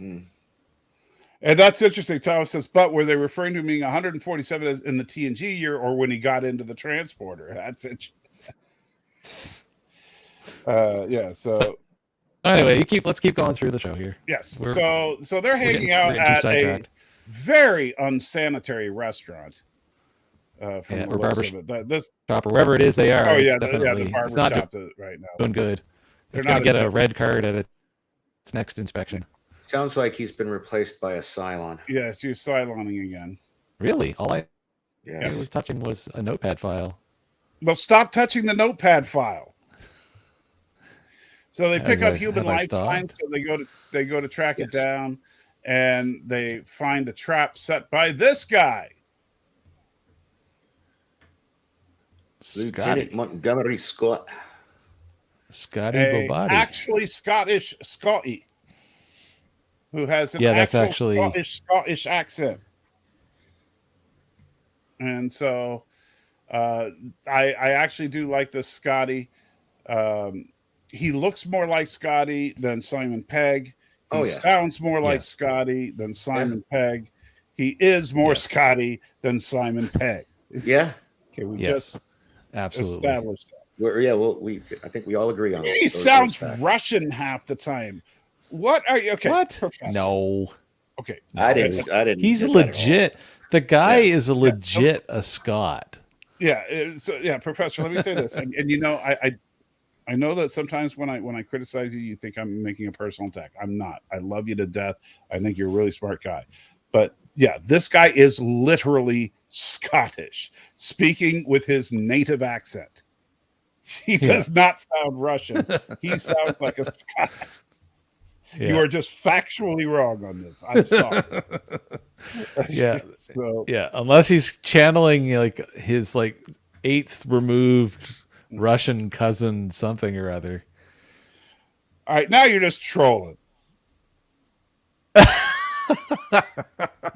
Okay. And that's interesting. Thomas says, but were they referring to him being 147 as in the TNG year, or when he got into the transporter? That's it. Yeah. So anyway, let's keep going through the show here. Yes. So they're hanging out at a very unsanitary restaurant. Or shop or wherever it is they are. Oh it's yeah, definitely, the barber it's not shop right now. Doing good. It's going to get a red card at next inspection. Sounds like he's been replaced by a Cylon. Yes, you're Cyloning again. Really? All I Yeah. was touching was a notepad file. Well, stop touching the notepad file. So they pick up human have I life signs. stopped? So they go to track it down, and they find a trap set by this guy. Lieutenant Montgomery Scott. Scotty A Bobati. actually Scottish Scotty, who has an that's actual actually Scottish accent. And so I actually do like this Scotty. He looks more like Scotty than Simon Pegg. He sounds more like Scotty than Simon Pegg. He is more Scotty than Simon Pegg. Yeah. Okay, we just absolutely established that. I think we all agree on it. He sounds Russian half the time. What are you? Okay. What? Professor. No. Okay. I didn't. He's legit. The guy is a legit a Scot. Yeah. So Professor. Let me say this, and you know, I know that sometimes when I criticize you, you think I'm making a personal attack. I'm not. I love you to death. I think you're a really smart guy. But yeah, this guy is literally Scottish, speaking with his native accent. He does not sound Russian. He sounds like a Scot. Yeah. You are just factually wrong on this. I'm sorry. Unless he's channeling like his like 8th removed Russian cousin something or other. All right, now you're just trolling.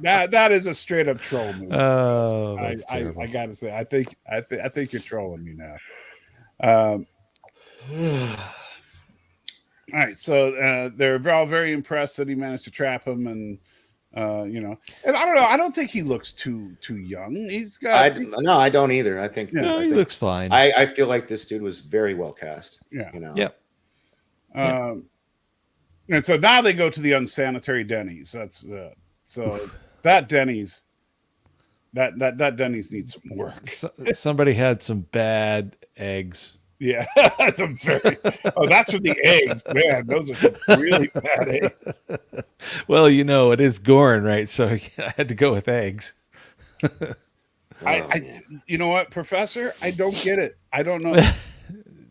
that is a straight up troll move. Oh, I gotta say, I think you're trolling me now. All right, so they're all very impressed that he managed to trap him, and you know, and I don't know. I don't think he looks too young. He's got no, I don't either. I think he looks fine. I feel like this dude was very well cast. Yeah, you know. Yep. And so now they go to the unsanitary Denny's. That's so that Denny's. That Denny's needs some work. Somebody had some bad eggs. Yeah, that's that's from the eggs, man. Those are some really bad eggs. Well, you know, it is Gorn, right? So I had to go with eggs. You know what, Professor? I don't get it. I don't know.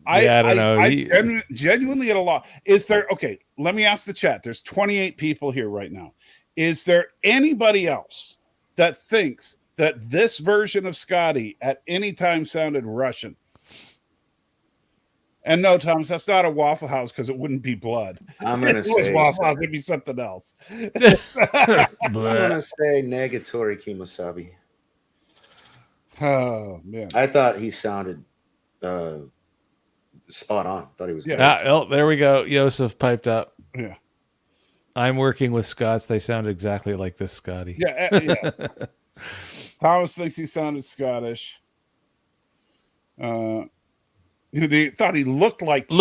I don't know. I genuinely at a loss. Is there? Okay, let me ask the chat. There's 28 people here right now. Is there anybody else that thinks that this version of Scotty at any time sounded Russian? And no, Thomas, that's not a Waffle House because it wouldn't be blood. I'm going to say Waffle House, it'd be something else. I'm going to say negatory Kimosabi. Oh man, I thought he sounded spot on. Thought he was good. There we go. Yosef piped up. Yeah. I'm working with Scots. They sound exactly like this Scotty. Yeah. Thomas thinks he sounded Scottish. They thought he looked like he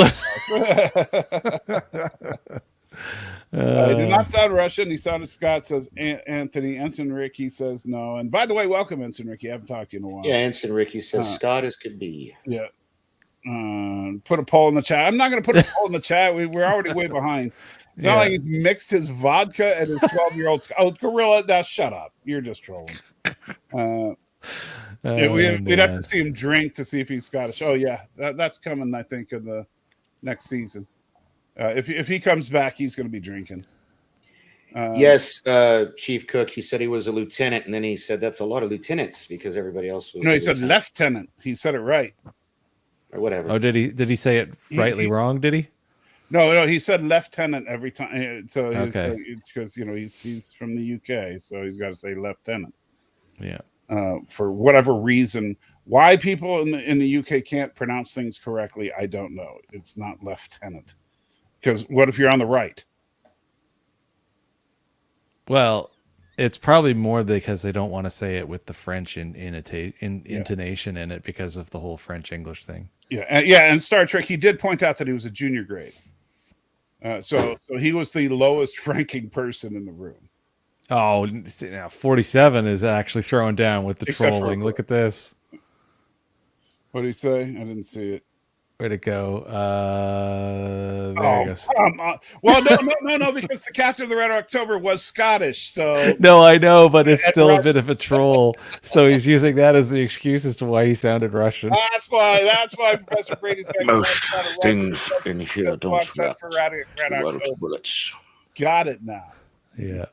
did not sound Russian. He sounded Scott, says Anthony. Ensign Ricky says no. And by the way, welcome, Ensign Ricky. I haven't talked to you in a while. Yeah, Ensign Ricky says Scott as could be. Yeah. Put a poll in the chat. I'm not going to put a poll in the chat. We're already way behind. It's not like he's mixed his vodka and his 12-year-old. Oh, Gorilla, now shut up. You're just trolling. We'd have to see him drink to see if he's Scottish. Oh, yeah. That's coming, I think, in the next season. If he comes back, he's going to be drinking. Yes, Chief Cook, he said he was a lieutenant, and then he said that's a lot of lieutenants because everybody else was. No, he said lieutenant. He said it right. Or whatever. Oh, did he say it rightly wrong? Did he? No, he said lieutenant every time. So because he's from the UK, so he's got to say lieutenant. Yeah. For whatever reason, why people in the UK can't pronounce things correctly, I don't know. It's not lieutenant. Because what if you're on the right? Well, it's probably more because they don't want to say it with the French intonation in it because of the whole French English thing. Yeah, and Star Trek, he did point out that he was a junior grade. So he was the lowest ranking person in the room. Oh, now 47 is actually throwing down with the trolling. Look at this. What did he say? I didn't see it. Where'd it go? There it goes. Well, no, because the Captain of the Red October was Scottish, so No, I know, but it's And still a Russian. bit of a troll. So he's using that as the excuse as to why he sounded Russian. that's why Professor Brady's got Most things in here don't watch out react for to Red Red October. bullets. Got it now. Yeah.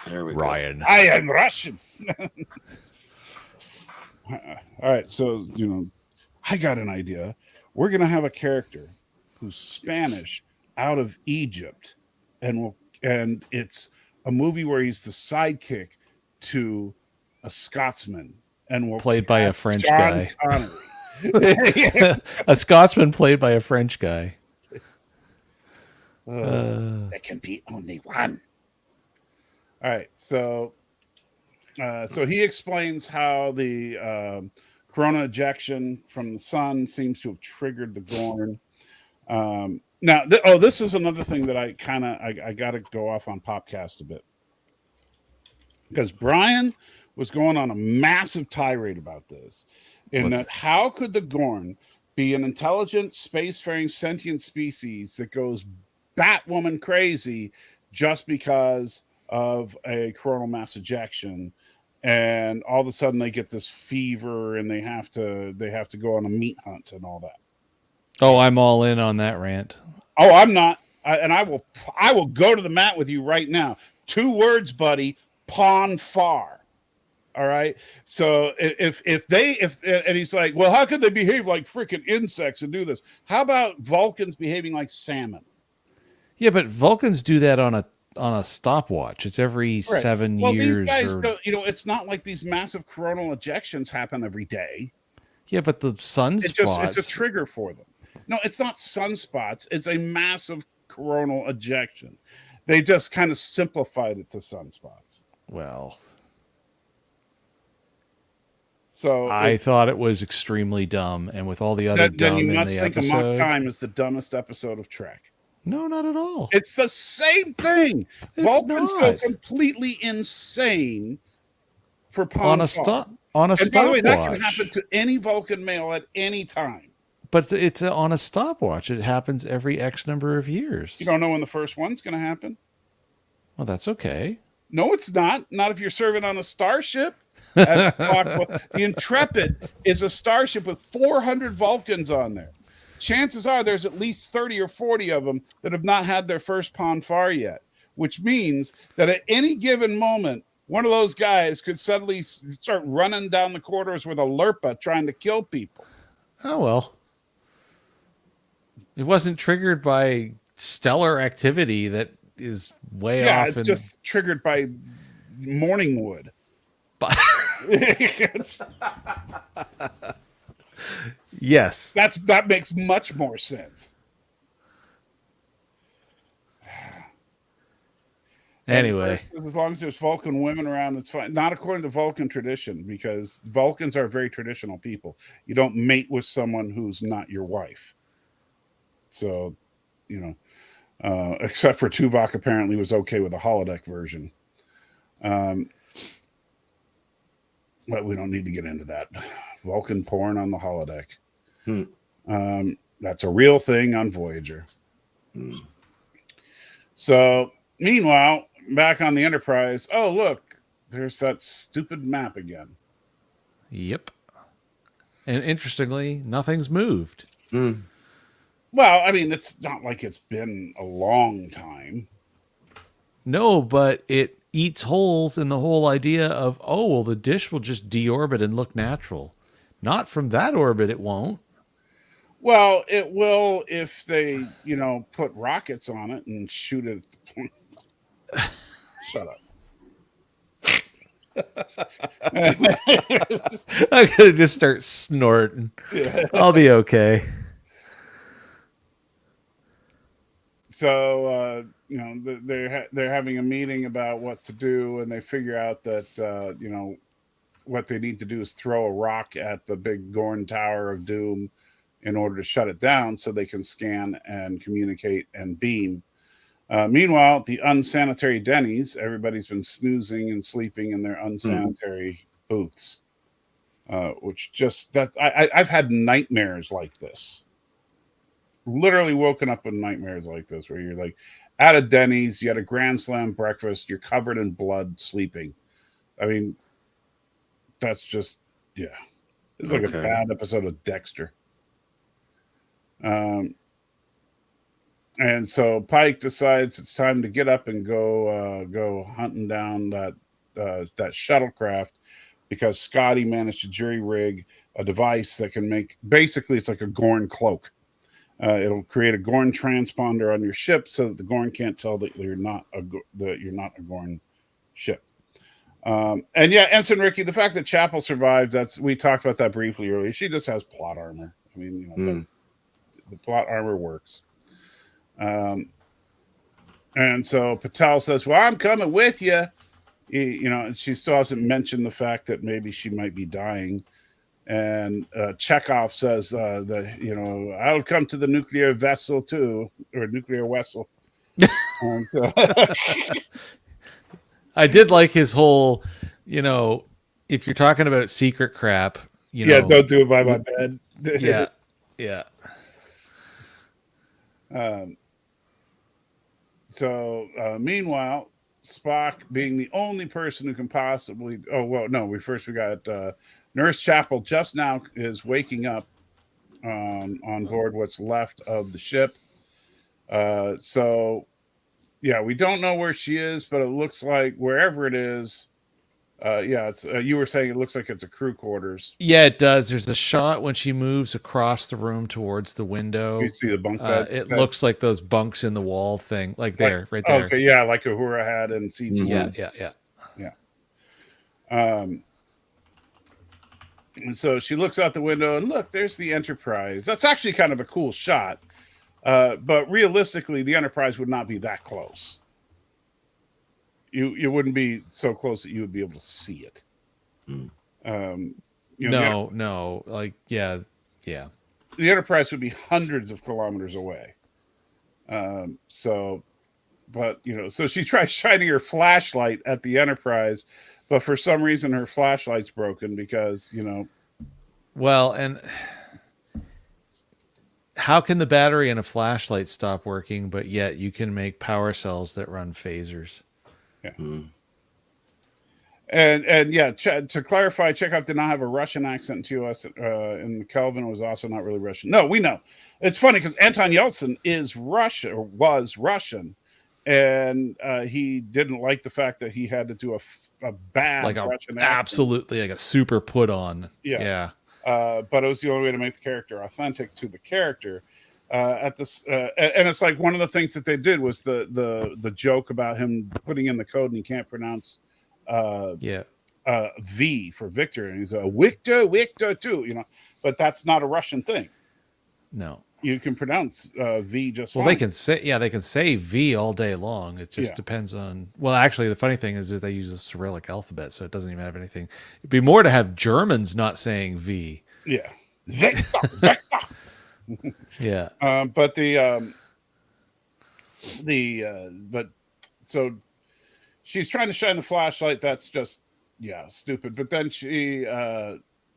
There we Ryan. I am Russian. All right, so I got an idea. We're gonna have a character who's Spanish out of Egypt, and it's a movie where he's the sidekick to a Scotsman, and we'll Played by a French Sean guy. Connery. A Scotsman played by a French guy. There can be only one. All right, so he explains how the corona ejection from the sun seems to have triggered the Gorn. Now, this is another thing that I got to go off on Popcast a bit, because Brian was going on a massive tirade about this, that how could the Gorn be an intelligent, spacefaring, sentient species that goes Batwoman crazy just because of a coronal mass ejection, and all of a sudden they get this fever and they have to go on a meat hunt and all that. Oh, I'm all in on that rant. Oh, I'm not. I will go to the mat with you right now. 2 words, buddy. Pawn far. All right. So if and he's like, well, how could they behave like freaking insects and do this? How about Vulcans behaving like salmon? Yeah, but Vulcans do that on a stopwatch. It's every 7 years. These guys, it's not like these massive coronal ejections happen every day. Yeah, but the sunspots. It's a trigger for them. No, it's not sunspots. It's a massive coronal ejection. They just kind of simplified it to sunspots. Well, so I thought it was extremely dumb, and with all the other dumb then you in must the think episode, Amok Time is the dumbest episode of Trek. No, not at all. It's the same thing. Vulcans go completely insane for on a stopwatch. stopwatch. By the way, that can happen to any Vulcan male at any time. But it's on a stopwatch. It happens every X number of years. You don't know when the first one's going to happen. Well, that's okay. No, it's not. Not if you're serving on a starship. The Intrepid is a starship with 400 Vulcans on there. Chances are there's at least 30 or 40 of them that have not had their first Pon farr yet, which means that at any given moment, one of those guys could suddenly start running down the corridors with a Lurpa trying to kill people. Oh, well. It wasn't triggered by stellar activity that is way off. Yeah, it's just triggered by morning wood. Yes. That makes much more sense. Anyway, as long as there's Vulcan women around, it's fine. Not according to Vulcan tradition, because Vulcans are very traditional people. You don't mate with someone who's not your wife. So, except for Tuvok apparently was okay with the holodeck version. But we don't need to get into that. Vulcan porn on the holodeck. That's a real thing on Voyager. So, meanwhile, back on the Enterprise, oh, look, there's that stupid map again. Yep. And interestingly, nothing's moved. Well, I mean, it's not like it's been a long time. No, but it eats holes in the whole idea of, oh, well, the dish will just deorbit and look natural. Not from that orbit, it won't. Well, it will if they, put rockets on it and shoot it at the point. Shut up. I'm going to just start snorting. Yeah. I'll be okay. So, they're having a meeting about what to do, and they figure out that, what they need to do is throw a rock at the big Gorn Tower of Doom in order to shut it down so they can scan and communicate and beam. Meanwhile, the unsanitary Denny's, everybody's been snoozing and sleeping in their unsanitary booths, which I've had nightmares like this. literally woken up with nightmares like this, where you're like at a Denny's, you had a Grand Slam breakfast, you're covered in blood, sleeping. I mean, that's just yeah. It's like a bad episode of Dexter. And so Pike decides it's time to get up and go hunting down that shuttlecraft, because Scotty managed to jury rig a device that can make, basically it's like a Gorn cloak. It'll create a Gorn transponder on your ship so that the Gorn can't tell that you're not a Gorn ship. And yeah, Ensign Ricky, the fact that Chapel survived, we talked about that briefly earlier. She just has plot armor. I mean, the plot armor works. And so Patel says, well, I'm coming with you. And she still hasn't mentioned the fact that maybe she might be dying. And Chekhov says that, I'll come to the nuclear vessel too, or nuclear vessel. And, I did like his whole, if you're talking about secret crap, don't do it by my bed. Yeah. So meanwhile, Spock, being the only person who can possibly, we got Nurse Chapel just now is waking up on board what's left of the ship. We don't know where she is, but it looks like wherever it is, it's you were saying it looks like it's a crew quarters. Yeah, it does. There's a shot when she moves across the room towards the window. You see the bunk bed. It looks like those bunks in the wall thing, right there. Okay, yeah, like Uhura had in season one. Yeah. And so she looks out the window and look, there's the Enterprise. That's actually kind of a cool shot. But realistically, the Enterprise would not be that close. You wouldn't be so close that you would be able to see it. No. The Enterprise would be hundreds of kilometers away. So she tries shining her flashlight at the Enterprise, but for some reason her flashlight's broken because, Well, and how can the battery in a flashlight stop working, but yet you can make power cells that run phasers? Yeah. And to clarify, Chekhov did not have a Russian accent to us, and Kelvin was also not really Russian. No, we know. It's funny because Anton Yeltsin is Russian, or was Russian, and he didn't like the fact that he had to do a bad Russian accent. Absolutely, like a super put on. Yeah. But it was the only way to make the character authentic to the character. And it's like one of the things that they did was the joke about him putting in the code and he can't pronounce V for Victor, and he's a Victor too, but that's not a Russian thing. No, you can pronounce V just well. Fine. They can say V all day long. It just depends on. Well, actually, the funny thing is that they use a Cyrillic alphabet, so it doesn't even have anything. It'd be more to have Germans not saying V. Yeah, Victor. Yeah. So she's trying to shine the flashlight. That's just stupid. But then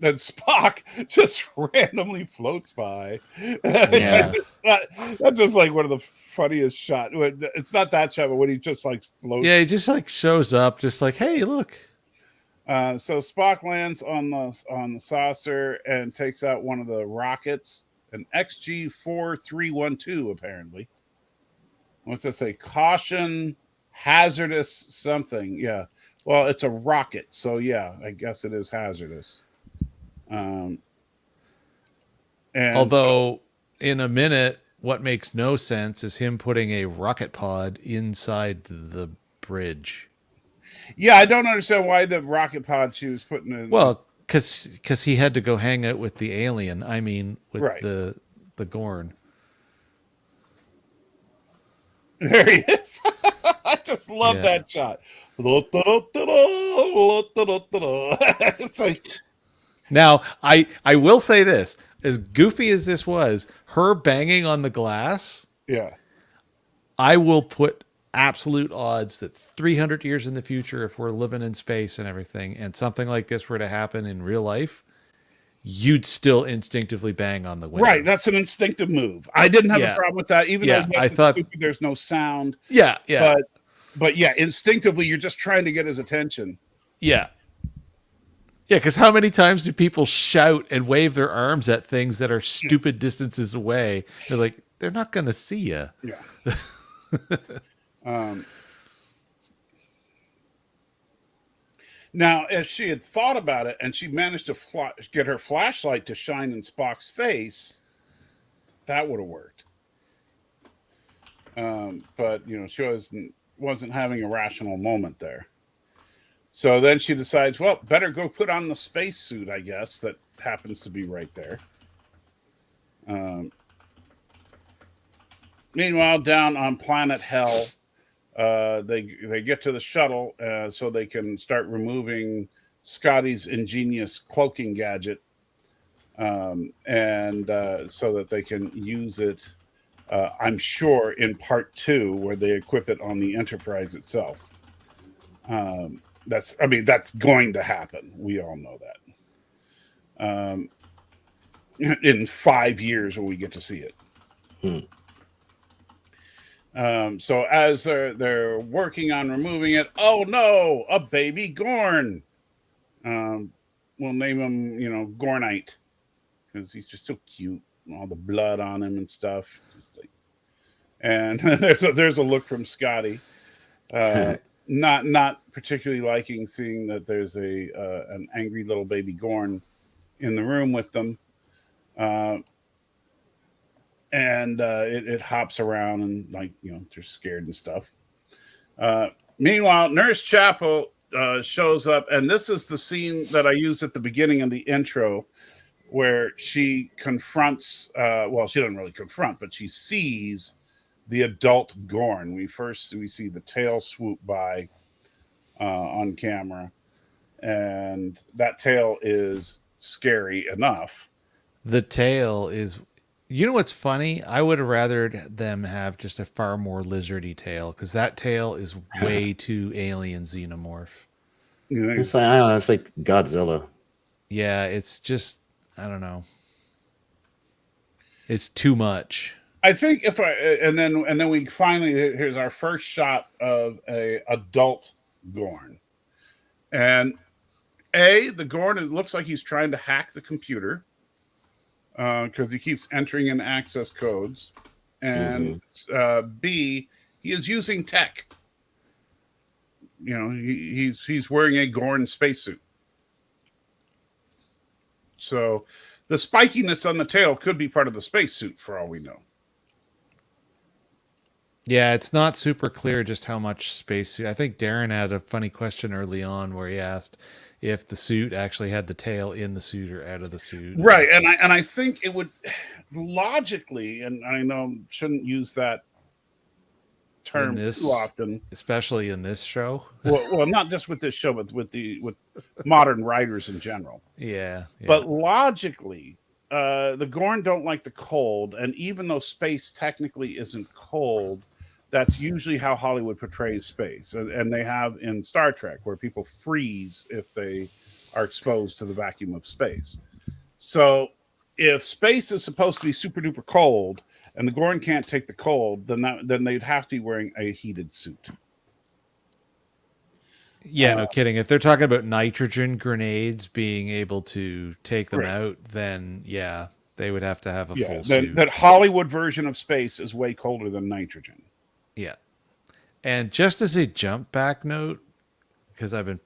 then Spock just randomly floats by. Yeah. That's just like one of the funniest shots. It's not that shot, but when he just like floats. Yeah, he just like shows up, just like, hey, look. So Spock lands on the saucer and takes out one of the rockets, an XG-4312 apparently. What's that say? Caution, hazardous something. Yeah. Well, it's a rocket, so yeah, I guess it is hazardous. And although in a minute, what makes no sense is him putting a rocket pod inside the bridge. Yeah, I don't understand why the rocket pod she was putting in. Well, because he had to go hang out with the alien. I mean, with the Gorn. There he is. I just love that shot. It's like. Now, I will say this: as goofy as this was, her banging on the glass. Yeah. I will put absolute odds that 300 years in the future, if we're living in space and everything, and something like this were to happen in real life, you'd still instinctively bang on the window. Right, that's an instinctive move. I didn't have Yeah. a problem with that, even Yeah, though yes, I it's thought- stupid, there's no sound. Yeah, yeah. But yeah, instinctively, you're just trying to get his attention. Yeah. Yeah, because how many times do people shout and wave their arms at things that are stupid distances away? They're like, they're not going to see you. Yeah. Now, if she had thought about it and she managed to get her flashlight to shine in Spock's face, that would have worked. But she wasn't having a rational moment there. So then she decides, well, better go put on the spacesuit, I guess, that happens to be right there. Meanwhile, down on planet Hell, they get to the shuttle so they can start removing Scotty's ingenious cloaking gadget, and so that they can use it, I'm sure, in part 2, where they equip it on the Enterprise itself. That's going to happen. We all know that. In 5 years when we get to see it. So as they're working on removing it, oh no, a baby Gorn. We'll name him, Dork Knight, because he's just so cute, and all the blood on him and stuff. And there's a look from Scotty, not particularly liking seeing that there's an angry little baby Gorn in the room with them. And it hops around and they're scared and stuff. Meanwhile, Nurse Chapel shows up, and this is the scene that I used at the beginning of the intro, where she confronts. She doesn't really confront, but she sees the adult Gorn. We see the tail swoop by on camera, and that tail is scary enough. The tail is. You know what's funny? I would have rathered them have just a far more lizardy tail, because that tail is way too alien xenomorph. It's like, I don't know, it's like Godzilla. Yeah, it's just, I don't know. It's too much. I think and then we finally, here's our first shot of a adult Gorn, and the Gorn, it looks like he's trying to hack the computer. Because he keeps entering in access codes, and B, he is using tech. He's wearing a Gorn spacesuit. So the spikiness on the tail could be part of the spacesuit, for all we know. Yeah, it's not super clear just how much spacesuit. I think Darren had a funny question early on where he asked if the suit actually had the tail in the suit or out of the suit. Right, and I think it would logically, and I know shouldn't use that term too often, especially in this show. Well, not just with this show, but with modern writers in general. Yeah. But logically, the Gorn don't like the cold, and even though space technically isn't cold, that's usually how Hollywood portrays space. And they have in Star Trek, where people freeze if they are exposed to the vacuum of space. So if space is supposed to be super duper cold and the Gorn can't take the cold, then they'd have to be wearing a heated suit. Yeah, no kidding. If they're talking about nitrogen grenades being able to take them out, then yeah, they would have to have a full suit. That Hollywood version of space is way colder than nitrogen. Yeah. And just as a jump back note, because I've been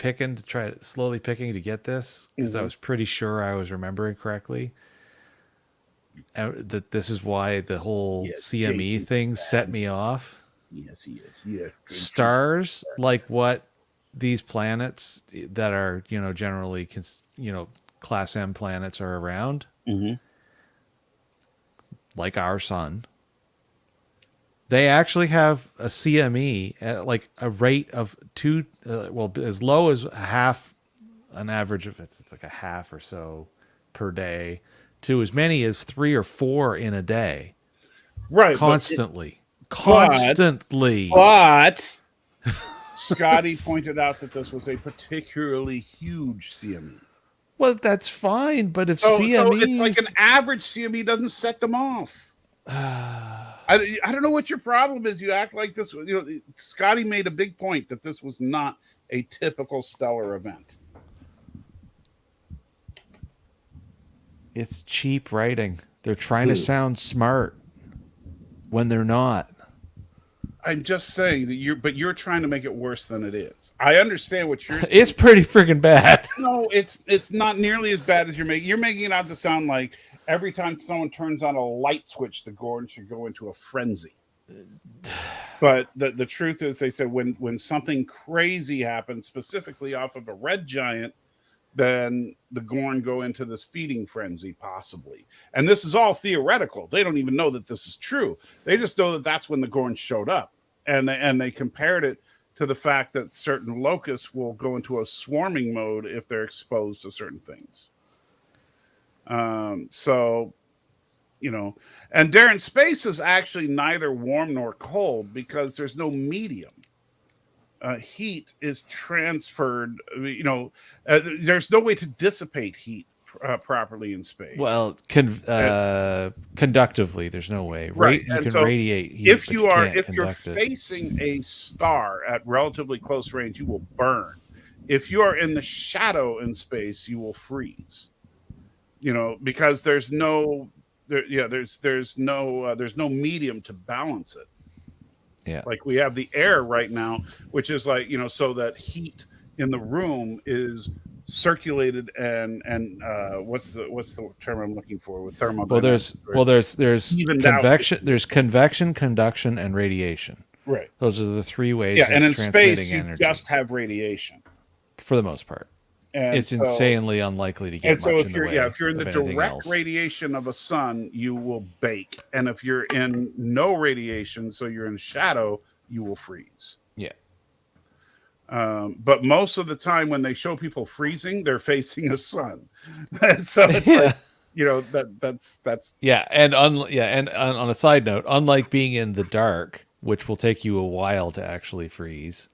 slowly picking to get this, because I was pretty sure I was remembering correctly, that this is why the whole CME thing set me off. Yes. Stars like what these planets that are, generally, Class M planets are around, like our sun, they actually have a CME at like a rate of as low as half, an average of it's like a half or so per day, to as many as 3 or 4 in a day. Right. Constantly. But Scotty pointed out that this was a particularly huge CME. Well, that's fine, but if So CMEs, it's like an average CME doesn't set them off. I don't know what your problem is. You act like this. You know, Scotty made a big point that this was not a typical Stellar event. it's cheap writing. They're trying to sound smart when they're not. I'm just saying that you're trying to make it worse than it is. I understand what you're saying. It's pretty freaking bad. No, it's not nearly as bad as you're making. You're making it out to sound like every time someone turns on a light switch, the Gorn should go into a frenzy. But the truth is, they said when something crazy happens, specifically off of a red giant, then the Gorn go into this feeding frenzy, possibly. And this is all theoretical. They don't even know that this is true. They just know that that's when the Gorn showed up. And they compared it to the fact that certain locusts will go into a swarming mode if they're exposed to certain things. So, you know, and Darren, space is actually neither warm nor cold because there's no medium. Heat is transferred, you know, there's no way to dissipate heat properly in space. Well, conductively, there's no way. Right. You And can so radiate heat, if but you are can't if you're conduct it. facing a star at relatively close range, you will burn. If you are in the shadow in space, you will freeze. You know, because there's no medium to balance it. Yeah. Like we have the air right now, which is like, you know, so that heat in the room is circulated and what's the term I'm looking for with thermodynamics? There's evened out. convection, there's convection, conduction, and radiation. Right. Those are the three ways Yeah, of and in transmitting space you energy. just have radiation. For the most part. And it's insanely unlikely to get and so much if in the way if you're in the of anything direct else. radiation of a sun, you will bake. And if you're in no radiation, so you're in shadow, you will freeze. Yeah. But most of the time when they show people freezing, they're facing a sun. So it's like, you know, that's yeah, and on a side note, unlike being in the dark, which will take you a while to actually freeze,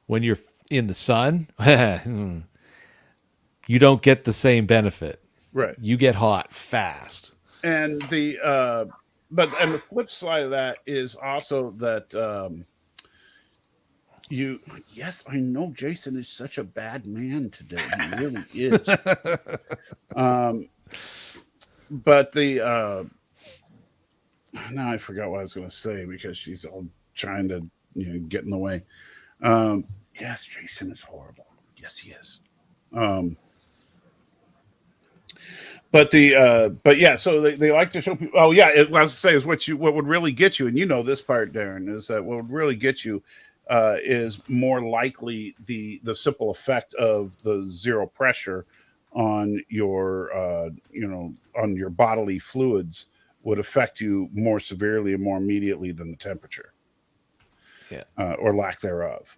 when you're in the sun, you don't get the same benefit. Right. You get hot fast. And the flip side of that is also that yes, I know Jason is such a bad man today. He really is. But the now I forgot what I was going to say because she's all trying to get in the way. Yes, Jason is horrible. Yes, he is. But yeah, so they like to show people. Oh yeah, what I was to say is what would really get you, and you know this part, Darren, is that what would really get you is more likely the simple effect of the zero pressure on your on your bodily fluids would affect you more severely and more immediately than the temperature, or lack thereof.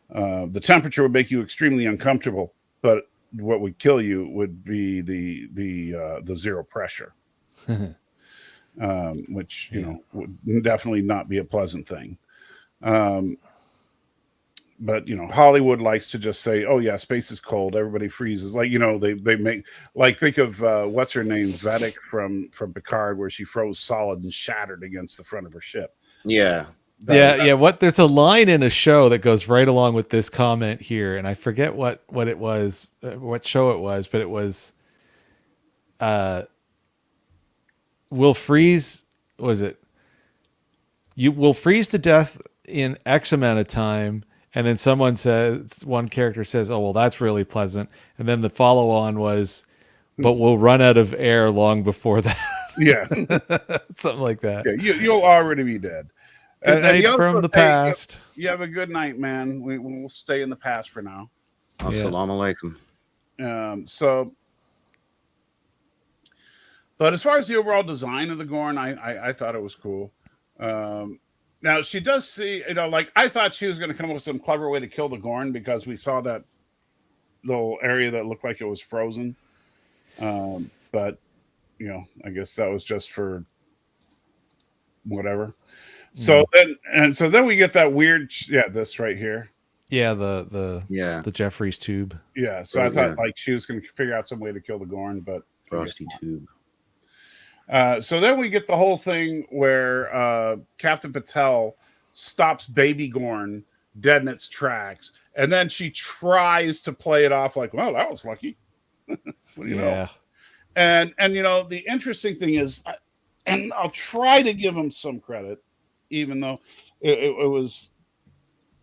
The temperature would make you extremely uncomfortable, but what would kill you would be the zero pressure, which would definitely not be a pleasant thing. But Hollywood likes to just say, "Oh yeah, space is cold. Everybody freezes." Like they make think of what's her name, Vedic from Picard, where she froze solid and shattered against the front of her ship. Yeah. There's a line in a show that goes right along with this comment here, and I forget what it was, what show it was, but it was we'll freeze, was it? You will freeze to death in X amount of time, and then one character says, "Oh, well, that's really pleasant." And then the follow on was, "But we'll run out of air long before that." Yeah. Something like that. Yeah, you'll already be dead. Good night from the past. You have a good night, man. We'll stay in the past for now. Assalamu alaikum. But as far as the overall design of the Gorn, I thought it was cool. Now she does see, I thought she was going to come up with some clever way to kill the Gorn because we saw that little area that looked like it was frozen. But I guess that was just for whatever. So then we get that weird, this right here. Yeah, the Yeah. the Jeffries tube. Yeah, so I thought like she was going to figure out some way to kill the Gorn, but Frosty tube. So then we get the whole thing where Captain Patel stops Baby Gorn dead in its tracks, and then she tries to play it off like, "Well, that was lucky." What do you know? And you know, the interesting thing is, and I'll try to give him some credit, even though it was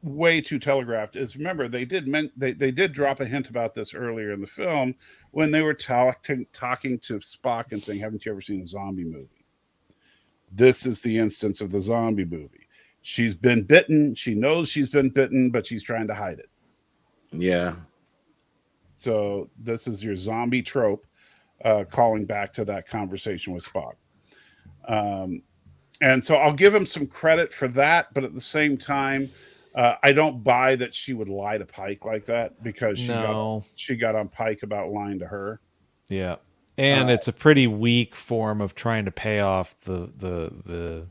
way too telegraphed, is remember they did drop a hint about this earlier in the film when they were talking to Spock and saying, haven't you ever seen a zombie movie? This is the instance of the zombie movie. She's been bitten, she knows she's been bitten, but she's trying to hide it. Yeah. So this is your zombie trope, calling back to that conversation with Spock. And so I'll give him some credit for that, but at the same time, I don't buy that she would lie to Pike like that, because she got on Pike about lying to her. Yeah, and it's a pretty weak form of trying to pay off the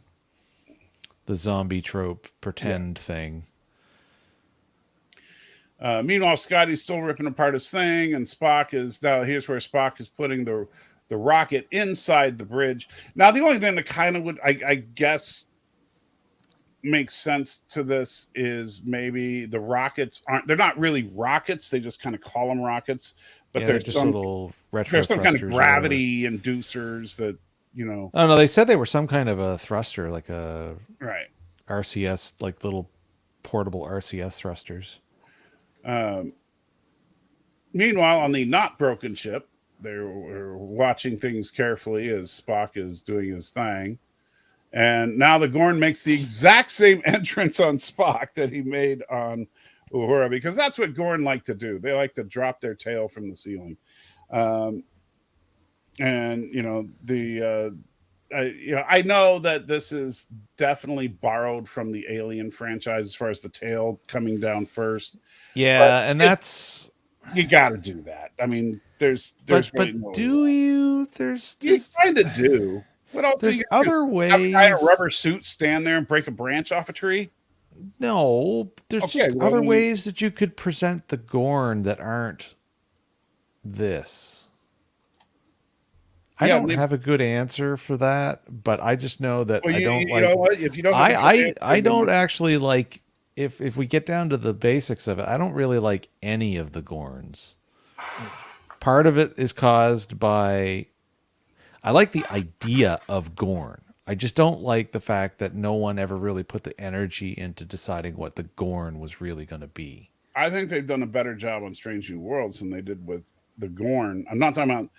zombie trope pretend thing. Meanwhile, Scotty's still ripping apart his thing, and Spock is now. Here's where Spock is putting the rocket inside the bridge. Now, the only thing that kind of would, I guess, makes sense to this is maybe the rockets they're not really rockets, they just kind of call them rockets, but there's just some little retro there's some kind of thrusters gravity inducers that, you know. Oh no, they said they were some kind of a thruster, like a right RCS, like little portable RCS thrusters. Meanwhile, on the not broken ship, they're watching things carefully as Spock is doing his thing. And now the Gorn makes the exact same entrance on Spock that he made on Uhura, because that's what Gorn like to do. They like to drop their tail from the ceiling. And, you know, I know that this is definitely borrowed from the Alien franchise as far as the tail coming down first. Yeah, and that's... You got to do that. I mean, there's but no do you? There's you kind of do. What else? There's other ways. Have a guy in a rubber suit stand there and break a branch off a tree? No, there's just other ways that you could present the Gorn that aren't this. I don't have a good answer for that, but I just know that I don't like. You know what? If you don't, I don't actually like. If we get down to the basics of it, I don't really like any of the Gorns. Part of it is caused by. I like the idea of Gorn. I just don't like the fact that no one ever really put the energy into deciding what the Gorn was really going to be. I think they've done a better job on Strange New Worlds than they did with the Gorn. I'm not talking about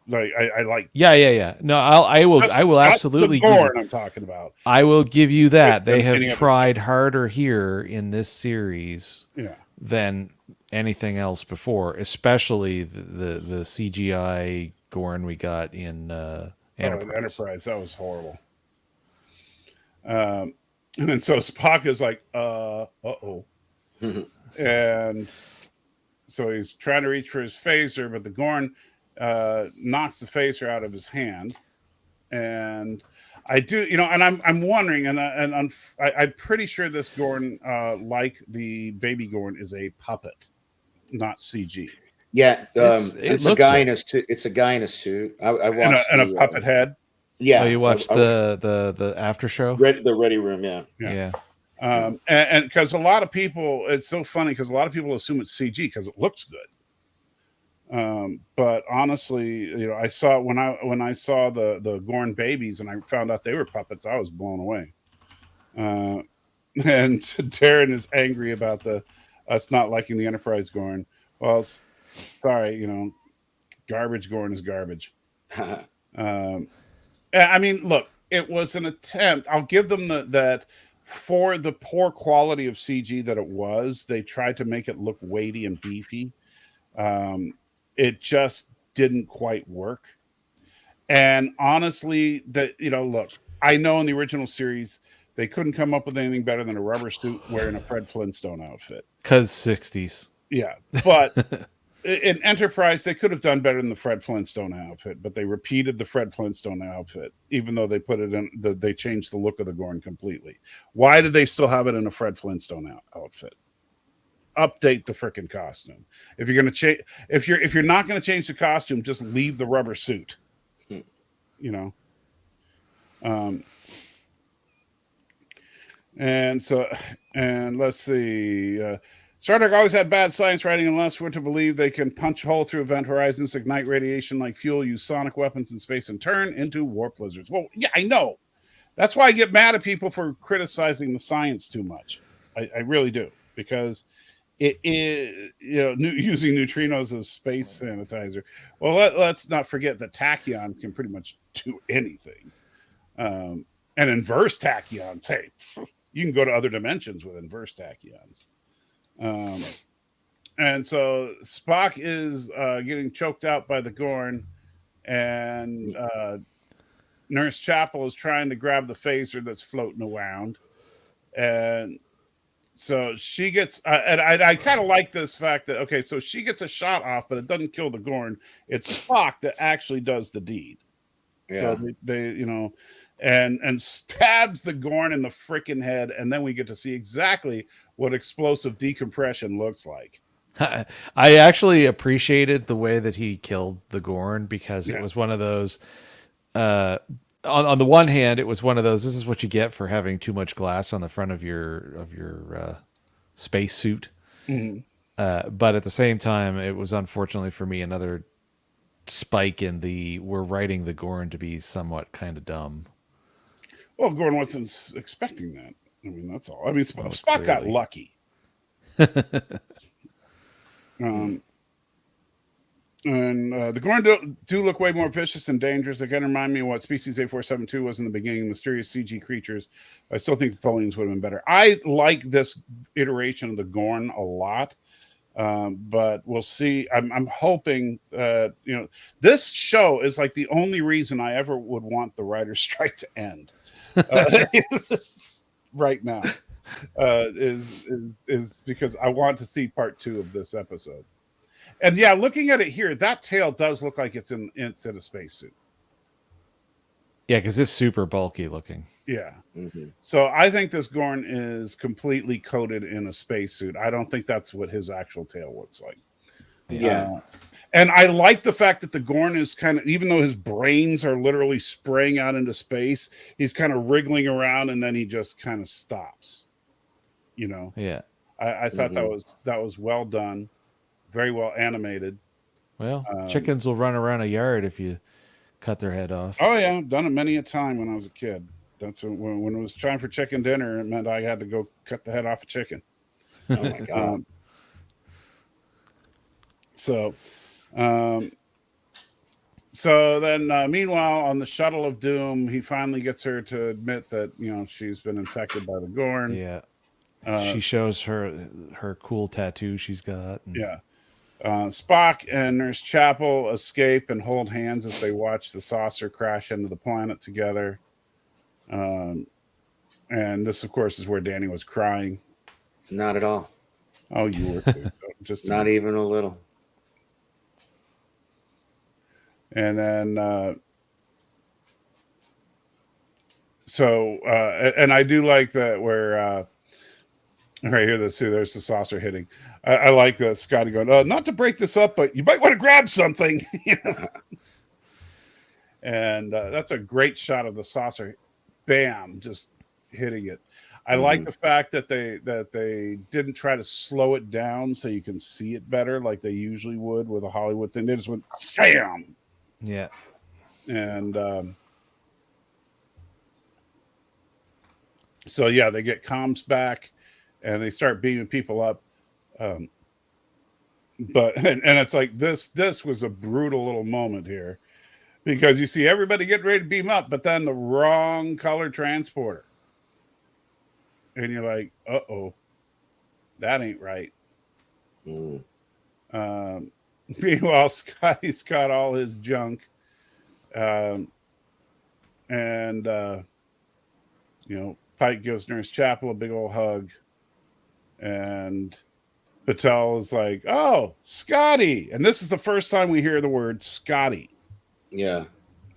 like I like. Yeah. No, I will absolutely. The Gorn I'm talking about. I will give you that they have tried harder here in this series than anything else before, especially the CGI Gorn we got in Enterprise. That was horrible. And then so Spock is like, uh-oh. And so he's trying to reach for his phaser, but the Gorn knocks the phaser out of his hand. And I do, you know, and I'm wondering, and I'm pretty sure this Gorn, like the baby Gorn, is a puppet, not CG. Yeah, it's a guy in a suit. It's a guy in a suit. I watched and a puppet head. Yeah. Oh, you watched the after show? The Ready Room. Yeah. And because a lot of people, it's so funny because a lot of people assume it's CG because it looks good. But honestly, you know, I saw when I saw the Gorn babies and I found out they were puppets, I was blown away. And Darren is angry about us not liking the Enterprise Gorn. Well, sorry, you know, garbage Gorn is garbage. I mean, look, it was an attempt. I'll give them that for the poor quality of CG that it was. They tried to make it look weighty and beefy. It just didn't quite work. And honestly, look, I know in the original series they couldn't come up with anything better than a rubber suit wearing a Fred Flintstone outfit. 'Cause 60s. Yeah, but in Enterprise, they could have done better than the Fred Flintstone outfit, but they repeated the Fred Flintstone outfit, even though they put it in they changed the look of the Gorn completely. Why did they still have it in a Fred Flintstone outfit? update the freaking costume. If you're gonna change, if you're not gonna change the costume, just leave the rubber suit. You know. And let's see. Star Trek always had bad science writing unless we're to believe they can punch a hole through event horizons, ignite radiation like fuel, use sonic weapons in space, and turn into warp lizards. Well, yeah, I know. That's why I get mad at people for criticizing the science too much. I really do, because it is, using neutrinos as space sanitizer. Well, let's not forget that tachyons can pretty much do anything. And inverse tachyons, hey, you can go to other dimensions with inverse tachyons. And so Spock is getting choked out by the Gorn, and Nurse Chapel is trying to grab the phaser that's floating around. And so she gets, and I kind of like this fact that, okay, so she gets a shot off, but it doesn't kill the Gorn. It's Spock that actually does the deed. Yeah. So they and stabs the Gorn in the freaking head, and then we get to see exactly what explosive decompression looks like. I actually appreciated the way that he killed the Gorn, because it was one of those. On the one hand, it was one of those. This is what you get for having too much glass on the front of your space suit. Mm-hmm. But at the same time, it was unfortunately for me another spike in we're writing the Gorn to be somewhat kind of dumb. Well, Gorn wasn't expecting that. I mean, that's all. I mean, Spock got lucky. And the Gorn do look way more vicious and dangerous. They kind of remind me of what Species A472 was in the beginning, mysterious CG creatures. I still think the Tholians would have been better. I like this iteration of the Gorn a lot. But we'll see. I'm hoping this show is like the only reason I ever would want the writer's strike to end. Right now is because I want to see part 2 of this episode. And yeah, looking at it here, that tail does look like it's in a spacesuit. Yeah, because it's super bulky looking. Yeah. Mm-hmm. So I think this Gorn is completely coated in a spacesuit. I don't think that's what his actual tail looks like. Yeah. And I like the fact that the Gorn is kind of, even though his brains are literally spraying out into space, he's kind of wriggling around, and then he just kind of stops. Yeah. I thought that was well done, very well animated. Well, chickens will run around a yard if you cut their head off. Oh yeah, I've done it many a time when I was a kid. That's when it was time for chicken dinner, it meant I had to go cut the head off a chicken. Oh my god. So then, meanwhile, on the shuttle of doom, he finally gets her to admit that she's been infected by the Gorn. Yeah, she shows her cool tattoo she's got. Yeah, Spock and Nurse Chapel escape and hold hands as they watch the saucer crash into the planet together. And this, of course, is where Danny was crying. Not at all. Oh, you were too. Just not even a little. And then, and I do like that where, right here, there's the saucer hitting. I like that Scotty going, not to break this up, but you might want to grab something. And that's a great shot of the saucer. Bam, just hitting it. I like the fact that they didn't try to slow it down so you can see it better like they usually would with a Hollywood thing. They just went, bam. Yeah. And so yeah, they get comms back and they start beaming people up. But it's like this was a brutal little moment here, because you see everybody getting ready to beam up, but then the wrong color transporter. And you're like, uh-oh, that ain't right. Meanwhile, Scotty's got all his junk. Pike gives Nurse Chapel a big old hug. And Patel is like, oh, Scotty. And this is the first time we hear the word Scotty. Yeah.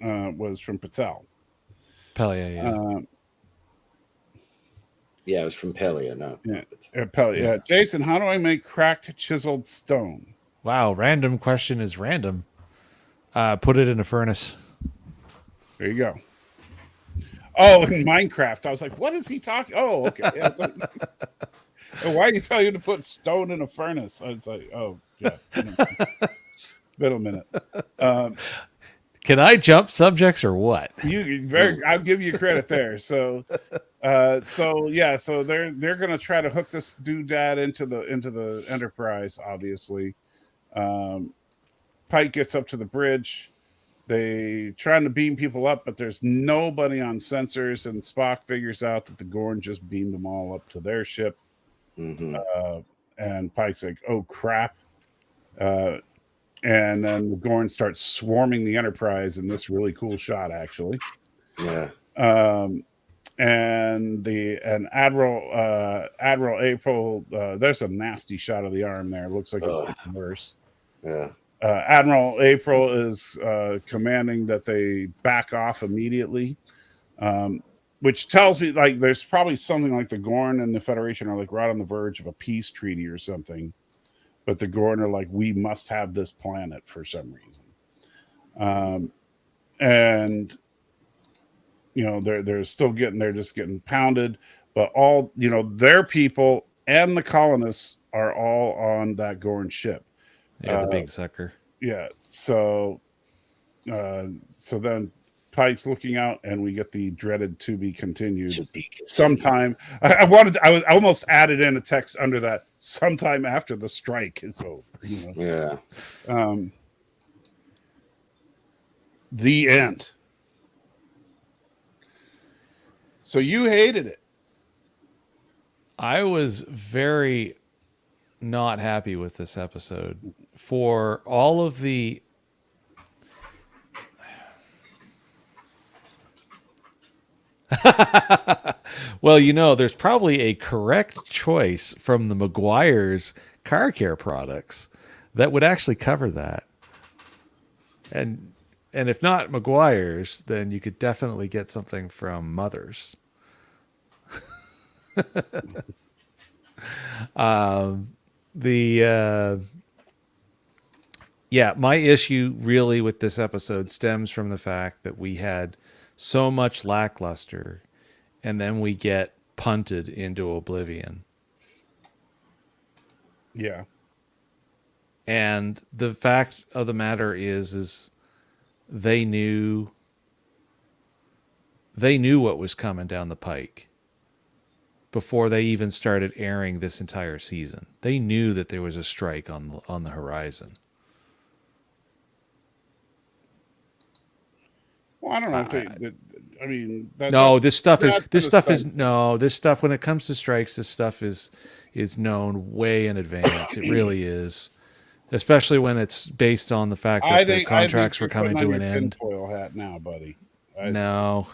Was from Patel. Yeah. Yeah, it was from Pelia. No. Yeah, Pelly. Yeah. Jason, how do I make cracked chiseled stone? Wow, random question is random. Put it in a furnace. There you go. Oh, in Minecraft, I was like, "What is he talking?" Oh, okay. Yeah. Why are you telling you to put stone in a furnace? I was like, "Oh, yeah." Been a minute. Can I jump subjects or what? I'll give you credit there. So they're gonna try to hook this doodad into the Enterprise. Obviously, Pike gets up to the bridge. They trying to beam people up, but there's nobody on sensors, and Spock figures out that the Gorn just beamed them all up to their ship. And Pike's like, "Oh crap!" And then the Gorn starts swarming the Enterprise in this really cool shot, actually. Yeah. And Admiral April, there's a nasty shot of the arm there. It looks like it's getting worse. Yeah. Admiral April is commanding that they back off immediately, which tells me like there's probably something like the Gorn and the Federation are like right on the verge of a peace treaty or something, but the Gorn are like, we must have this planet for some reason, and you know they're still just getting pounded, but all their people and the colonists are all on that Gorn ship. Yeah, the big sucker. Yeah. So then Pike's looking out, and we get the dreaded "to be continued" sometime. I almost added in a text under that sometime after the strike is over. Yeah. The end. So you hated it. I was very not happy with this episode for all of the well, there's probably a correct choice from the Meguiar's car care products that would actually cover that. And if not Meguiar's, then you could definitely get something from Mother's. My issue really with this episode stems from the fact that we had so much lackluster, and then we get punted into oblivion. Yeah. And the fact of the matter is they knew what was coming down the pike before they even started airing this entire season. They knew that there was a strike on the horizon. Well, I don't know if they. I mean, this stuff when it comes to strikes, this stuff is known way in advance. It really is, especially when it's based on the fact that the contracts were coming to an end. Tinfoil hat now, buddy. No.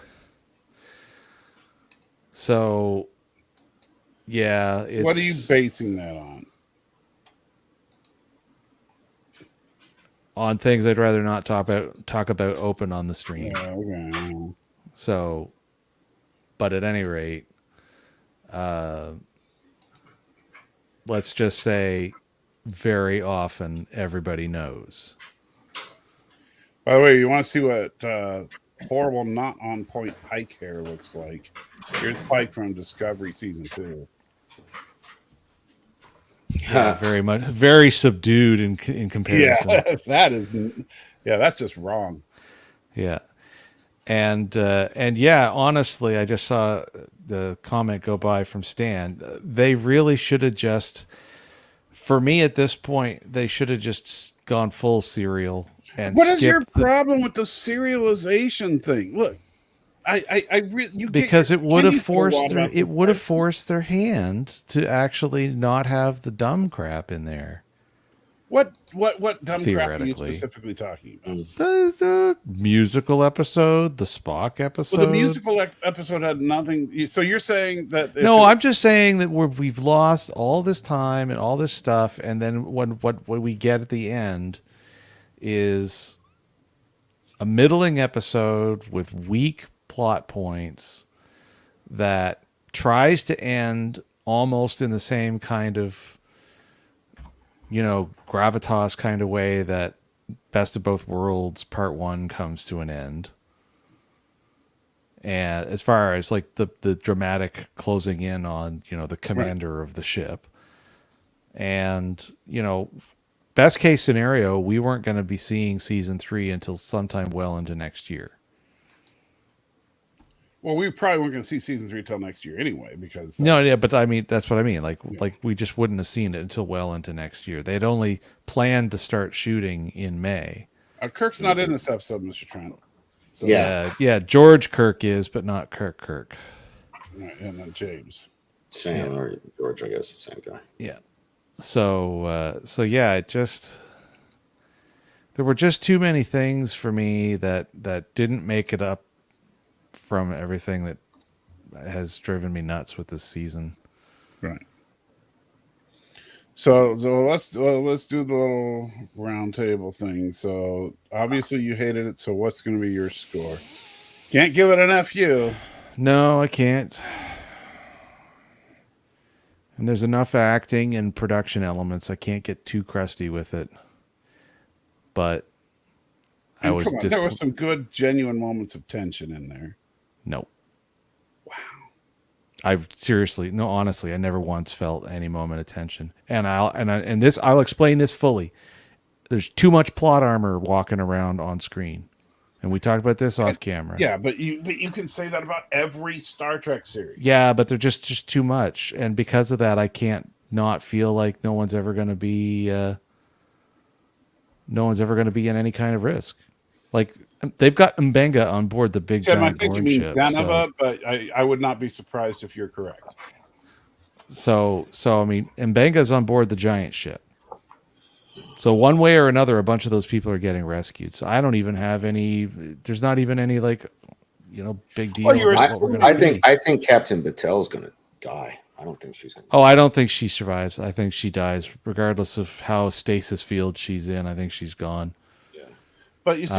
So, yeah. What are you basing that on? On things I'd rather not talk about open on the stream. Yeah, okay. So, but at any rate, let's just say very often everybody knows. By the way, you want to see what horrible not on point Pike hair looks like? Here's Pike from Discovery Season 2. Yeah, very subdued in comparison. Yeah, that's just wrong. Yeah. And yeah, honestly, I just saw the comment go by from Stan. They really should have just, for me at this point, they should have just gone full serial. And what is your problem with the serialization thing? Look, because it would have forced their hand to actually not have the dumb crap in there. What dumb crap are you specifically talking about? The musical episode, the Spock episode. Well, the musical episode had nothing. So you're saying that? No, I'm just saying that we've lost all this time and all this stuff, and then what we get at the end is a middling episode with weak plot points that tries to end almost in the same kind of, gravitas kind of way that Best of Both Worlds Part 1 comes to an end. And as far as like the dramatic closing in on, the commander of the ship. And, best case scenario, we weren't going to be seeing season 3 until sometime well into next year. Well, we probably weren't going to see season 3 till next year anyway, because but I mean, that's what I mean. Like we just wouldn't have seen it until well into next year. They'd only planned to start shooting in May. Kirk's not in this episode, Mr. Trent. So, yeah. George Kirk is, but not Kirk. Right, and then James. Sam or George, I guess, the same guy. Yeah. So it just, there were just too many things for me that didn't make it up from everything that has driven me nuts with this season. Right. So let's do the little round table thing. So obviously you hated it. So what's going to be your score? Can't give it an FU. No, I can't. And there's enough acting and production elements. I can't get too crusty with it. But there were some good, genuine moments of tension in there. No. Wow. Honestly, I never once felt any moment of tension. And I'll explain this fully. There's too much plot armor walking around on screen. And we talked about this off camera. Yeah, but you can say that about every Star Trek series. Yeah, but they're just too much. And because of that, I can't not feel like no one's ever going to be in any kind of risk. Like, they've got Mbenga on board the big giant Gorn ship. Ganaba, but I would not be surprised if you're correct. So I mean, Mbenga's on board the giant ship. So one way or another, a bunch of those people are getting rescued. So I don't even have any. There's not even any big deal. I think Captain Battel's going to die. I don't think she's going to. Oh, I don't think she survives. I think she dies, regardless of how stasis field she's in. I think she's gone. But you see,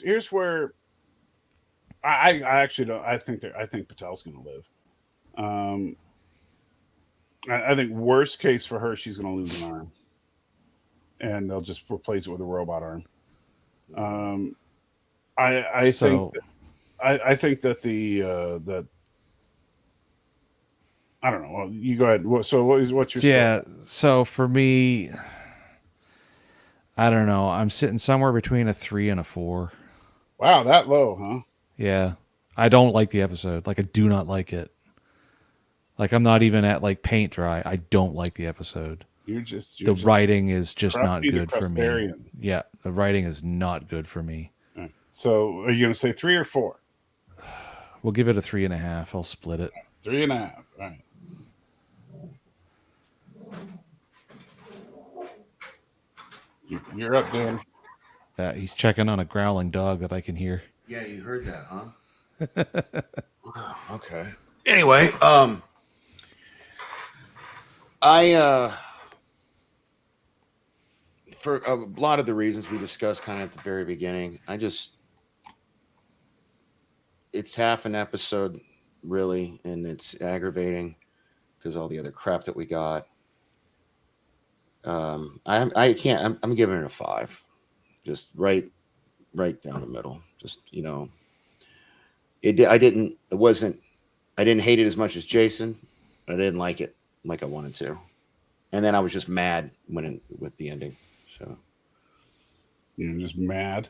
here's where I actually don't. I think Patel's going to live. I think worst case for her, she's going to lose an arm, and they'll just replace it with a robot arm. I think that the I don't know. Well, you go ahead. So what's your score? So for me, I don't know. I'm sitting somewhere between a 3 and a 4. Wow, that low, huh? Yeah. I don't like the episode. Like, I do not like it. Like, I'm not even at like paint dry. I don't like the episode. The writing is just not good for me. Yeah, the writing is not good for me. Right. So are you going to say 3 or 4? We'll give it a 3.5. I'll split it. 3.5. All right. You're up, Dan. He's checking on a growling dog that I can hear. Yeah, you heard that, huh? Okay. Anyway, I for a lot of the reasons we discussed kind of at the very beginning, it's half an episode really, and it's aggravating because all the other crap that we got. I can't. I'm giving it a 5, just right down the middle. Just I didn't hate it as much as Jason. I didn't like it like I wanted to, and then I was just mad with the ending. So you're just mad.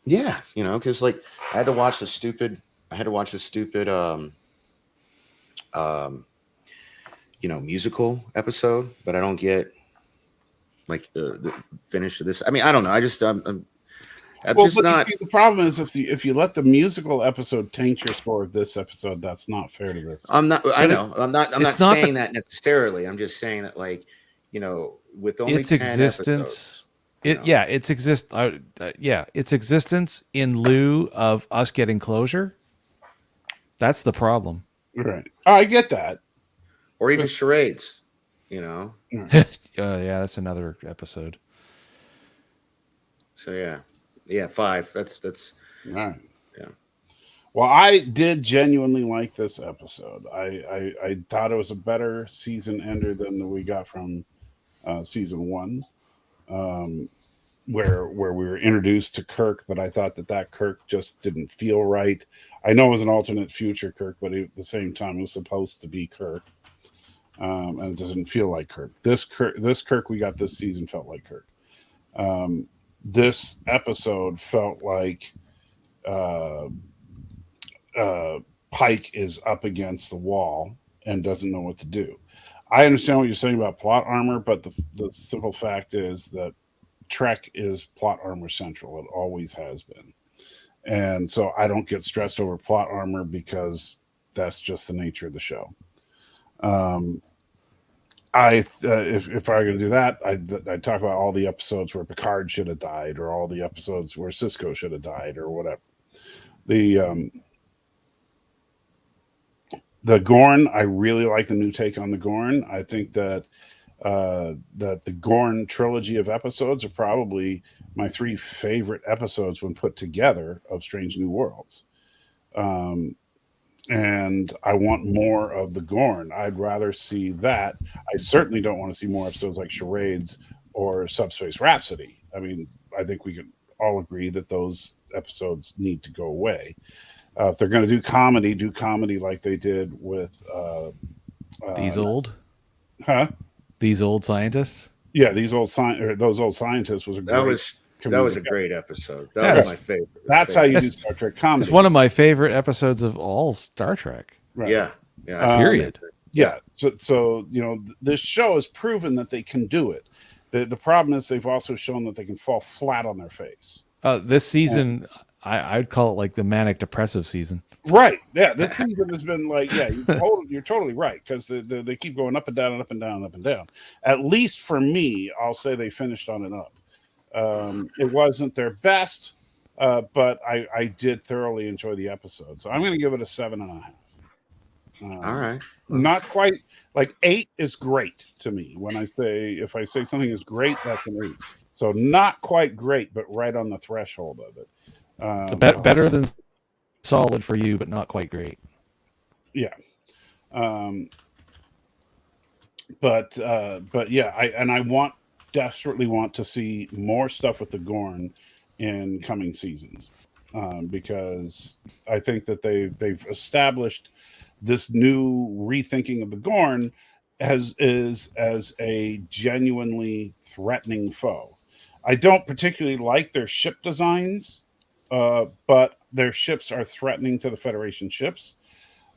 Yeah, because like I had to watch the stupid. Musical episode, but I don't get like the finish of this. I mean, I don't know. The problem is if you let the musical episode taint your score of this episode, that's not fair to this. I'm not saying that necessarily. I'm just saying that, like, with only its existence. Its existence in lieu of us getting closure. That's the problem. Right. Oh, I get that. Or even charades. Yeah, that's another episode. So yeah, 5. That's right. Yeah. Well, I did genuinely like this episode. I thought it was a better season ender than we got from season one, where we were introduced to Kirk, but I thought that Kirk just didn't feel right. I know it was an alternate future Kirk, but at the same time, it was supposed to be Kirk, and it doesn't feel like Kirk. This Kirk we got this season felt like Kirk. This episode felt like Pike is up against the wall and doesn't know what to do. I understand what you're saying about plot armor, but the simple fact is that Trek is plot armor central. It always has been. And so I don't get stressed over plot armor because that's just the nature of the show. If I were going to do that, I'd talk about all the episodes where Picard should have died, or all the episodes where Sisko should have died, or whatever. The Gorn, I really like the new take on the Gorn. I think that the Gorn trilogy of episodes are probably my 3 favorite episodes when put together of Strange New Worlds. And I want more of the Gorn. I'd rather see that. I certainly don't want to see more episodes like Charades or Subspace Rhapsody. I mean, I think we can all agree that those episodes need to go away. If they're going to do comedy like they did with These old scientists. Yeah, those old scientists was a great episode. That was my favorite. That's how you do Star Trek comedy. It's one of my favorite episodes of all Star Trek. Right. Yeah. Period. Yeah. So this show has proven that they can do it. The problem is they've also shown that they can fall flat on their face. This season, I'd call it like the manic depressive season. Right. Yeah. This season has been like, you're totally right, because they keep going up and down and up and down and up and down. At least for me, I'll say they finished on an up. It wasn't their best, but I did thoroughly enjoy the episode. So I'm going to give it a 7.5. All right. Not quite, like 8 is great to me. If I say something is great, that's an 8. So not quite great, but right on the threshold of it. Better than solid for you, but not quite great. Yeah. But yeah, I desperately want to see more stuff with the Gorn in coming seasons, because I think that they've established this new rethinking of the Gorn as a genuinely threatening foe. I don't particularly like their ship designs, but their ships are threatening to the Federation ships.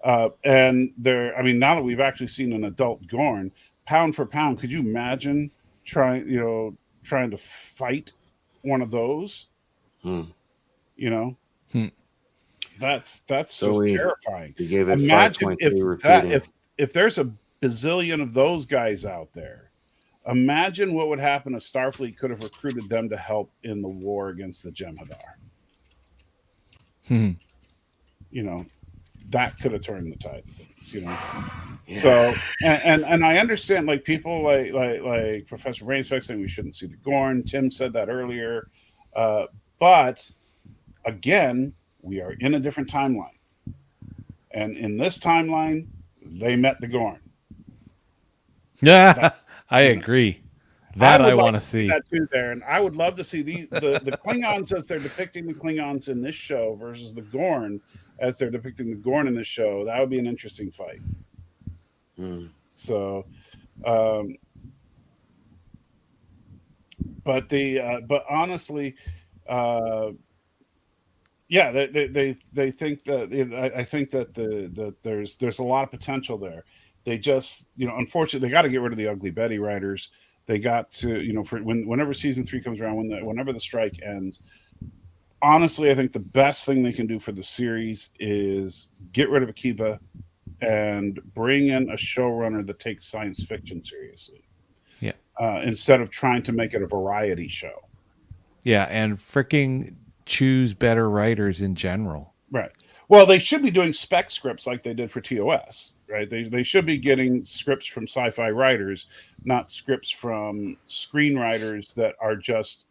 And now that we've actually seen an adult Gorn, pound for pound, could you imagine trying to fight one of those? That's just terrifying. You gave it Imagine 5.3 if there's a bazillion of those guys out there. Imagine what would happen if Starfleet could have recruited them to help in the war against the Jem'Hadar. That could have turned the tide of things, Yeah. So, and I understand, like, people like Professor Rainspec saying we shouldn't see the Gorn. Tim said that earlier. But again, we are in a different timeline. And in this timeline, they met the Gorn. Yeah, I agree. That I want to see. That too, Darren. I would love to see the Klingons as they're depicting the Klingons in this show versus the Gorn as they're depicting the Gorn in this show. That would be an interesting fight. So, but honestly, yeah, they think that I think that there's a lot of potential there. They just, unfortunately, they got to get rid of the Ugly Betty writers. They got to, whenever season 3 comes around, whenever the strike ends. Honestly, I think the best thing they can do for the series is get rid of Akiva and bring in a showrunner that takes science fiction seriously. Yeah. Instead of trying to make it a variety show. Yeah, and freaking choose better writers in general. Right. Well, they should be doing spec scripts like they did for TOS, right? They should be getting scripts from sci-fi writers, not scripts from screenwriters that are just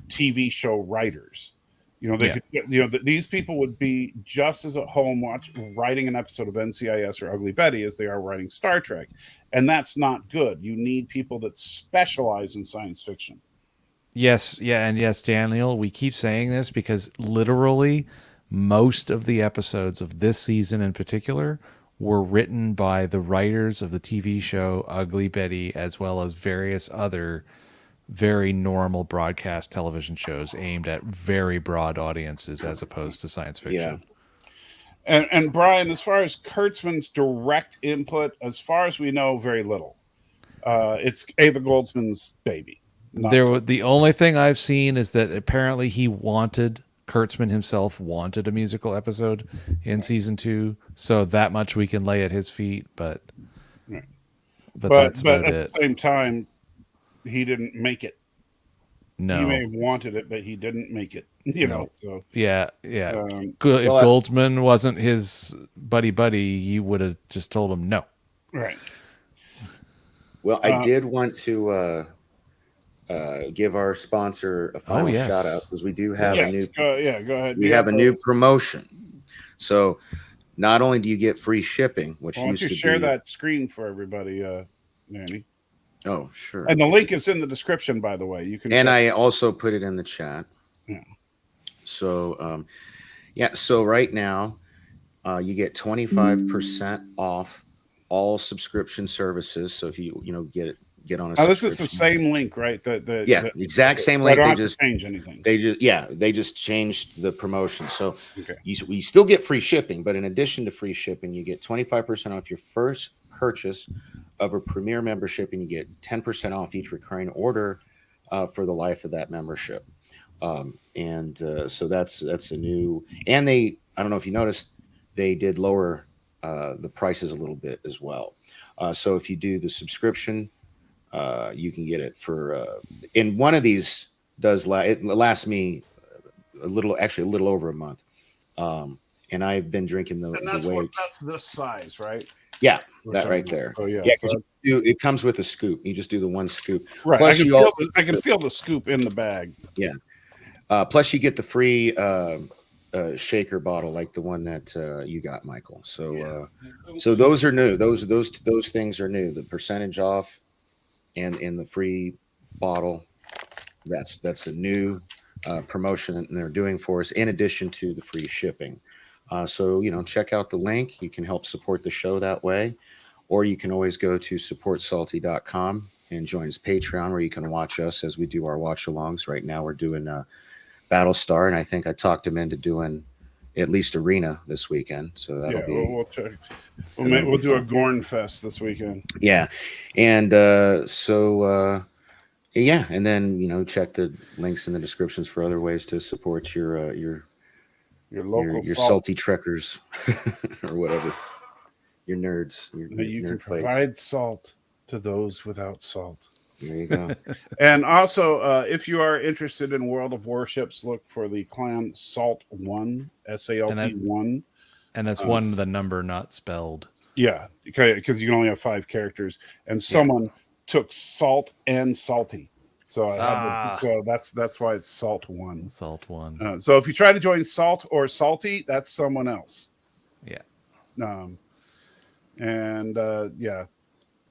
TV show writers. You know, they Yeah. could, you know, these people would be just as at home writing an episode of NCIS or Ugly Betty as they are writing Star Trek. And that's not good. You need people that specialize in science fiction. Yes, yeah, and yes, Daniel, we keep saying this because literally most of the episodes of this season in particular were written by the writers of the TV show Ugly Betty, as well as various other very normal broadcast television shows aimed at very broad audiences as opposed to science fiction. And Brian, as far as Kurtzman's direct input, as far as we know, very little. It's Ava Goldsman's baby. The only thing I've seen is that apparently Kurtzman himself wanted a musical episode in season 2, so that much we can lay at his feet, but that's about at it. the same time, he didn't make it. No, he may have wanted it, but he didn't make it. You know, so yeah. If well, Goldsman wasn't his buddy, he would have just told him no. Right. Well, I did want to give our sponsor a final shout out because we do have a new. Go ahead. We have a new promotion. So not only do you get free shipping, which why don't used you to share be that screen for everybody, Nanny? Oh, sure. And the link is in the description, by the way. You can. And I also put it in the chat. Yeah. So, So right now, you get 25% off all subscription services. So if you get on a. This is the same link, right? The exact same link. They They don't just change anything. They just changed the promotion. So we still get free shipping, but in addition to free shipping, you get 25% off your first purchase of a premier membership, and you get 10% off each recurring order for the life of that membership. So that's a new. And I don't know if you noticed, they did lower the prices a little bit as well. So if you do the subscription, you can get it for. And one of these it lasts me a little over a month. And I've been drinking the way. That's this size, right? Yeah, that right there. Oh, yeah. So it comes with a scoop. You just do the one scoop. Right. Plus I can feel the scoop in the bag. Yeah. Plus, you get the free shaker bottle, like the one that you got, Michael. So, so those are new. Those things are new. The percentage off, and the free bottle. That's a new promotion that they're doing for us, in addition to the free shipping. So, check out the link. You can help support the show that way, or you can always go to supportsalty.com and join his Patreon, where you can watch us as we do our watch alongs. Right now, we're doing Battlestar, and I think I talked him into doing at least Arena this weekend. So that'll be. We'll check. We'll do a Gorn Fest this weekend. Yeah, and and then check the links in the descriptions for other ways to support your local your salty trekkers or whatever, your nerds. You can nerd fights. provide salt to those without salt. There you go. And also, if you are interested in World of Warships, look for the clan Salt 1, SALT 1. And that's one, the number not spelled. Yeah, because you can only have 5 characters. And someone took Salt and Salty. So that's why it's Salt 1. Salt 1. So if you try to join Salt or Salty, that's someone else. Yeah.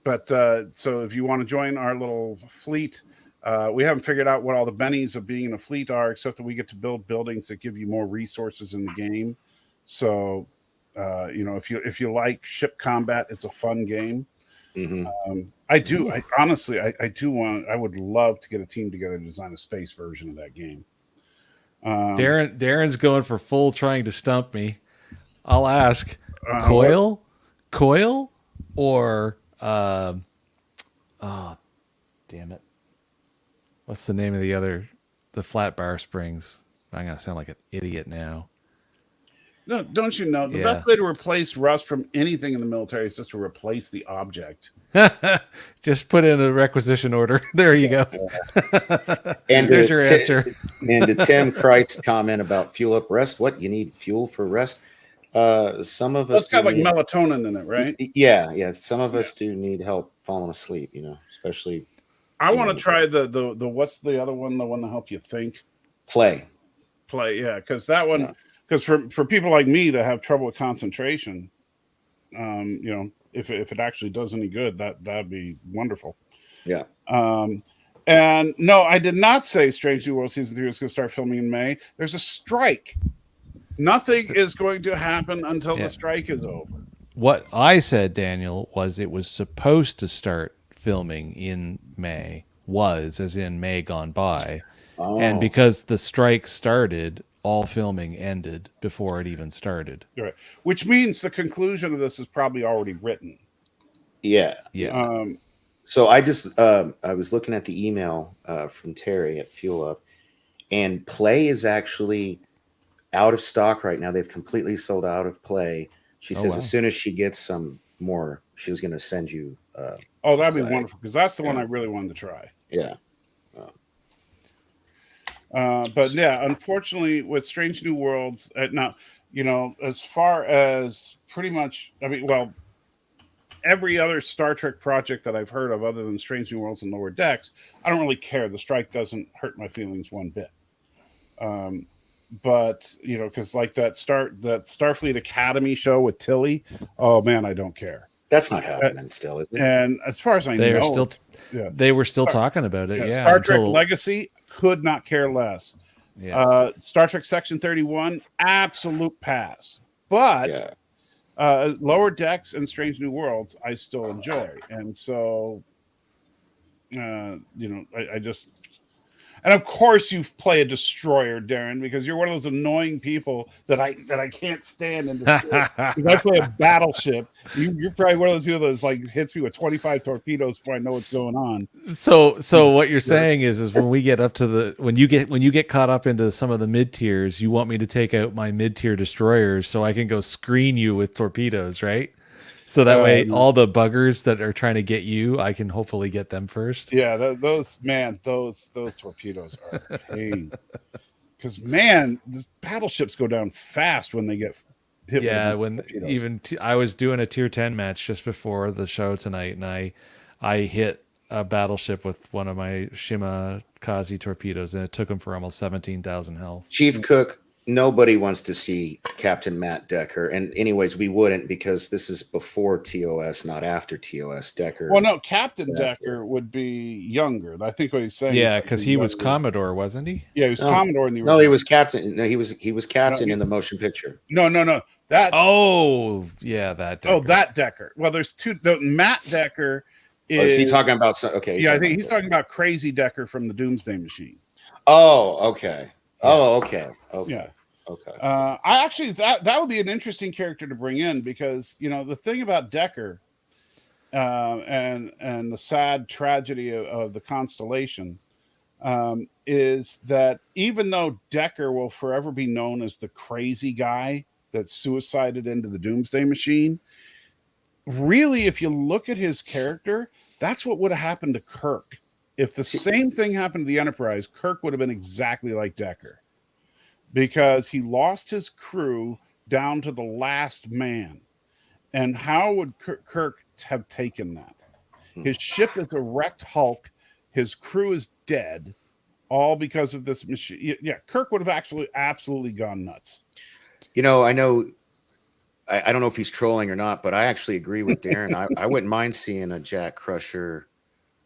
But so if you want to join our little fleet, we haven't figured out what all the bennies of being in a fleet are, except that we get to build buildings that give you more resources in the game. So, if you like ship combat, it's a fun game. Mm-hmm. I honestly would love to get a team together to design a space version of that game. Darren's going for full trying to stump me. I'll ask Coil, or oh, damn it. What's the name of the flat bar springs? I'm going to sound like an idiot now. No, don't you know? The best way to replace rust from anything in the military is just to replace the object. Just put in a requisition order. There you go. And there's your answer. And to Tim Christ's comment about fuel up rest, what? You need fuel for rest? Some of us. It's got like melatonin in it, right? Yeah. Some of us do need help falling asleep, especially. I want to try the what's the other one? The one to help you think? Play. play, yeah, because that one, Yeah. because for people like me that have trouble with concentration, if it actually does any good, that'd be wonderful. Yeah. And no, I did not say Strange New World season 3 was going to start filming in May. There's a strike. Nothing is going to happen until the strike is over. What I said, Daniel, was it was supposed to start filming in May, as in May gone by. Oh. And because the strike started, all filming ended before it even started. Right. Which means the conclusion of this is probably already written. Yeah. Yeah. So I just I was looking at the email from Terry at Fuel Up, and Play is actually out of stock right now. They've completely sold out of Play. She says as soon as she gets some more, she's going to send you. That'd be wonderful, because that's the one I really wanted to try. Yeah. But yeah, unfortunately, with Strange New Worlds, now, as far as pretty much, every other Star Trek project that I've heard of other than Strange New Worlds and Lower Decks, I don't really care. The strike doesn't hurt my feelings one bit. But, because like that Starfleet Academy show with Tilly, oh man, I don't care. That's not happening still, is it? And as far as I know, they were still talking about it. Yeah. Star Trek Legacy, could not care less. Yeah. Star Trek Section 31, absolute pass. But Lower Decks and Strange New Worlds, I still enjoy. And so, I just... And of course you play a destroyer, Darren, because you're one of those annoying people that I can't stand in destroy. Because I play a battleship. You're probably one of those people that's like hits me with 25 torpedoes before I know what's going on. So what you're saying is when we get up to when you get caught up into some of the mid tiers, you want me to take out my mid tier destroyers so I can go screen you with torpedoes, right? So that way, all the buggers that are trying to get you, I can hopefully get them first. Yeah, those torpedoes are a pain. Because the battleships go down fast when they get hit. Yeah, I was doing a tier 10 match just before the show tonight, and I hit a battleship with one of my Shima Kazi torpedoes, and it took them for almost 17,000 health. Chief Cook. Nobody wants to see Captain Matt Decker. And anyways, we wouldn't, because this is before TOS, not after TOS. Decker. Well, no, Captain Decker would be younger. I think what he's saying. Yeah, because he was Commodore, wasn't he? Yeah, he was Commodore in the original. No, he was Captain. No, he was Captain in the motion picture. No. That's that Decker. That Decker. Well, there's two. No, Matt Decker is he talking about? Okay. Yeah, I think he's talking about Crazy Decker from the Doomsday Machine. Oh, okay. Oh, okay. Yeah. Okay. I actually that would be an interesting character to bring in, because the thing about Decker, and the sad tragedy of the Constellation, is that even though Decker will forever be known as the crazy guy that suicided into the Doomsday Machine, really, if you look at his character, that's what would have happened to Kirk. If the same thing happened to the Enterprise, Kirk would have been exactly like Decker, because he lost his crew down to the last man. And how would Kirk have taken that? His ship is a wrecked hulk. His crew is dead, all because of this machine. Yeah, Kirk would have absolutely gone nuts. I know, I don't know if he's trolling or not, but I actually agree with Darren. I wouldn't mind seeing a Jack Crusher.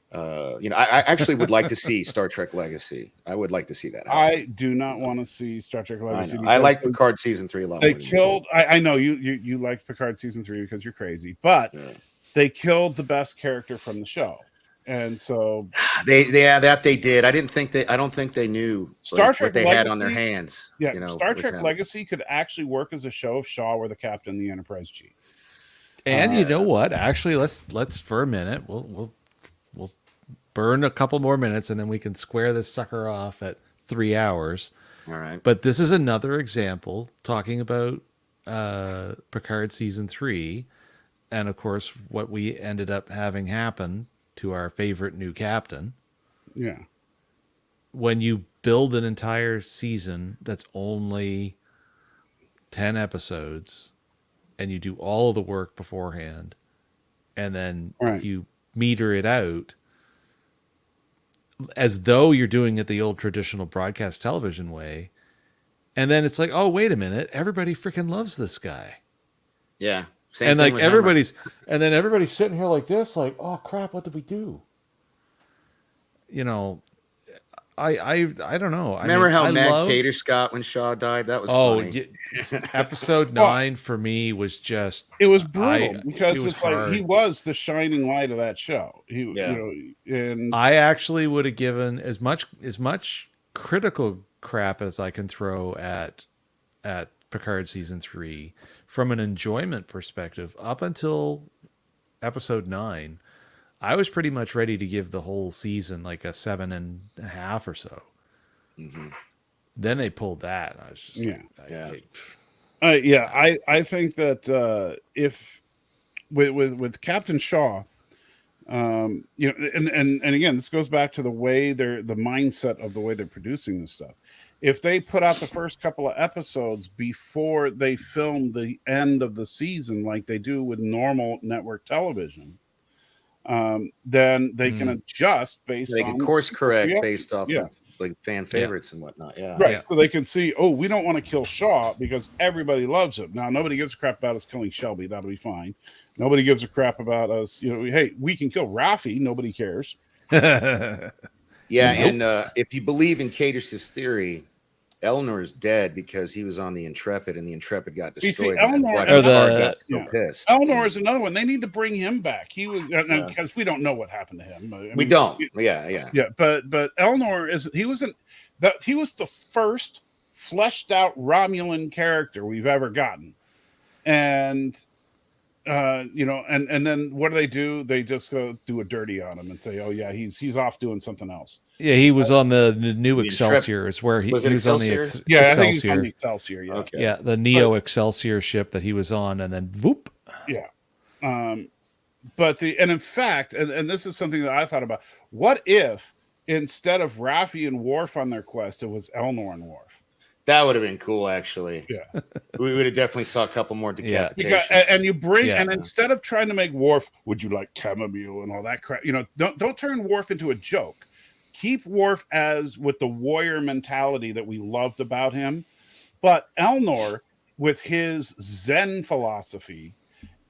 I actually would like to see Star Trek Legacy. I would like to see that happen. I do not want to see Star Trek Legacy. I like Picard season 3 a lot. They killed. I know you like Picard season 3 because you're crazy, but they killed the best character from the show, and so they did. I don't think they knew Star Trek what they Legacy had on their hands. Yeah, Star Trek Legacy could actually work as a show if Shaw were the captain of the Enterprise G. And you know what? Actually, let's for a minute. We'll burn a couple more minutes, and then we can square this sucker off at 3 hours. All right. But this is another example talking about Picard season 3, and of course what we ended up having happen to our favorite new captain. Yeah. When you build an entire season that's only 10 episodes, and you do all of the work beforehand, and then you meter it out as though you're doing it the old traditional broadcast television way, And then it's like, oh, wait a minute, everybody freaking loves this guy. Yeah. Same And thing like with everybody's sitting here like this, like, oh crap, what did we do? You know, I don't know. Remember how I mad love, Cater got when Shaw died? That was funny. episode 9 for me was just It was brutal it because was it's like he hard. was the shining light of that show. Yeah. You know, and I actually would have given as much critical crap as I can throw at Picard season 3 from an enjoyment perspective up until episode 9. I was pretty much ready to give the whole season like a 7.5 or so. Mhm. Then they pulled that. And I was just I think that if with Captain Shaw, you know, and again, this goes back to the way the mindset of the way they're producing this stuff. If they put out the first couple of episodes before they film the end of the season, like they do with normal network television, then they can adjust based They on can course correct Yeah. based off Yeah. of like fan favorites and whatnot. Yeah. Right. Yeah. So they can see, oh, we don't want to kill Shaw because everybody loves him. Now, nobody gives a crap about us killing Shelby. That'll be fine. Nobody gives a crap about us. You know, hey, we can kill Rafi. Nobody cares. Yeah. And if you believe in Cater's theory, Eleanor is dead because he was on the Intrepid and the Intrepid got You see, destroyed. and that's Eleanor- why or Picard got so yeah. pissed. Eleanor is another one. They need to bring him back. He was because we don't know what happened to him. I We mean, don't. Yeah. Yeah, but Eleanor he was the first fleshed out Romulan character we've ever gotten, and you know, and then what do? They just go do a dirty on him and say, oh yeah, he's off doing something else. Yeah, he was on the new The Excelsior. It's where he Was it was on the Excelsior? Yeah, I think he's on Excelsior. the Excelsior. Yeah, Okay. Yeah, the Neo Excelsior ship that he was on, and then whoop. yeah. But in fact, and this is something that I thought about. What if instead of Raffi and Worf on their quest, it was Elnor and Worf? That would have been cool, actually. Yeah. We would have definitely saw a couple more Yeah. decapitations. And you bring Yeah. and instead of trying to make Worf, would you like chamomile and all that crap? You know, don't turn Worf into a joke. Keep Worf as with the warrior mentality that we loved about him, but Elnor with his Zen philosophy,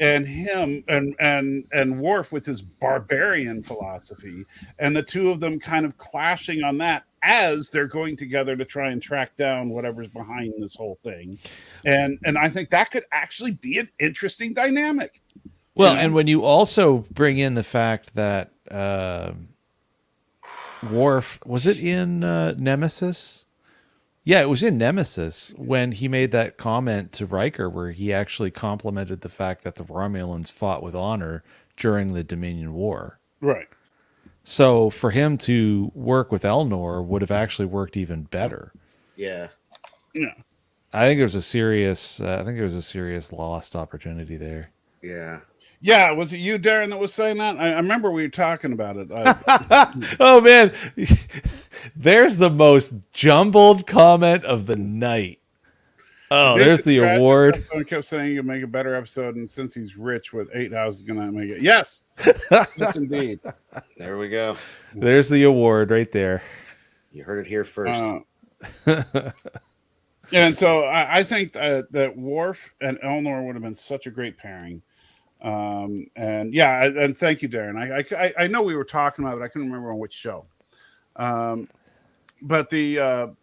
and him and Worf with his barbarian philosophy, and the two of them kind of clashing on that as they're going together to try and track down whatever's behind this whole thing. And I think that could actually be an interesting dynamic. Well, You know? and when you also bring in the fact that Worf, was it in Nemesis? Yeah, it was in Nemesis when he made that comment to Riker where he actually complimented the fact that the Romulans fought with honor during the Dominion War. Right. So for him to work with Elnor would have actually worked even better. Yeah. Yeah. I think there's a serious lost opportunity there. Yeah. Yeah, was it you, Darren, that was saying that? I remember we were talking about it. Oh man, there's the most jumbled comment of the night. Oh, there's the award. I kept saying you make a better episode, and since he's rich with 8 houses, going to make it. Yes, yes, indeed. There we go. There's the award right there. You heard it here first. And so I think that Worf and Elnor would have been such a great pairing. And yeah, and thank you, Darren. I know we were talking about it, I couldn't remember on which show. But the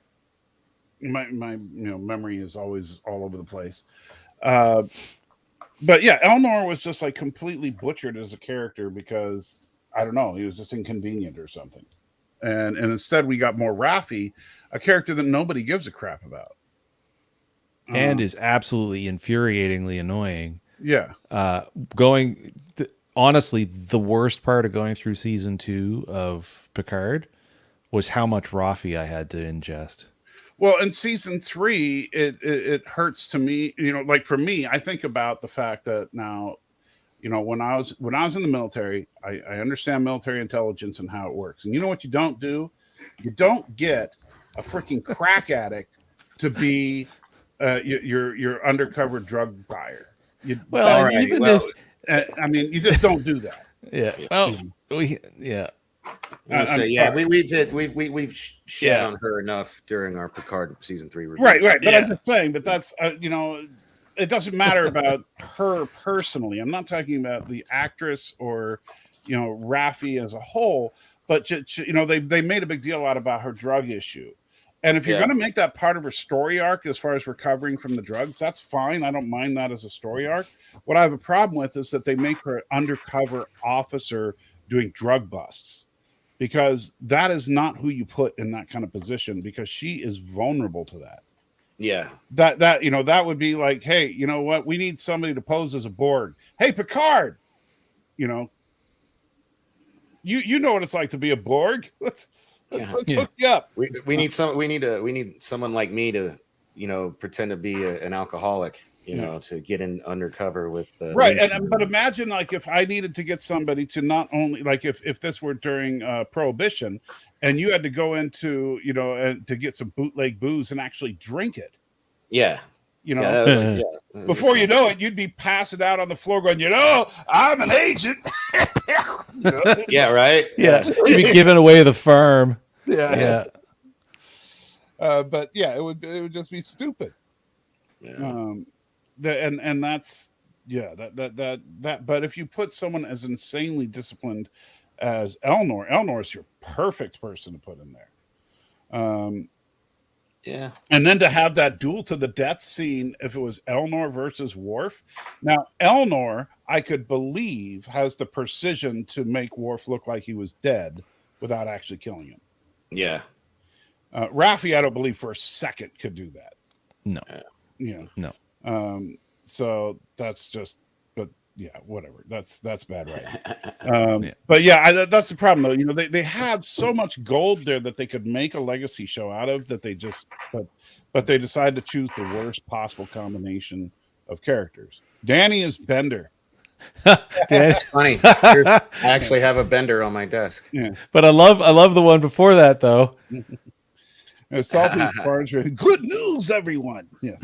my memory is always all over the place. But yeah, Elnor was just like completely butchered as a character because I don't know, he was just inconvenient or something. And instead we got more Raffi, a character that nobody gives a crap about. And is absolutely infuriatingly annoying. Yeah. Honestly, the worst part of going through season 2 of Picard was how much Raffi I had to ingest. Well, in season 3, it hurts to me. You know, like for me, I think about the fact that now, you know, when I was in the military, I understand military intelligence and how it works. And you know what you don't do? You don't get a freaking crack addict to be your undercover drug buyer. You just don't do that. Yeah. Well, I'm yeah, sorry. we've shed Yeah. on her enough during our Picard season 3 review. Right. But Yeah. I'm just saying, but that's it doesn't matter about her personally. I'm not talking about the actress or Raffi as a whole, but they made a big deal out about her drug issue. And if you're going to make that part of her story arc as far as recovering from the drugs, that's fine. I don't mind that as a story arc. What I have a problem with is that they make her an undercover officer doing drug busts, because that is not who you put in that kind of position, because she is vulnerable to that. Yeah. That would be like, hey, you know what? We need somebody to pose as a Borg. Hey, Picard, you know what it's like to be a Borg. Let's hook you up. We need someone like me to pretend to be an alcoholic, to get in undercover with right. But imagine, like, if I needed to get somebody to not only, like, if this were during Prohibition and you had to go into to get some bootleg booze and actually drink it. Yeah. Before you know it, you'd be passing out on the floor going, I'm an agent. Yeah, right. Yeah, you'd be giving away the farm. Yeah. But yeah, it would just be stupid. Yeah. And that's that. But if you put someone as insanely disciplined as Elnor is your perfect person to put in there. Yeah. And then to have that duel to the death scene, if it was Elnor versus Worf. Now, Elnor, I could believe, has the precision to make Worf look like he was dead without actually killing him. Yeah. Raffi, I don't believe for a second could do that. No. No. So that's just, but yeah, whatever. That's bad writing. But yeah, that's the problem though. They have so much gold there that they could make a legacy show out of, that they just, but they decide to choose the worst possible combination of characters. Danny is Bender. It's funny. I actually have a Bender on my desk. Yeah. But I love the one before that though. Salty Sparge. Good news, everyone. Yes.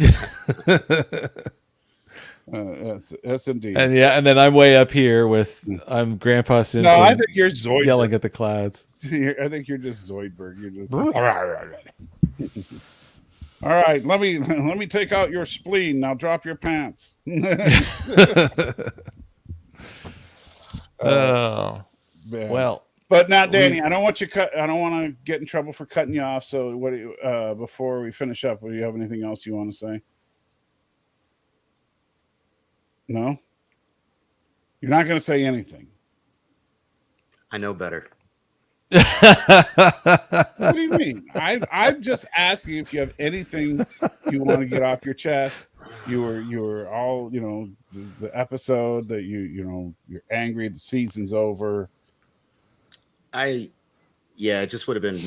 Yes, indeed. And and then I'm way up here with I'm Grandpa Simpson. No, I think you're Zoidberg. Yelling at the clouds. I think you're just Zoidberg. You're just all right. Let me take out your spleen. Now drop your pants. Oh, Man. well. But now, Danny, I don't want to get in trouble for cutting you off. So, before we finish up, do you have anything else you want to say? No, you're not going to say anything. I know better. What do you mean? I'm just asking if you have anything you want to get off your chest. You were all the episode that you're angry. The season's over. It just would have been